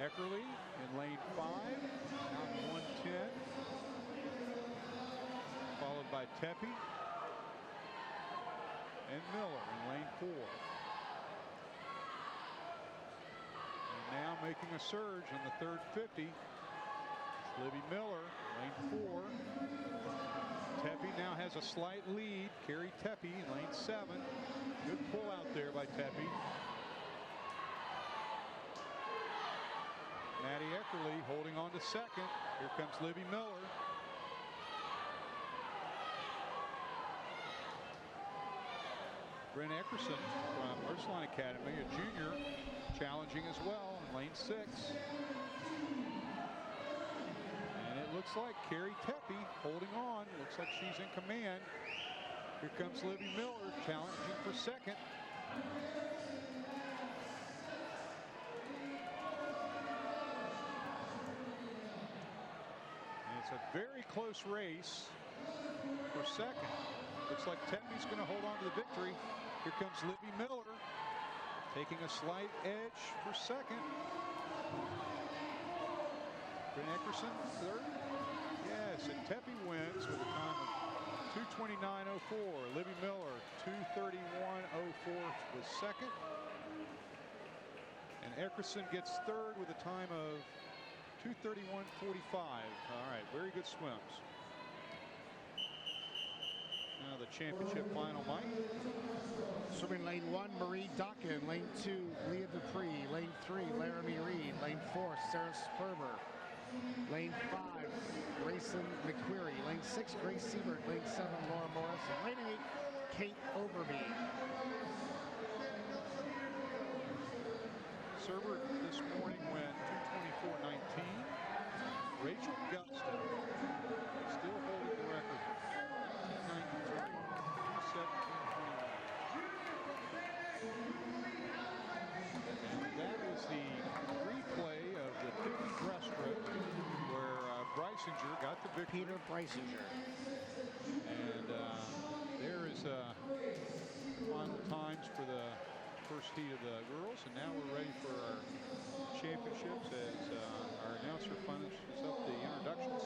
Eckerly in lane 5, out in 110, followed by Tepe and Miller in lane 4. And now making a surge in the third 50, Libby Miller, lane 4. Tepe now has a slight lead. Carrie Tepe in lane 7. Good pull out there by Tepe. Maddie Eckerly holding on to second. Here comes Libby Miller. Brent Eckerson from Ursuline Academy, a junior, challenging as well in lane 6. And it looks like Carrie Tepe holding on. Looks like she's in command. Here comes Libby Miller challenging for second. And it's a very close race for second. Looks like Tepe's going to hold on to the victory. Here comes Libby Miller taking a slight edge for second. Brent Eckerson third. Yes, and Tepe wins with a time of 2:29.04. Libby Miller 2:31.04 was second. And Eckerson gets third with a time of 2:31.45. All right, very good swims. Now the championship final, Mike. Swimming lane 1, Marie Dockin. Lane 2, Leah Dupree. Lane 3, Laramie Reed. Lane 4, Sarah Sperber. Lane 5, Grayson McQuarrie. Lane 6, Grace Siebert. Lane 7, Laura Morris. And lane 8, Kate Overby. Serber this morning went 2:24.19. Rachel Gustin still holding the record. 2:93, 17:21. And that is the replay of the 50 breaststroke where Breisinger got the victory. Peter Breisinger. And there is final times for the first heat of the girls, and now we're ready for our championships as our announcer finishes up the introductions.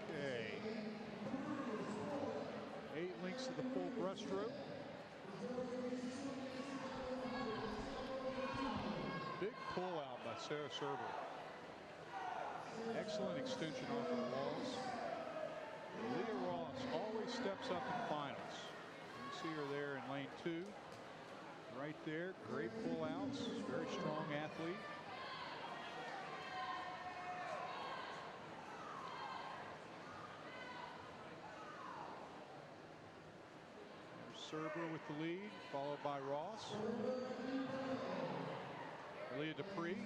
Okay. 8 links to the full breaststroke. Big pull out by Sarah Serber. Excellent extension off the walls. Leah Ross always steps up in finals. You see her there in lane 2. Right there, great pull outs, very strong athlete. Serber with the lead, followed by Ross. Leah Dupree. I'm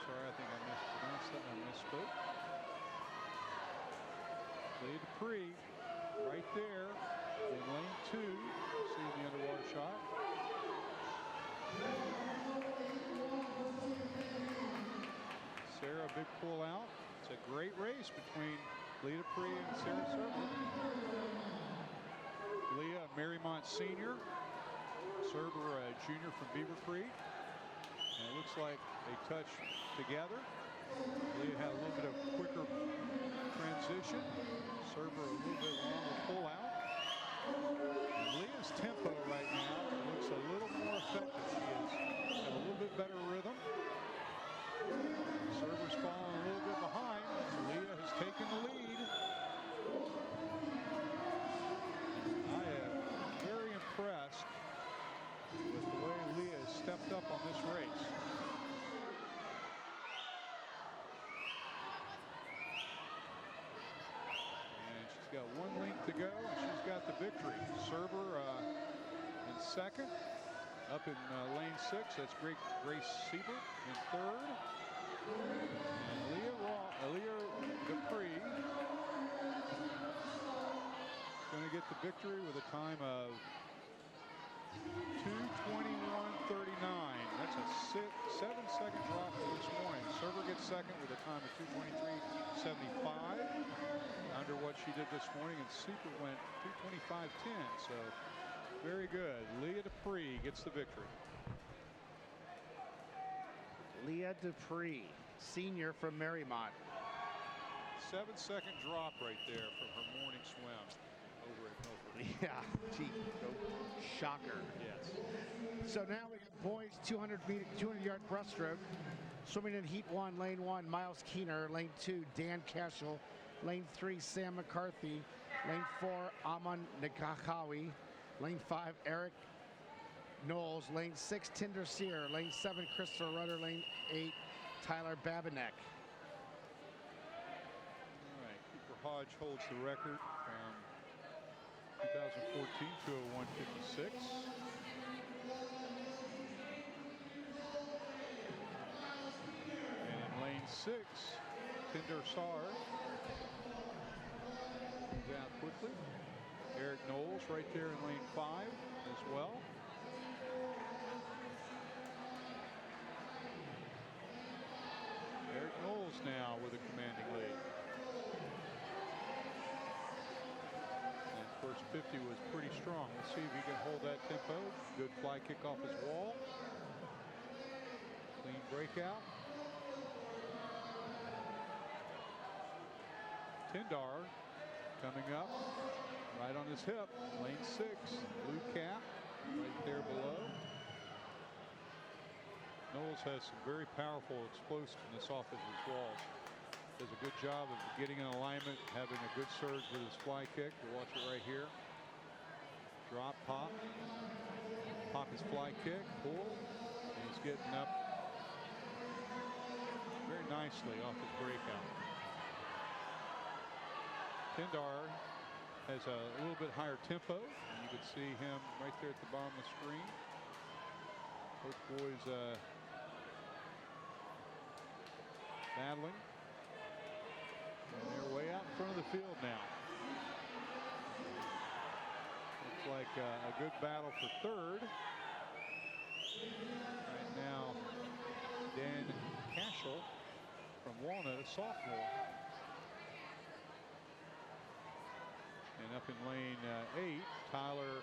sorry, I think I mispronounced that. I misspoke. Leah Dupree right there in lane 2. See the underwater shot. Sarah, big pull out. It's a great race between Leah Dupree and Sarah Serber. Leah, a Marymount senior. Serber, a junior from Beaver Creek. And it looks like they touch together. Leah had a little bit of quicker transition. Serber a little bit longer pull out. And Leah's tempo right now looks a little more effective. She has got a little bit better rhythm. Serber's falling a little bit behind. Leah has taken the lead. I am very impressed with the way Leah has stepped up on this race. And she's got 1 length to go, and she's got the victory. Serber in second. Up in lane 6, that's Grace Siebert in third. And Leah Dupree going to get the victory with a time of 2:21.39. That's a 7-second drop this morning. Serber gets second with a time of 2:23.75, under what she did this morning, and Siebert went 2:25.10. So very good. Leah Dupree gets the victory. Leah Dupree, senior from Marymount. 7-second drop right there from her morning swim over at Milford. Yeah, gee, no shocker. Yes. So now we have boys 200-yard breaststroke. Swimming in heat 1, lane 1, Miles Keener. Lane 2, Dan Cashel. Lane 3, Sam McCarthy. Lane 4, Aman Nikakawi. Lane 5, Eric Knowles. Lane 6, Tinder Sear. Lane 7, Christopher Rudder. Lane 8, Tyler Babinek. All right, Cooper Hodge holds the record from 2014 to a 156. And in lane 6, Tinder Sar moves out quickly. Eric Knowles right there in lane 5 as well. Eric Knowles now with a commanding lead. And first 50 was pretty strong. Let's see if he can hold that tempo. Good fly kick off his wall. Clean breakout. Tindar coming up right on his hip. Lane 6, blue cap right there below. Knowles has some very powerful explosiveness off of his walls. Does a good job of getting in alignment, having a good surge with his fly kick. We'll watch it right here. Drop, pop. Pop his fly kick, pull. And he's getting up very nicely off his breakout. Tindar has a little bit higher tempo. And you can see him right there at the bottom of the screen. Both boys battling. And they're way out in front of the field now. Looks like a good battle for third. Right now, Dan Cashel from Walnut, a sophomore. And up in lane 8, Tyler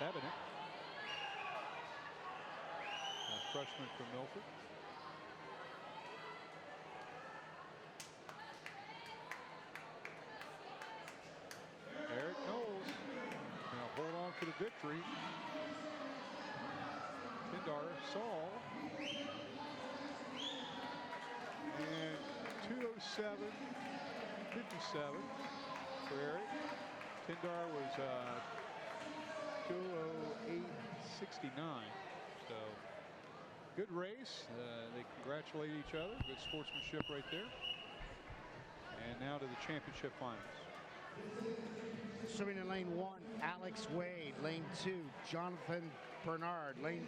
Babinek, a freshman from Milford. Eric Knowles now hold on for the victory. Tindar Saul. And 2:07.57 for Eric. Tindar was 2:08.69. So good race. They congratulate each other. Good sportsmanship right there. And now to the championship finals. Swimming in lane 1, Alex Wade. Lane 2, Jonathan Bernard. Lane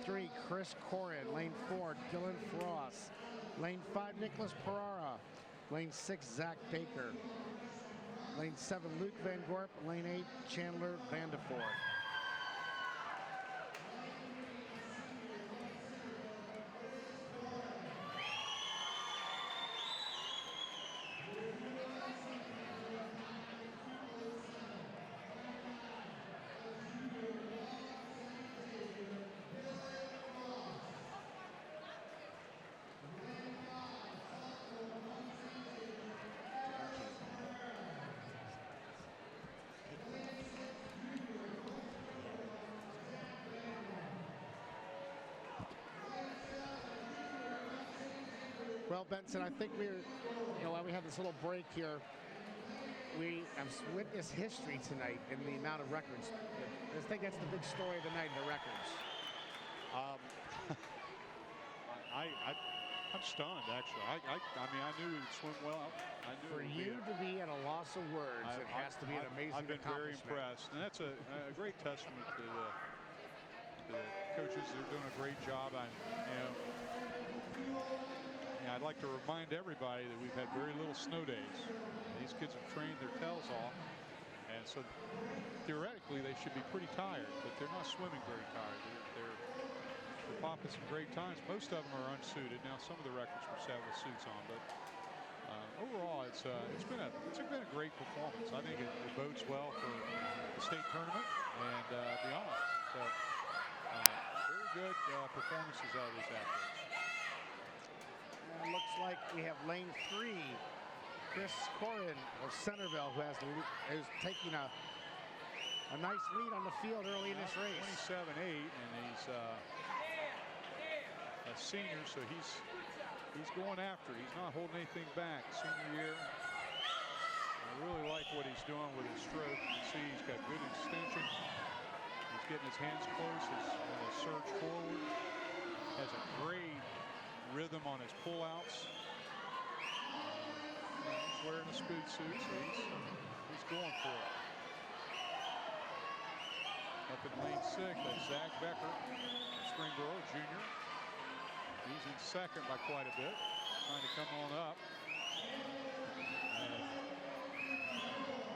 3, Chris Corrin. Lane 4, Dylan Frost. Lane 5, Nicholas Ferrara. Lane 6, Zach Baker. Lane 7, Luke Van Gorp. Lane 8, Chandler Vandeford. Well, Benson, I think while we have this little break here, we have witnessed history tonight in the amount of records. I think that's the big story of the night, the records. I'm stunned, actually. I mean, I knew he would swim well. I knew For you to be at a loss of words, it has to be an amazing I've been very accomplishment. impressed. And that's a great testament to the coaches. They're doing a great job. I'd like to remind everybody that we've had very little snow days. These kids have trained their tails off. And so theoretically, they should be pretty tired, but they're not swimming very tired. They're popping some great times. Most of them are unsuited. Now, some of the records were set with suits on, but overall, it's been a great performance. I think it bodes well for the state tournament and beyond. So, very good performances out of these athletes. And it looks like we have lane 3, Chris Corin of Centerville, who is taking a nice lead on the field early in this race. 27-8, and he's a senior, so he's going after it. He's not holding anything back. Senior year. I really like what he's doing with his stroke. You can see he's got good extension. He's getting his hands close. He's surge forward. Has a great rhythm on his pullouts. He's wearing a speed suit, so he's going for it. Up in lane 6, that's Zach Becker, Springboro Jr. He's in second by quite a bit, trying to come on up. And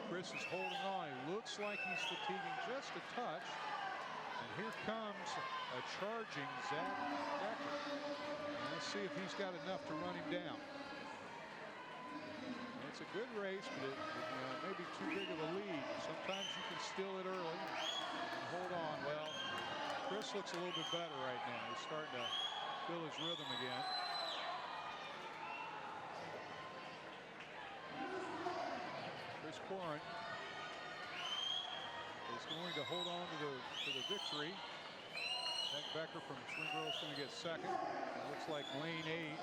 Chris is holding on. He looks like he's fatiguing just a touch. And here comes a charging Zach Becker. And let's see if he's got enough to run him down. And it's a good race, but it may be too big of a lead. Sometimes you can steal it early and hold on. Well, Chris looks a little bit better right now. He's starting to feel his rhythm again. Chris Corin is going to hold on to the victory. Zach Becker from Springboro is going to get second. It looks like lane 8,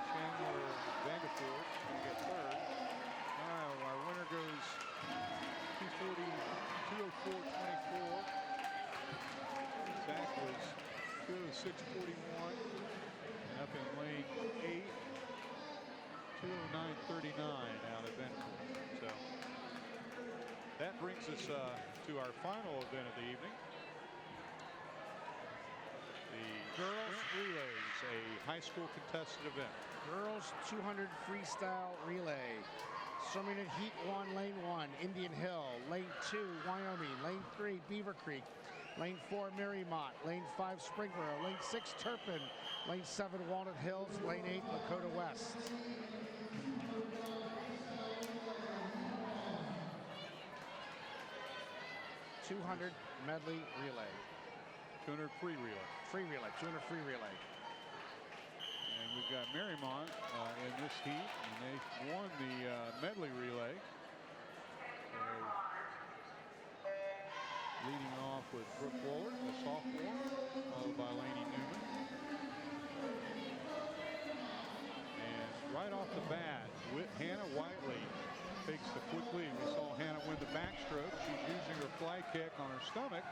Chandler Vanderford is going to get third. Now our winner goes 204.24. Zach was 206.41. And up in lane 8, 209.39 out of Vanderford. So that brings us to our final event of the evening. The girls relays, a high school contested event. Girls 200 freestyle relay. Swimming in heat 1, lane 1, Indian Hill. Lane 2, Wyoming. Lane 3, Beaver Creek. Lane 4, Marymount. Lane 5, Springboro. Lane 6, Turpin. Lane 7, Walnut Hills. Lane 8, Lakota West. .200 medley relay. 200 free relay. Free relay. 200 free relay. And we've got Marymount in this heat, and they won the medley relay. Leading off with Brooke Woolard, a sophomore, followed by Lainey Newman. And right off the bat, Hannah Whiteley takes the quick lead. We saw Hannah win the backstroke. She's using her fly kick on her stomach,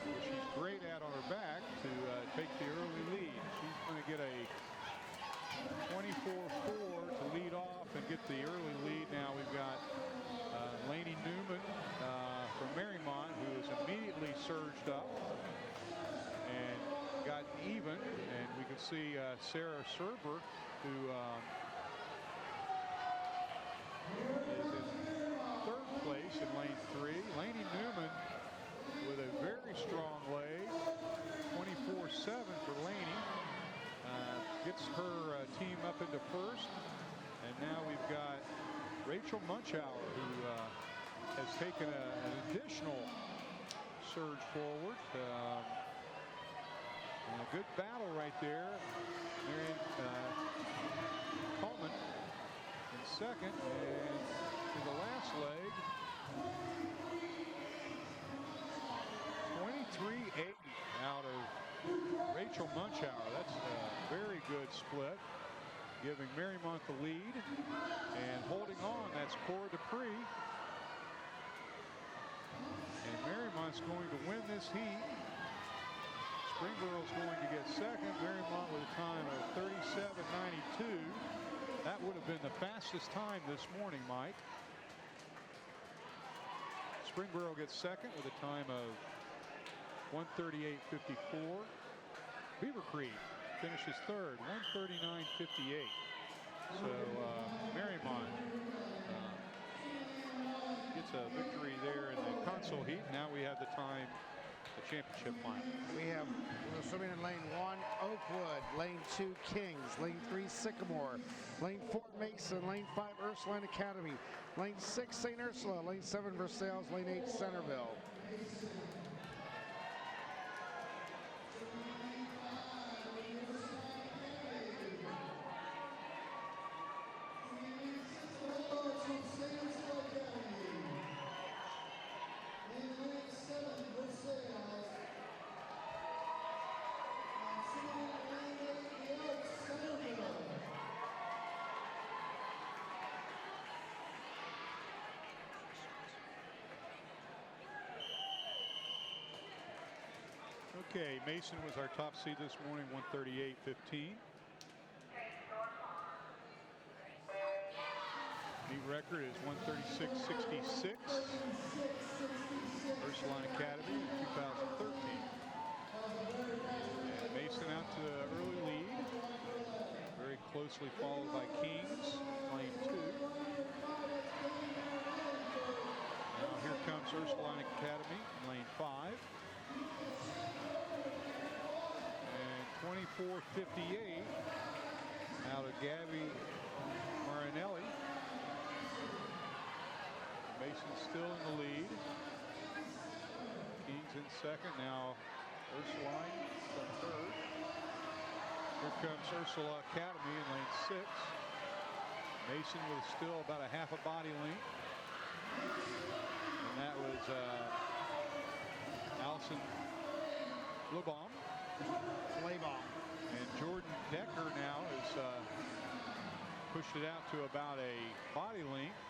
which she's great at on her back to take the early lead. She's going to get a 24-4 to lead off and get the early lead. Now we've got Lainey Newman from Marymount, who has immediately surged up and got even. And we can see Sarah Serber, who is in third place in lane 3. Lainey Newman with a very strong leg, 24-7 for Lainey. Gets her team up into first. And now we've got Rachel Munchauer, who has taken an additional surge forward. And a good battle right there. Marion Coleman in second, and to the last leg, 23-8 out of Rachel Munchauer. That's a very good split, giving Marymount the lead. And holding on, that's Cora Dupree. And Marymount's going to win this heat. Springboro's going to get second. Marymount with a time of 37.92. That would have been the fastest time this morning, Mike. Springboro gets second with a time of 1:38.54. Beaver Creek finishes third, 1:39.58. So Marymount gets a victory there in the console heat. Now we have the time, the championship final. We have swimming in lane 1, Oakwood. Lane 2, Kings. Lane 3, Sycamore. Lane 4, Mason. Lane 5, Ursuline Academy. Lane 6, St. Ursula. Lane 7, Versailles. Lane 8, Centerville. Okay, Mason was our top seed this morning, 138.15. Meet record is 136.66. Ursuline Academy in 2013. And Mason out to the early lead. Very closely followed by Kings, lane 2. Now here comes Ursuline Academy, lane 5. And 24.58 out of Gabby Marinelli. Mason's still in the lead. Kings in second. Now Ursuline in third. Here comes Ursula Academy in lane 6. Mason with still about a half a body length. And that was Allison Flebaum. And Jordan Decker now has pushed it out to about a body length.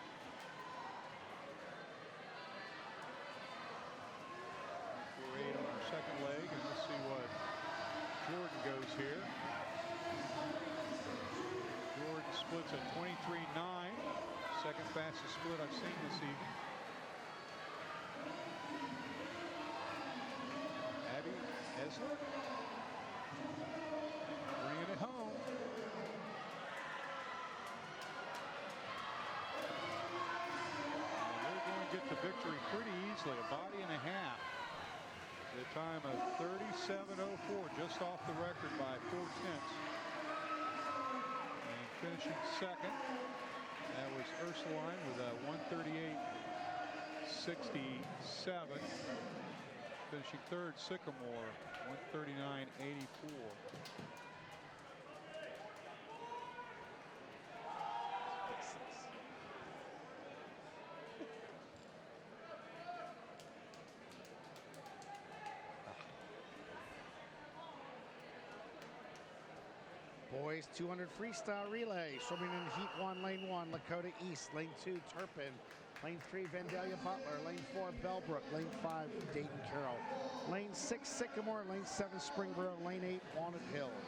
4.8 on our second leg, and let's see what Jordan goes here. Jordan splits at 23.9, second fastest split I've seen this evening. Abby Esler bringing it home. And they're going to get the victory pretty easily, a body and a half. At a time of 37.04, just off the record by 0.4. And finishing second, that was Ursuline with a 138.67. Finishing third, Sycamore, 139.84. Boys 200 freestyle relay. Swimming in heat 1, lane 1, Lakota East. Lane 2, Turpin. Lane 3, Vandalia Butler. Lane 4, Bellbrook. Lane 5, Dayton Carroll. Lane 6, Sycamore. Lane 7, Springboro. Lane 8, Walnut Hills.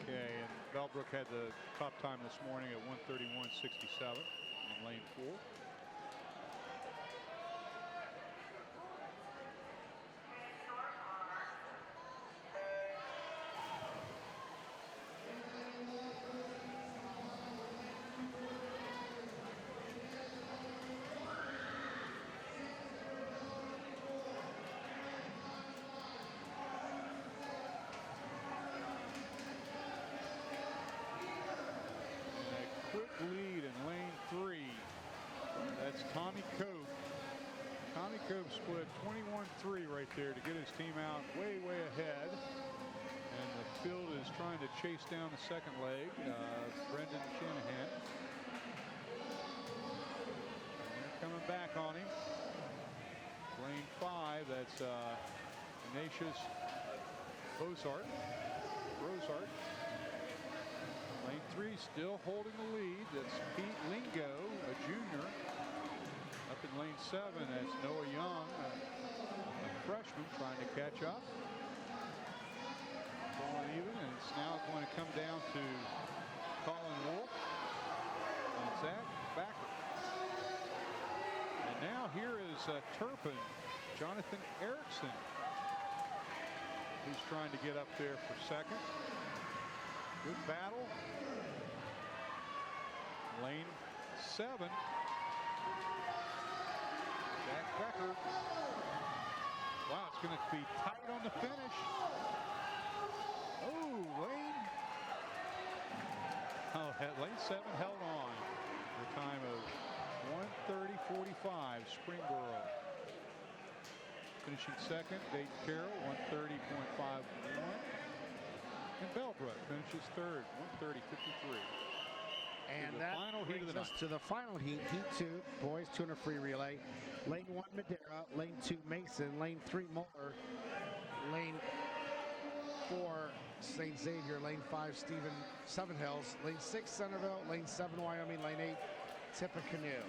Okay, and Bellbrook had the top time this morning at 131.67 in lane 4. Lead in lane 3. That's Tommy Cope. Tommy Cope split 21-3 right there to get his team out way ahead. And the field is trying to chase down the second leg, Brendan Shanahan. And they're coming back on him. Lane 5, that's Ignatius Rosart. Lane 3 still holding the lead. That's Pete Lingo, a junior. Up in lane 7, that's Noah Young, a freshman trying to catch up. Going even, and it's now going to come down to Colin Wolf and Zach Backer. And now here is Turpin, Jonathan Erickson, who's trying to get up there for second. Good battle. Lane 7. Jack Becker. Wow, it's going to be tight on the finish. Oh, Lane. Oh, lane 7 held on. The time of 1:30.45. Springboro. Finishing second, Dayton Carroll, 1:30.51. And Bellbrook finishes third, 1:30.53. And that brings us to the final heat, heat 2, boys 200 free relay. Lane 1, Madera. Lane 2, Mason. Lane 3, Moeller. Lane 4, St. Xavier. Lane 5, Seven Hills. Lane 6, Centerville. Lane 7, Wyoming. Lane 8, Tippecanoe.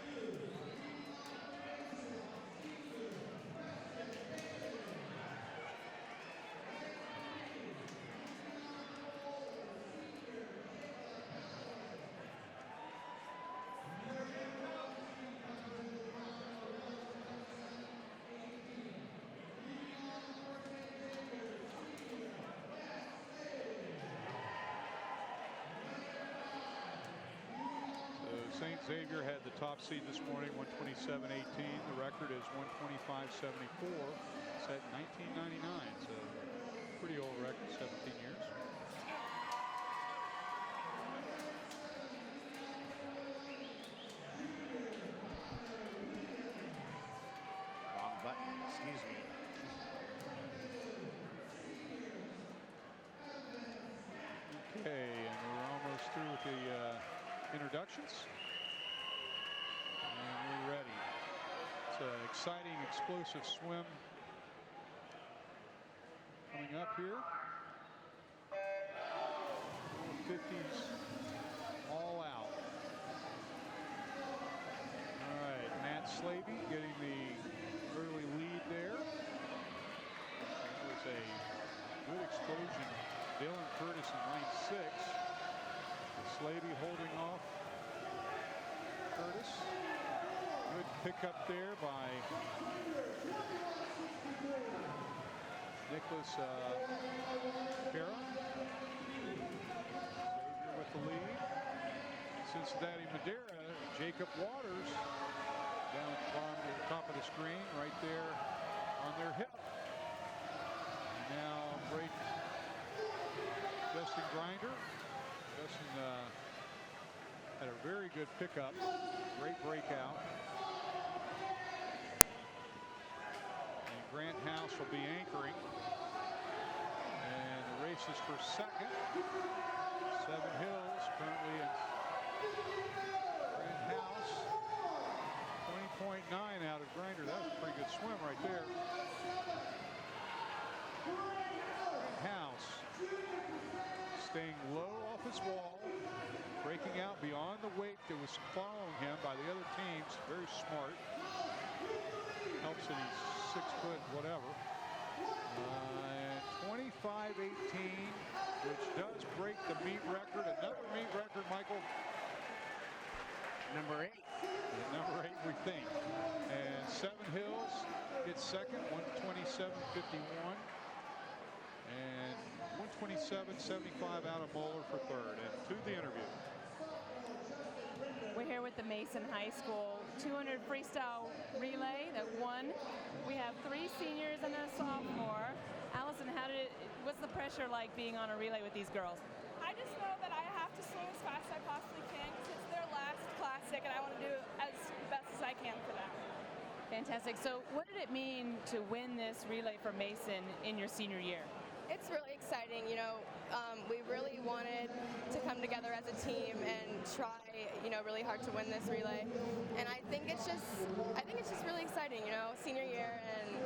St. Xavier had the top seed this morning, 127.18. The record is 125.74. Set in 1999. So pretty old record, 17 years. Wrong button, excuse me. Okay, and we're almost through with the introductions. And we're ready. It's an exciting, explosive swim coming up here. 50s all out. All right, Matt Slavey getting the early lead there. That was a good explosion. Dylan Curtis in lane 6. Slavey holding off Curtis. Good pickup there by Nicholas Cara. Xavier with the lead. Cincinnati Madera, Jacob Waters down at the top of the screen right there on their hip. And now Justin Grinder. Justin had a very good pickup. Great breakout. And Grant House will be anchoring. And the race is for second. Seven Hills currently in Grant House. 20.9 out of Grinder. That was a pretty good swim right there. House staying low off his wall, breaking out beyond the weight that was following him by the other teams. Very smart. Helps that he's 6 foot whatever. And 25.18, which does break the meet record. Another meet record, Michael. Number 8. Number 8, we think. And Seven Hills gets second, 127.51. And 127.75 out of Moeller for third. And to the interview. We're here with the Mason High School 200 freestyle relay that won. We have 3 seniors and a sophomore. Allison, what's the pressure like being on a relay with these girls? I just know that I have to swim as fast as I possibly can because it's their last classic and I want to do as best as I can for them. Fantastic. So what did it mean to win this relay for Mason in your senior year? It's really exciting, you know. We really wanted to come together as a team and try, really hard to win this relay. And I think it's just really exciting, senior year, and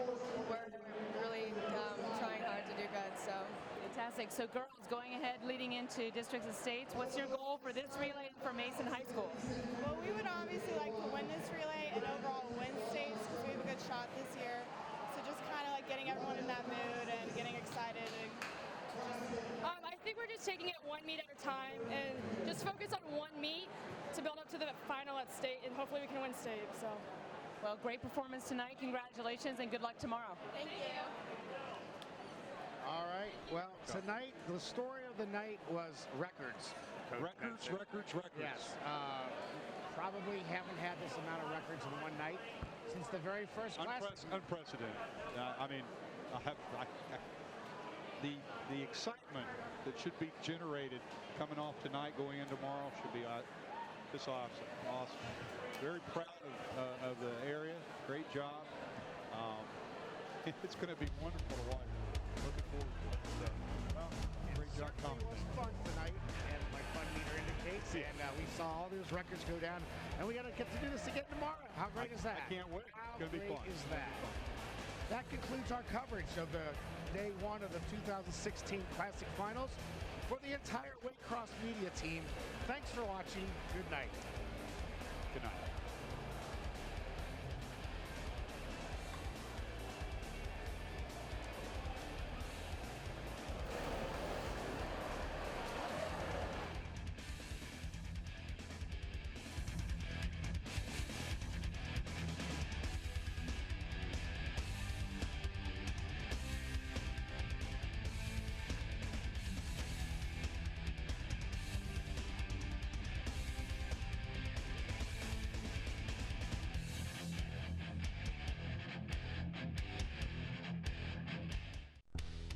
we're really trying hard to do good. So fantastic. So girls, going ahead, leading into districts and states, what's your goal for this relay for Mason High School? Well, we would obviously like to win this relay and overall win states because we have a good shot this year. So just kind of like getting everyone in that mood and getting excited. I think we're just taking it one meet at a time and just focus on one meet to build up to the final at state, and hopefully we can win state. So, well, great performance tonight. Congratulations and good luck tomorrow. Thank you. All right. Well, tonight, the story of the night was records. Records. Yes. Probably haven't had this amount of records in one night since the very first class. Unprecedented. The excitement that should be generated coming off tonight, going in tomorrow, should be just awesome. Awesome. Very proud of the area. Great job. It's going to be wonderful to watch. Looking forward to it. So, well, great job, Tommy. It was fun tonight, and my fun meter indicates. And we saw all those records go down, and we got to get to do this again tomorrow. How great is that? I can't wait. How It's going to be great fun. is that? That concludes our coverage of the day 1 of the 2016 Classic Finals. For the entire Waycross media team, thanks for watching. Good night. Good night.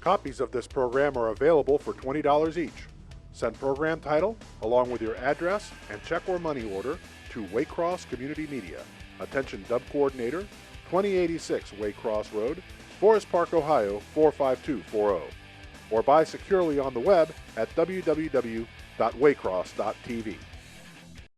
Copies of this program are available for $20 each. Send program title along with your address and check or money order to Waycross Community Media. Attention Dub Coordinator, 2086 Waycross Road, Forest Park, Ohio 45240. Or buy securely on the web at www.waycross.tv.